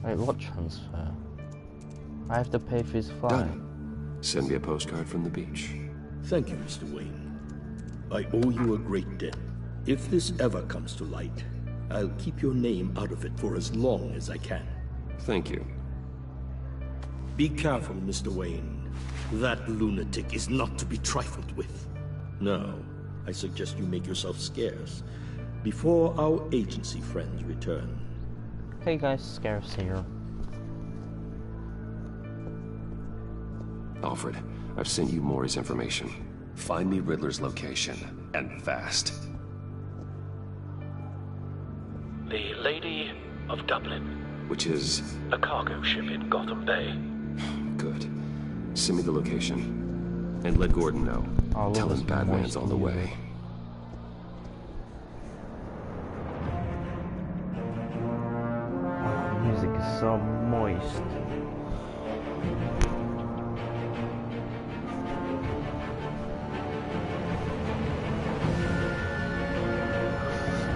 Wait, what transfer? I have to pay for his flight. Done. Send me a postcard from the beach. Thank you, Mr. Wayne. I owe you a great debt. If this ever comes to light, I'll keep your name out of it for as long as I can. Thank you. Be careful, Mr. Wayne. That lunatic is not to be trifled with. Now, I suggest you make yourself scarce before our agency friends return. Hey guys, Scarce here. Alfred, I've sent you Maury's information. Find me Riddler's location, and fast. The Lady of Dublin. Which is? A cargo ship in Gotham Bay. Good. Send me the location. And let Gordon know. Tell him Batman's on the way. Oh, music is so moist.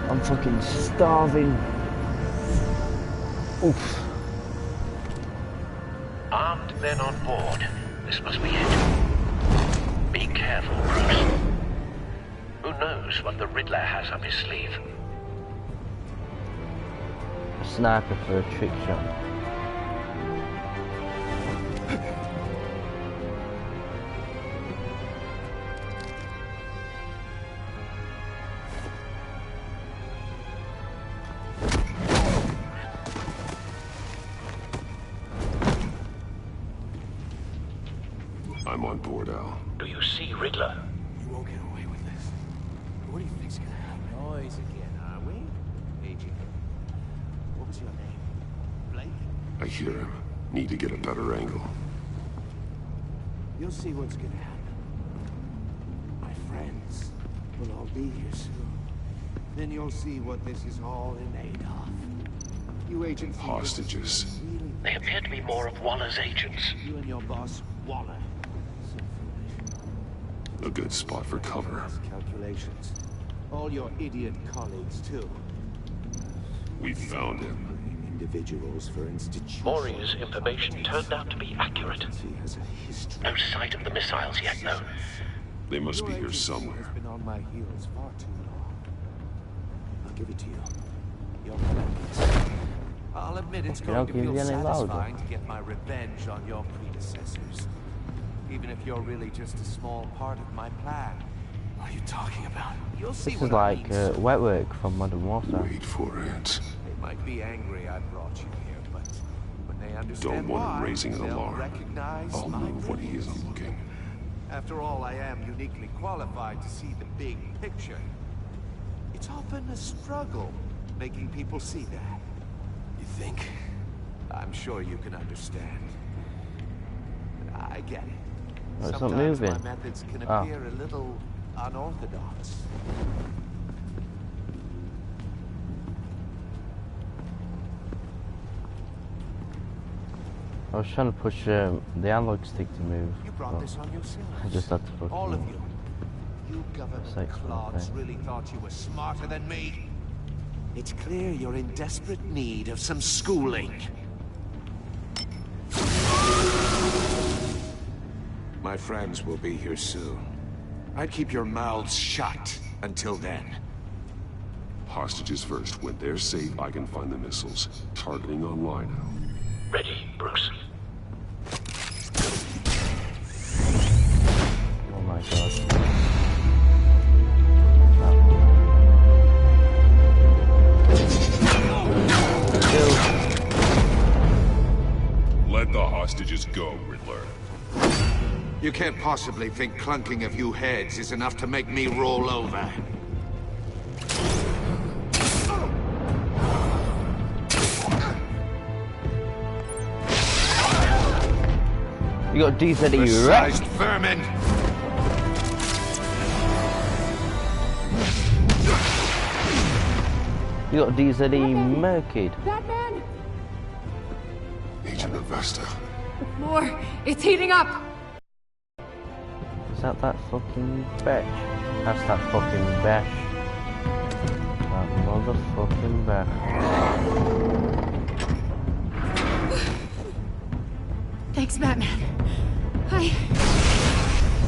I'm fucking starving. Oof. Armed men on board. This must be it. Be careful, Bruce. Who knows what the Riddler has up his sleeve? A sniper for a trick shot. I'm on board, Al. Do you see Riddler? You won't get away with this. What do you think's gonna happen? Noise again, are we? Agent. What's your name? Blake? I hear him. Need to get a better angle. You'll see what's gonna happen. My friends will all be here soon. Then you'll see what this is all in aid of. You agents... Hostages. They appear to be more of Waller's agents. You and your boss, Waller. A good spot for cover. Calculations. All your idiot colleagues, too. We found him. Individuals for institutions. Maury's information turned out to be accurate. No sight of the missiles yet, though. They must be here somewhere. Been on my heels far too long. I'll give it to you. Your plans. I'll admit it's going to feel satisfying to get my revenge on your predecessors. Even if you're really just a small part of my plan. What are you talking about? You'll see. This is like wet work from Modern Warfare. Wait for it. They might be angry I brought you here, but when they understand Don't want him why, raising an they'll alarm. recognize I'll my move when he brilliance. isn't looking. After all, I am uniquely qualified to see the big picture. It's often a struggle making people see that. You think? I'm sure you can understand. I get it. Oh, it's not Sometimes moving. my methods can appear a little unorthodox. I was trying to push the analog stick to move. You brought this on yourself. I just had to fucking All of you. You government Sex clods thing. really thought you were smarter than me. It's clear you're in desperate need of some schooling. My friends will be here soon. I'd keep your mouths shut until then. Hostages first. When they're safe, I can find the missiles. Targeting online now. Ready, Bruce. Oh my god. Let the hostages go, Riddler. You can't possibly think clunking a few heads is enough to make me roll over. You got DZE Precise vermin! You got DZE murked. Batman! Agent Vesta. More! It's heating up! Is that fucking bitch? That's that fucking bitch. That motherfucking bitch. Thanks, Batman.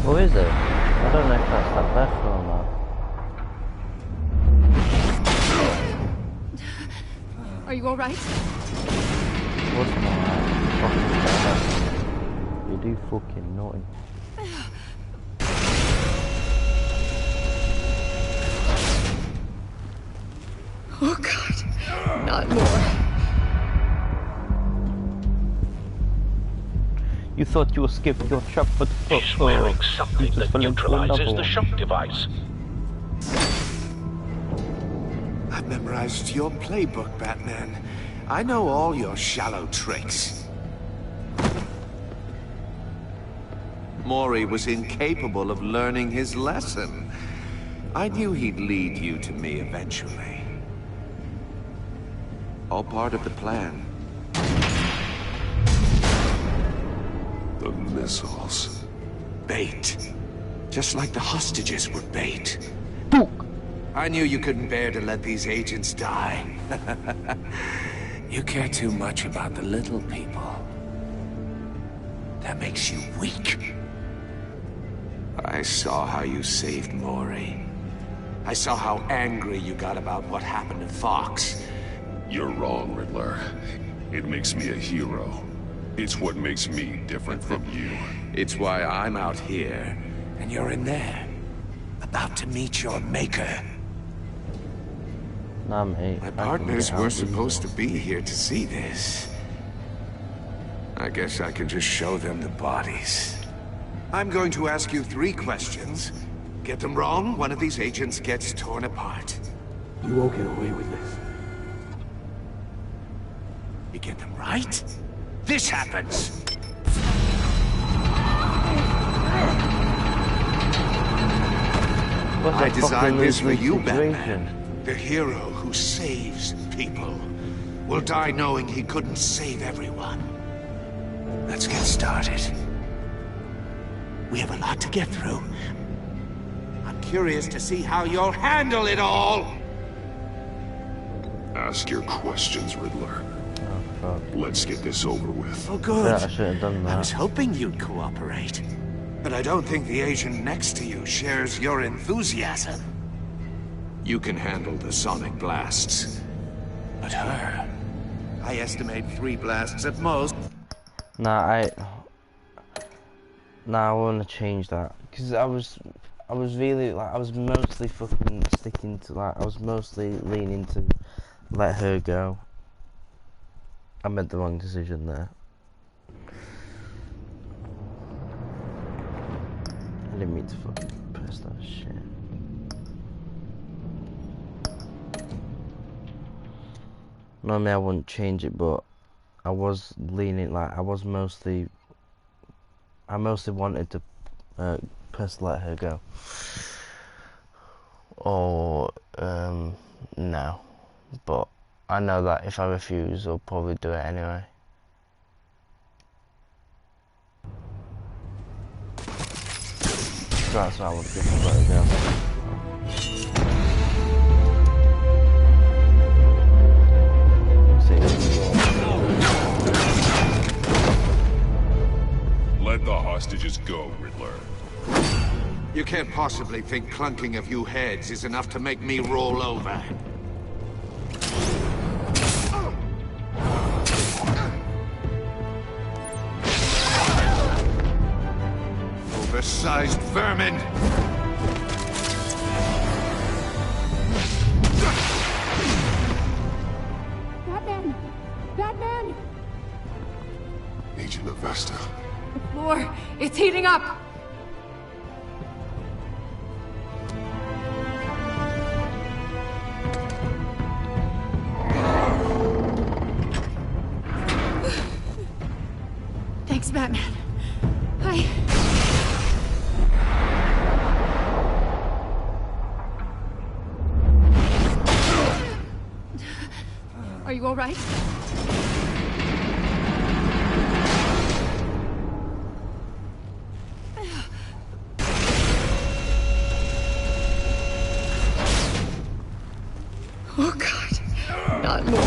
Who is it? I don't know if that's that bitch or not. Are you alright? What's my fucking bad? You do fucking nothing. Oh god, not more. You thought you were skipping your chop, but fuck She's wearing something that neutralizes the shock device. I've memorized your playbook, Batman. I know all your shallow tricks. Maury was incapable of learning his lesson. I knew he'd lead you to me eventually. All part of the plan. The missiles. Bait. Just like the hostages were bait. I knew you couldn't bear to let these agents die. You care too much about the little people. That makes you weak. I saw how you saved Maury. I saw how angry you got about what happened to Fox. You're wrong, Riddler. It makes me a hero. It's what makes me different from you. It's why I'm out here, and you're in there. About to meet your maker. Nah, mate. My partners were supposed to be here to see this. I guess I can just show them the bodies. I'm going to ask you 3 questions. Get them wrong, one of these agents gets torn apart. You won't get away with this. You get them right? This happens! I designed this for you, Batman. The hero who saves people will die knowing he couldn't save everyone. Let's get started. We have a lot to get through. I'm curious to see how you'll handle it all! Ask your questions, Riddler. Let's get this over with. Oh, good. Yeah, I should have done that. I was hoping you'd cooperate. But I don't think the agent next to you shares your enthusiasm. You can handle the sonic blasts. But her... I estimate 3 blasts at most. I want to change that. Because I was really, like, I was mostly fucking sticking to, like, I was mostly leaning to let her go. I made the wrong decision there. I didn't mean to fucking press that shit. Normally I wouldn't change it, but I was leaning, like, I mostly wanted to press let her go. Or, no. But I know that if I refuse, I'll probably do it anyway. So that's why I would just let it go. Let the hostages go, Riddler. You can't possibly think clunking a few heads is enough to make me roll over. Oversized vermin! Batman! Batman! Agent Avesta. The floor, it's heating up! Thanks, Batman. Are you all right? Oh, God. Not more.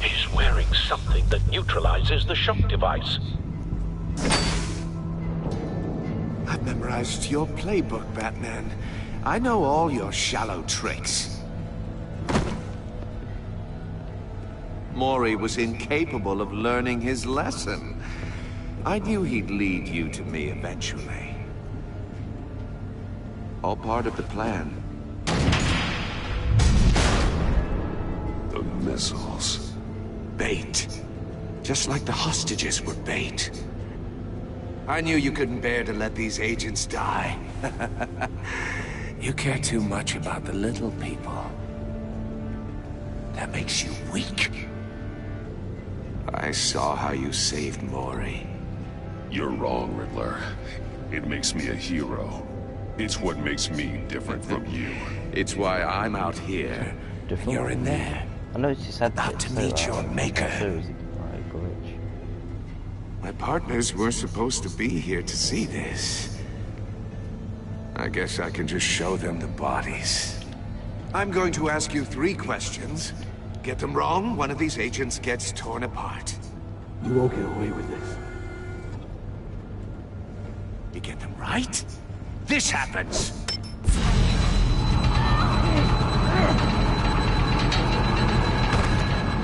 He's wearing something that neutralizes the shock device. I've memorized your playbook, Batman. I know all your shallow tricks. Mori was incapable of learning his lesson. I knew he'd lead you to me eventually. All part of the plan. The missiles. Bait. Just like the hostages were bait. I knew you couldn't bear to let these agents die. You care too much about the little people. That makes you weak. I saw how you saved Mori. You're wrong, Riddler. It makes me a hero. It's what makes me different from you. It's why I'm out here, and you're in there. I know she said about to meet your maker. My partners were supposed to be here to see this. I guess I can just show them the bodies. I'm going to ask you 3 questions. Get them wrong, one of these agents gets torn apart. You won't get away with this. You get them right? This happens!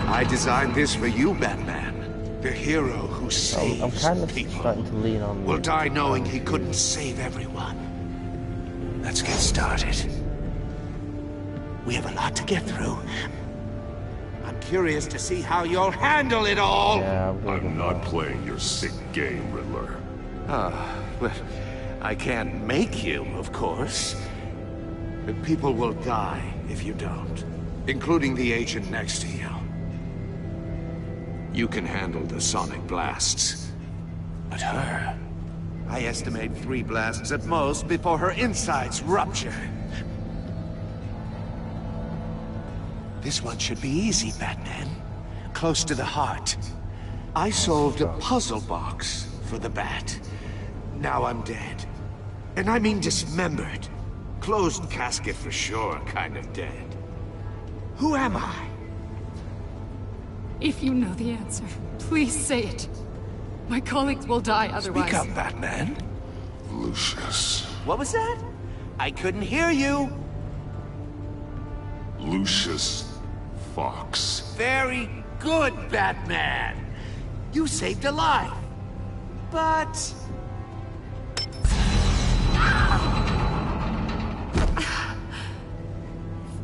I designed this for you, Batman. The hero who saves I'm kind of people starting to lean on will die knowing he couldn't save everyone. Let's get started. We have a lot to get through. I'm curious to see how you'll handle it all! Yeah, I'm not playing your sick game, Riddler. Ah, well, I can't make you, of course. People will die if you don't, including the agent next to you. You can handle the sonic blasts. But her... I estimate 3 blasts at most before her insides rupture. This one should be easy, Batman. Close to the heart. I solved a puzzle box for the Bat. Now I'm dead. And I mean dismembered. Closed casket for sure, kind of dead. Who am I? If you know the answer, please say it. My colleagues will die otherwise. Speak up, Batman. Lucius. What was that? I couldn't hear you. Lucius Fox. Very good, Batman. You saved a life. But...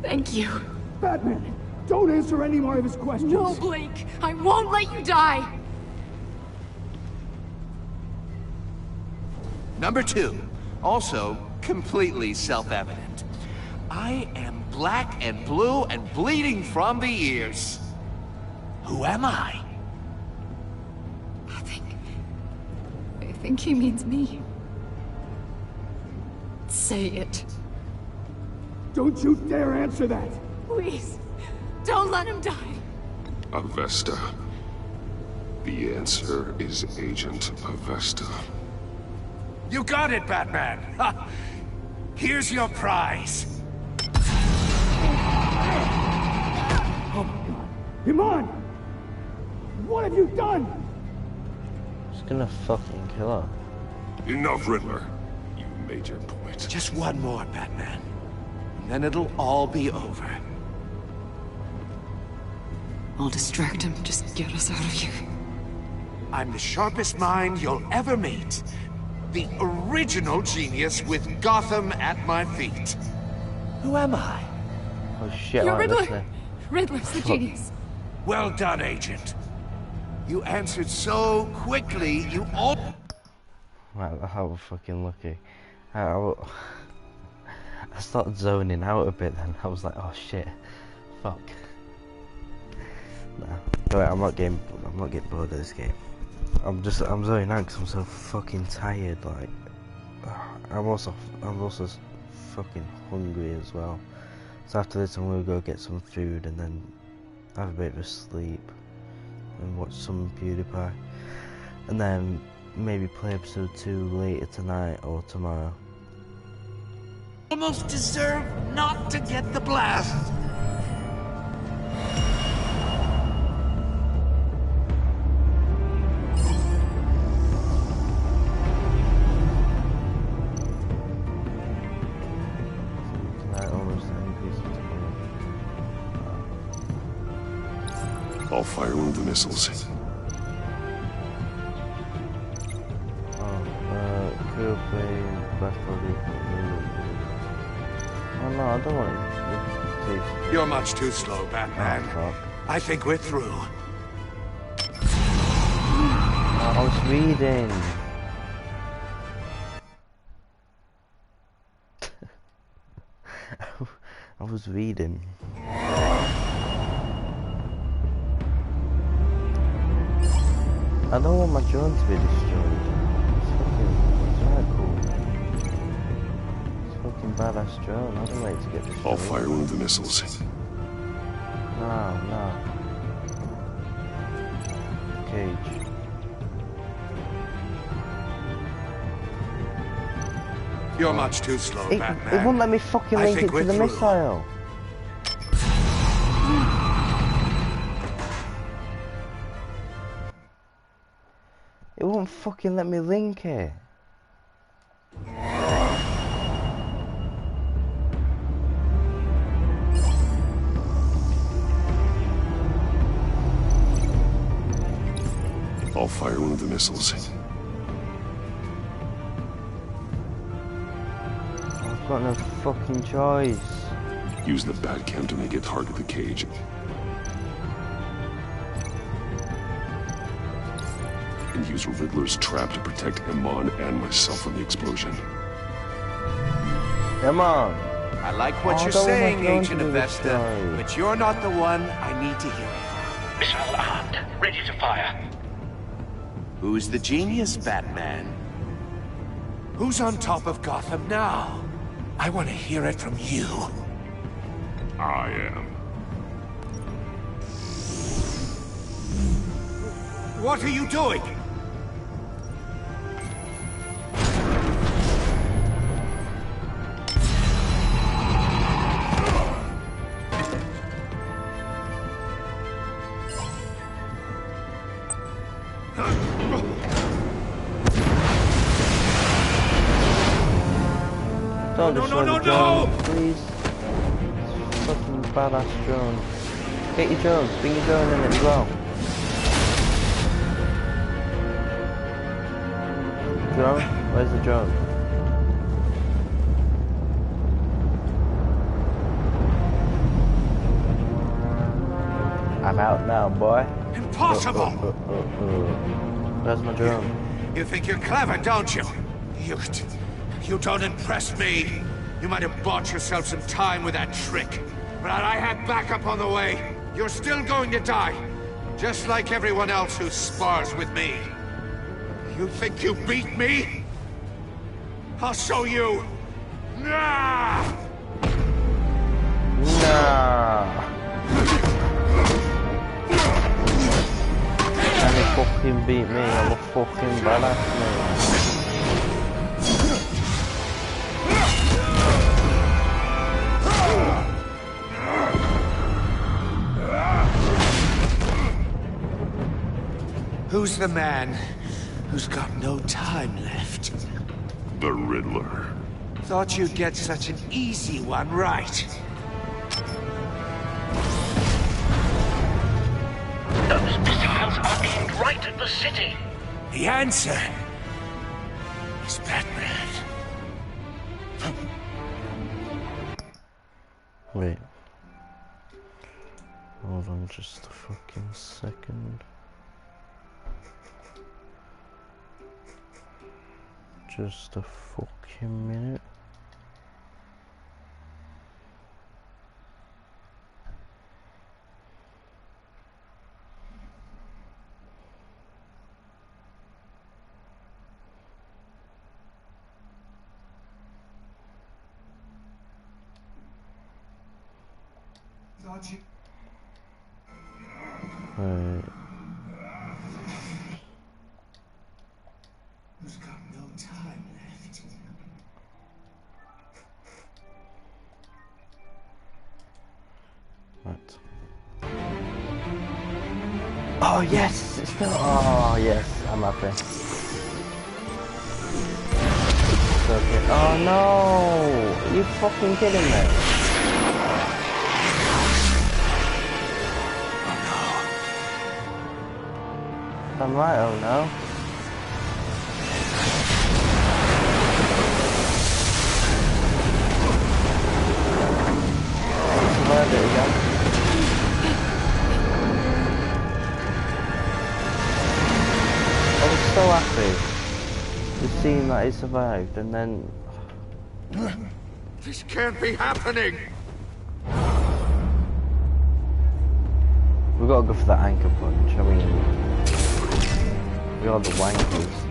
Thank you. Batman, don't answer any more of his questions. No, Blake. I won't let you die. Number 2, also completely self-evident. I am black and blue and bleeding from the ears. Who am I? I think he means me. Say it. Don't you dare answer that! Please, don't let him die. Avesta. The answer is Agent Avesta. You got it, Batman! Ha! Here's your prize! Oh my god. Iman! What have you done? Just gonna fucking kill her. Enough, Riddler. You made your point. Just one more, Batman. And then it'll all be over. I'll distract him. Just get us out of here. I'm the sharpest mind you'll ever meet. The original genius with Gotham at my feet. Who am I? Oh shit, You're Riddler. Listening. Riddler's the genius. Well done, Agent. You answered so quickly, you all... Right, I was fucking lucky. I started zoning out a bit then. I was like, oh shit. Fuck. Nah. Alright, I'm not getting bored of this game. I'm zoning out because I'm so fucking tired, like I'm also fucking hungry as well. So after this I'm gonna go get some food and then have a bit of a sleep and watch some PewDiePie. And then maybe play episode 2 later tonight or tomorrow. Almost deserve not to get the blast. I'll fire one of the missiles. Could play Black Body. Oh no, I don't want it. You're much too slow, Batman. Oh, I think we're through. I was reading. I was reading. I don't want my drone to be destroyed. It's right cool. It's fucking badass drone. I don't like to get destroyed. I'll fire one of the missiles. No. Cage. You're much too slow, Batman. It won't let me fucking link it to the missile. It won't fucking let me link it. I'll fire one of the missiles. I've got no fucking choice. Use the Batcam to make it target the cage. And use Riddler's trap to protect Iman and myself from the explosion. Come on, I like what you're don't saying, want to Agent do this Avesta, story. but you're not the one I need to hear it Missile armed, ready to fire. from. Who's the genius, Batman? Who's on top of Gotham now? I want to hear it from you. I am. What are you doing? Don't No, destroy no, the no, drone, please. It's fucking badass drone. Get your drone, bring your drone in it as well. Drone? Where's the drone? I'm out now, boy. Impossible! Where's my drone? You think you're clever, don't you? You don't impress me. You might have bought yourself some time with that trick. But I had backup on the way. You're still going to die. Just like everyone else who spars with me. You think you beat me? I'll show you. Nah! Nah. Can you fucking beat me? I'm a fucking badass, mate. Who's the man who's got no time left? The Riddler. Thought you'd get such an easy one right. Those missiles are aimed right at the city. The answer is Batman. Wait. Hold on just a fucking second. Just a fucking minute. Thought you... Right. Who's got no time left? Right. Oh yes, it's still. Oh yes, I'm happy. It's okay. Oh no! Are you fucking kidding me? I'm right, oh no. Survived it again. I was so happy to seeing that he survived, and then... This can't be happening! We gotta go for that anchor punch, I mean... We are the wankers.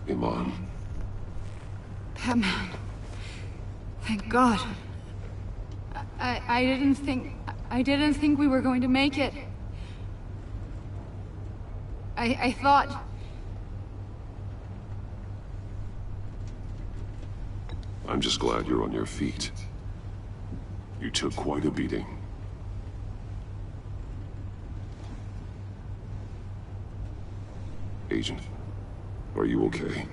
Iman. Batman. Thank God. I didn't think we were going to make it. I thought... I'm just glad you're on your feet. You took quite a beating. Agent, are you okay?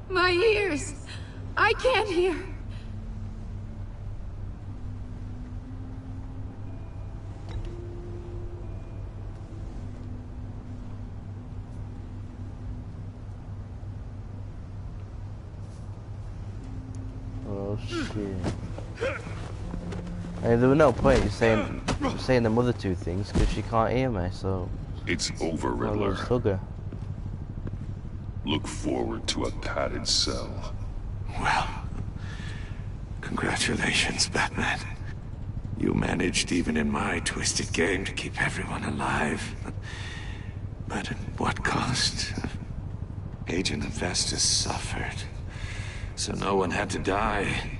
My ears! I can't hear! shit. Hey, there was no point in saying them other two things because she can't hear me, so... It's over, Riddler. Look forward to a padded cell. Well, congratulations, Batman. You managed, even in my twisted game, to keep everyone alive. But at what cost? Agent Avestus suffered, so no one had to die.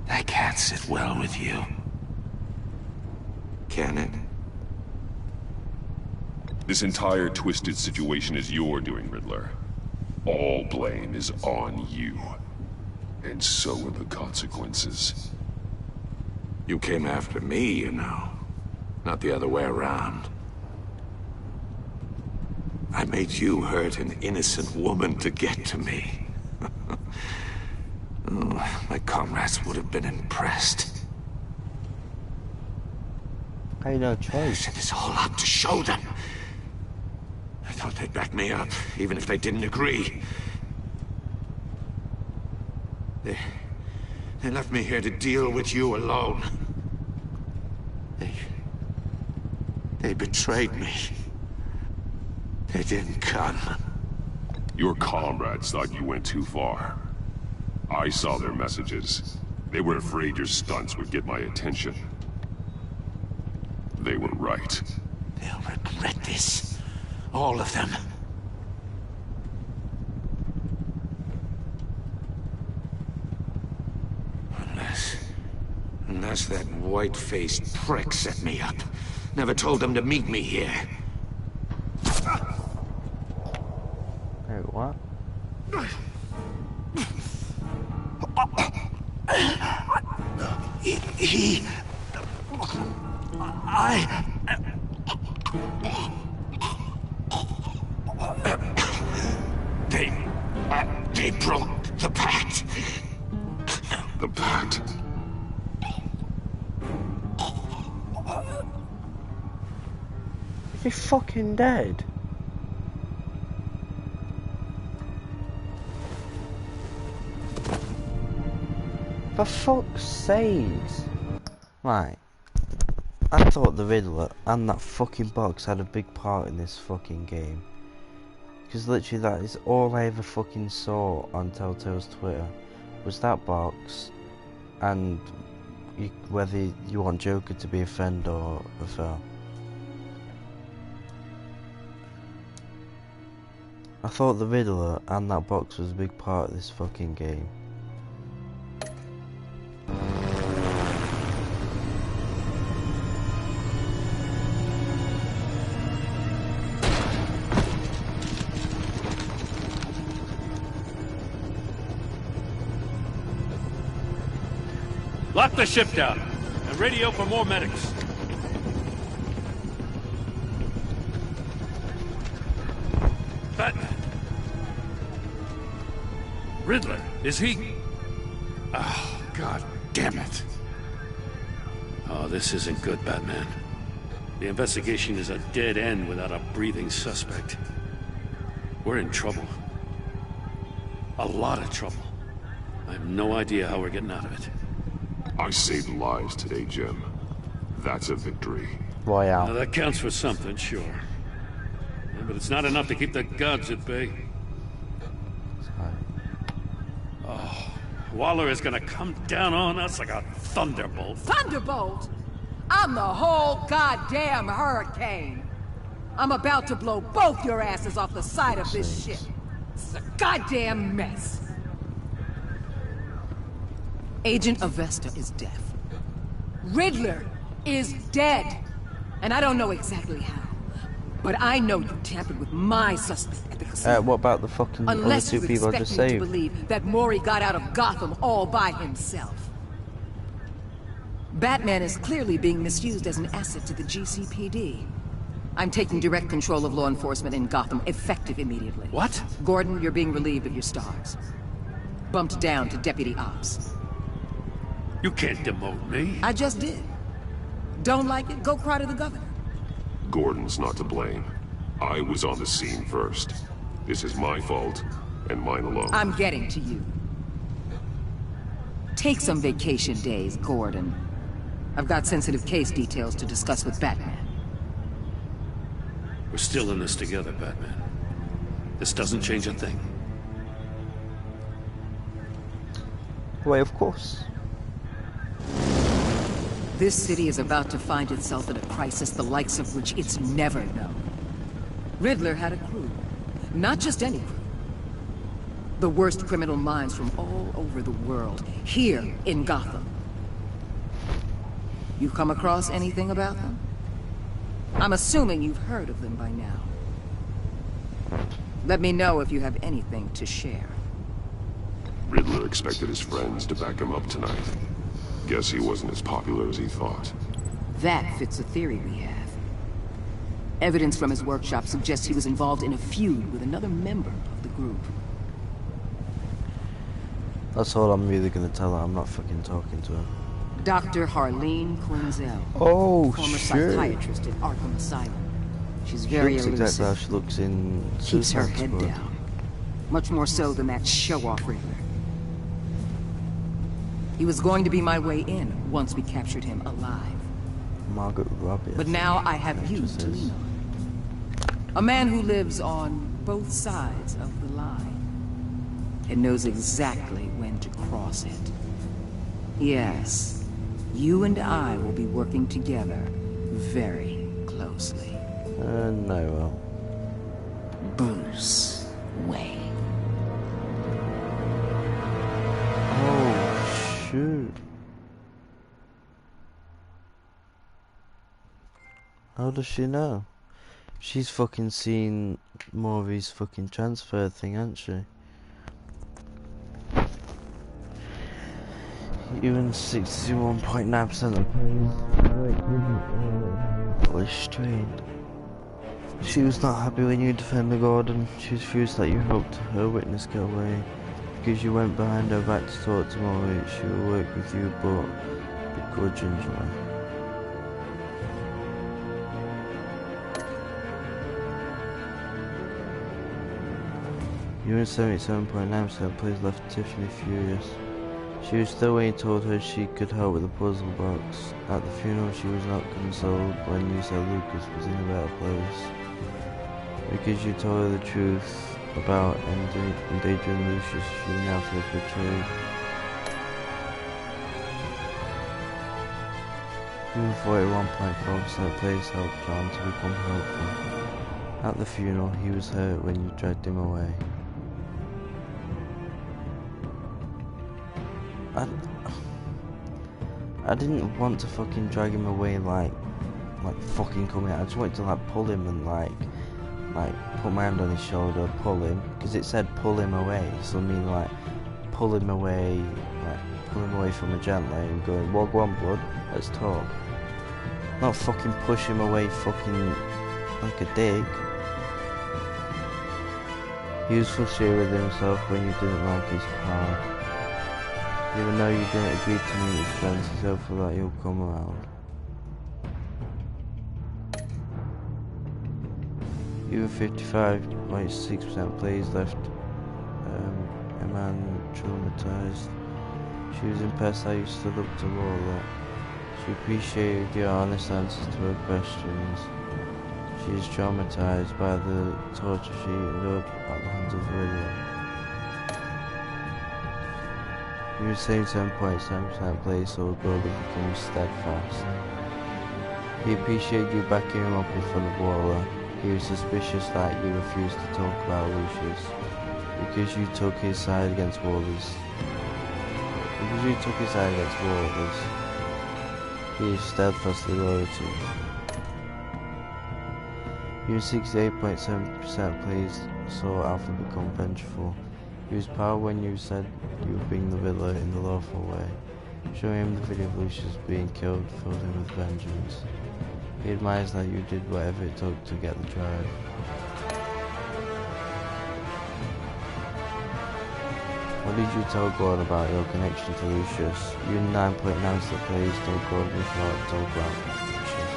That can't sit well with you. Can it? This entire twisted situation is your doing, Riddler. All blame is on you. And so are the consequences. You came after me, you know. Not the other way around. I made you hurt an innocent woman to get to me. Oh, my comrades would have been impressed. I had no choice. Set this all up to show them. I thought they'd back me up, even if they didn't agree. They left me here to deal with you alone. They betrayed me. They didn't come. Your comrades thought you went too far. I saw their messages. They were afraid your stunts would get my attention. They were right. They'll regret this. All of them. Unless that white-faced prick set me up. Never told them to meet me here. Hey, what? They broke the pact. The pact? Is he fucking dead? For fuck's sakes. Right. I thought the Riddler and that fucking box had a big part in this fucking game. Because literally that is all I ever fucking saw on Telltale's Twitter. Was that box and whether you want Joker to be a friend or a foe. I thought the Riddler and that box was a big part of this fucking game. Lock the ship down and radio for more medics. Batman. Riddler, is he? Oh, God damn it. Oh, this isn't good, Batman. The investigation is a dead end without a breathing suspect. We're in trouble. A lot of trouble. I have no idea how we're getting out of it. I saved lives today, Jim. That's a victory. Royale. Now, that counts for something, sure. Yeah, but it's not enough to keep the gods at bay. Oh, Waller is gonna come down on us like a thunderbolt. Thunderbolt? I'm the whole goddamn hurricane. I'm about to blow both your asses off the side of this ship. It's a goddamn mess. Agent Avesta is deaf. Riddler is dead. And I don't know exactly how. But I know you tampered with my suspect at the casino. What about the fucking other two people I just saved? Unless you expect me to believe that Mori got out of Gotham all by himself. Batman is clearly being misused as an asset to the GCPD. I'm taking direct control of law enforcement in Gotham, effective immediately. What? Gordon, you're being relieved of your stars. Bumped down to Deputy Ops. You can't demote me. I just did. Don't like it? Go cry to the governor. Gordon's not to blame. I was on the scene first. This is my fault, and mine alone. I'm getting to you. Take some vacation days, Gordon. I've got sensitive case details to discuss with Batman. We're still in this together, Batman. This doesn't change a thing. Why, of course. This city is about to find itself in a crisis the likes of which it's never known. Riddler had a crew. Not just any crew. The worst criminal minds from all over the world, here in Gotham. You come across anything about them? I'm assuming you've heard of them by now. Let me know if you have anything to share. Riddler expected his friends to back him up tonight. Guess he wasn't as popular as he thought. That fits a theory we have. Evidence from his workshop suggests he was involved in a feud with another member of the group. That's all I'm really gonna tell her. I'm not fucking talking to her. Dr. Harleen Quinzel. Oh, former shit. psychiatrist at Arkham Asylum. She's very looks elusive. exactly how she looks in Keeps her Suicide head Squad. down. Much more so than that show-off Riddler. He was going to be my way in once we captured him alive. Margaret Robbie. But now I have you to lean on. A man who lives on both sides of the line. And knows exactly when to cross it. Yes, you and I will be working together very closely. No, well. Bruce Wayne. Oh, shoot. How does she know? She's fucking seen more of his fucking transfer thing, hasn't she? Even 61.9% of players was strained. She was not happy when you defended Gordon. She was furious that you helped her witness get away. Because you went behind her back to talk to Molly, she will work with you, but begrudgingly. You and 77.9% of players left Tiffany furious. She was still when you told her she could help with the puzzle box. At the funeral, she was not consoled when you said Lucas was in a better place. Because you told her the truth about endangering Lucius, she now feels betrayed. Even 41.4% of players helped John to become helpful. At the funeral, he was hurt when you dragged him away. I didn't want to fucking drag him away like fucking coming out. I just wanted to like pull him and like put my hand on his shoulder, pull him, because it said pull him away. So I mean like pull him away from her gently and going, well, go on, blood, let's talk. Not fucking push him away fucking like a dick. He was frustrated with himself when you didn't like his car. Even though you didn't agree to meet his friends, he's hopeful that you'll come around. Even 55.6% players left a man traumatized. She was impressed how you stood up to Lola. She appreciated your honest answers to her questions. She is traumatized by the torture she endured at the hands of Riddler. You were saying 7.7% players saw Gordon become steadfast. He appreciated you backing him up in front of Waller. He was suspicious that you refused to talk about Lucius because you took his side against Waller's. He is steadfastly loyal to you. You 68.7% players saw Alfred become vengeful. He was proud when you said you would bring the Riddler in the lawful way. Showing him the video of Lucius being killed filled him with vengeance. He admires that you did whatever it took to get the drive. What did you tell Gordon about your connection to Lucius? You 9.9% players told Gordon you thought talk about Lucius.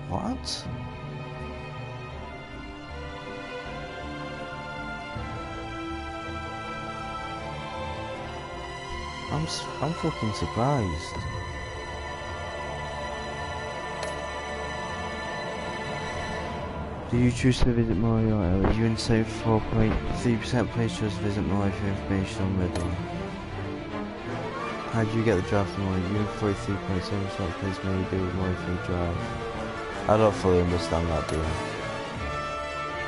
What? I'm fucking surprised. Do you choose to visit my area? You and save 4.3% please choose to visit my for information on Riddler. How did you get the draft from my? You and 43.7% please maybe do with my free drive. I don't fully understand that, do you?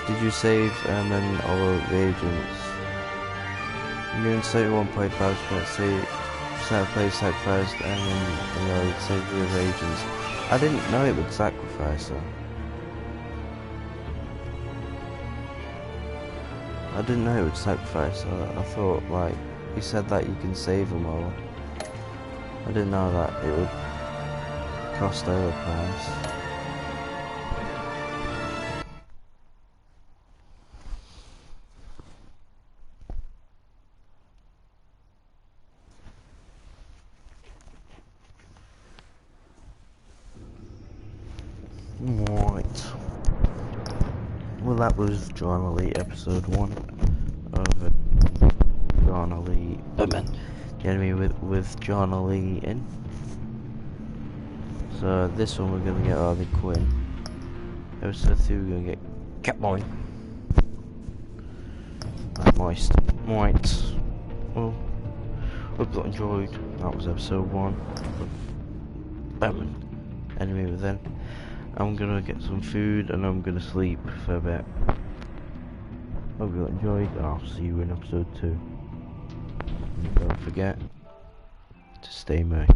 Did you save and all the agents? You and 71.5% say set place sacrificed and then save the other agents. I didn't know it would sacrifice her. I didn't know it would sacrifice her. I thought, like, you said that you can save them all. I didn't know that it would cost her a price. Right. Well, that was John Elite episode 1 of John Elite. The enemy with John Elite in. So this one we're gonna get Harley Quinn. Episode 2 we're gonna get Catboy. Moist. Well, hope you enjoyed. That was episode 1. Enemy within. I'm gonna get some food and I'm gonna sleep for a bit. Hope you enjoyed. I'll see you in episode 2. And don't forget to stay murky.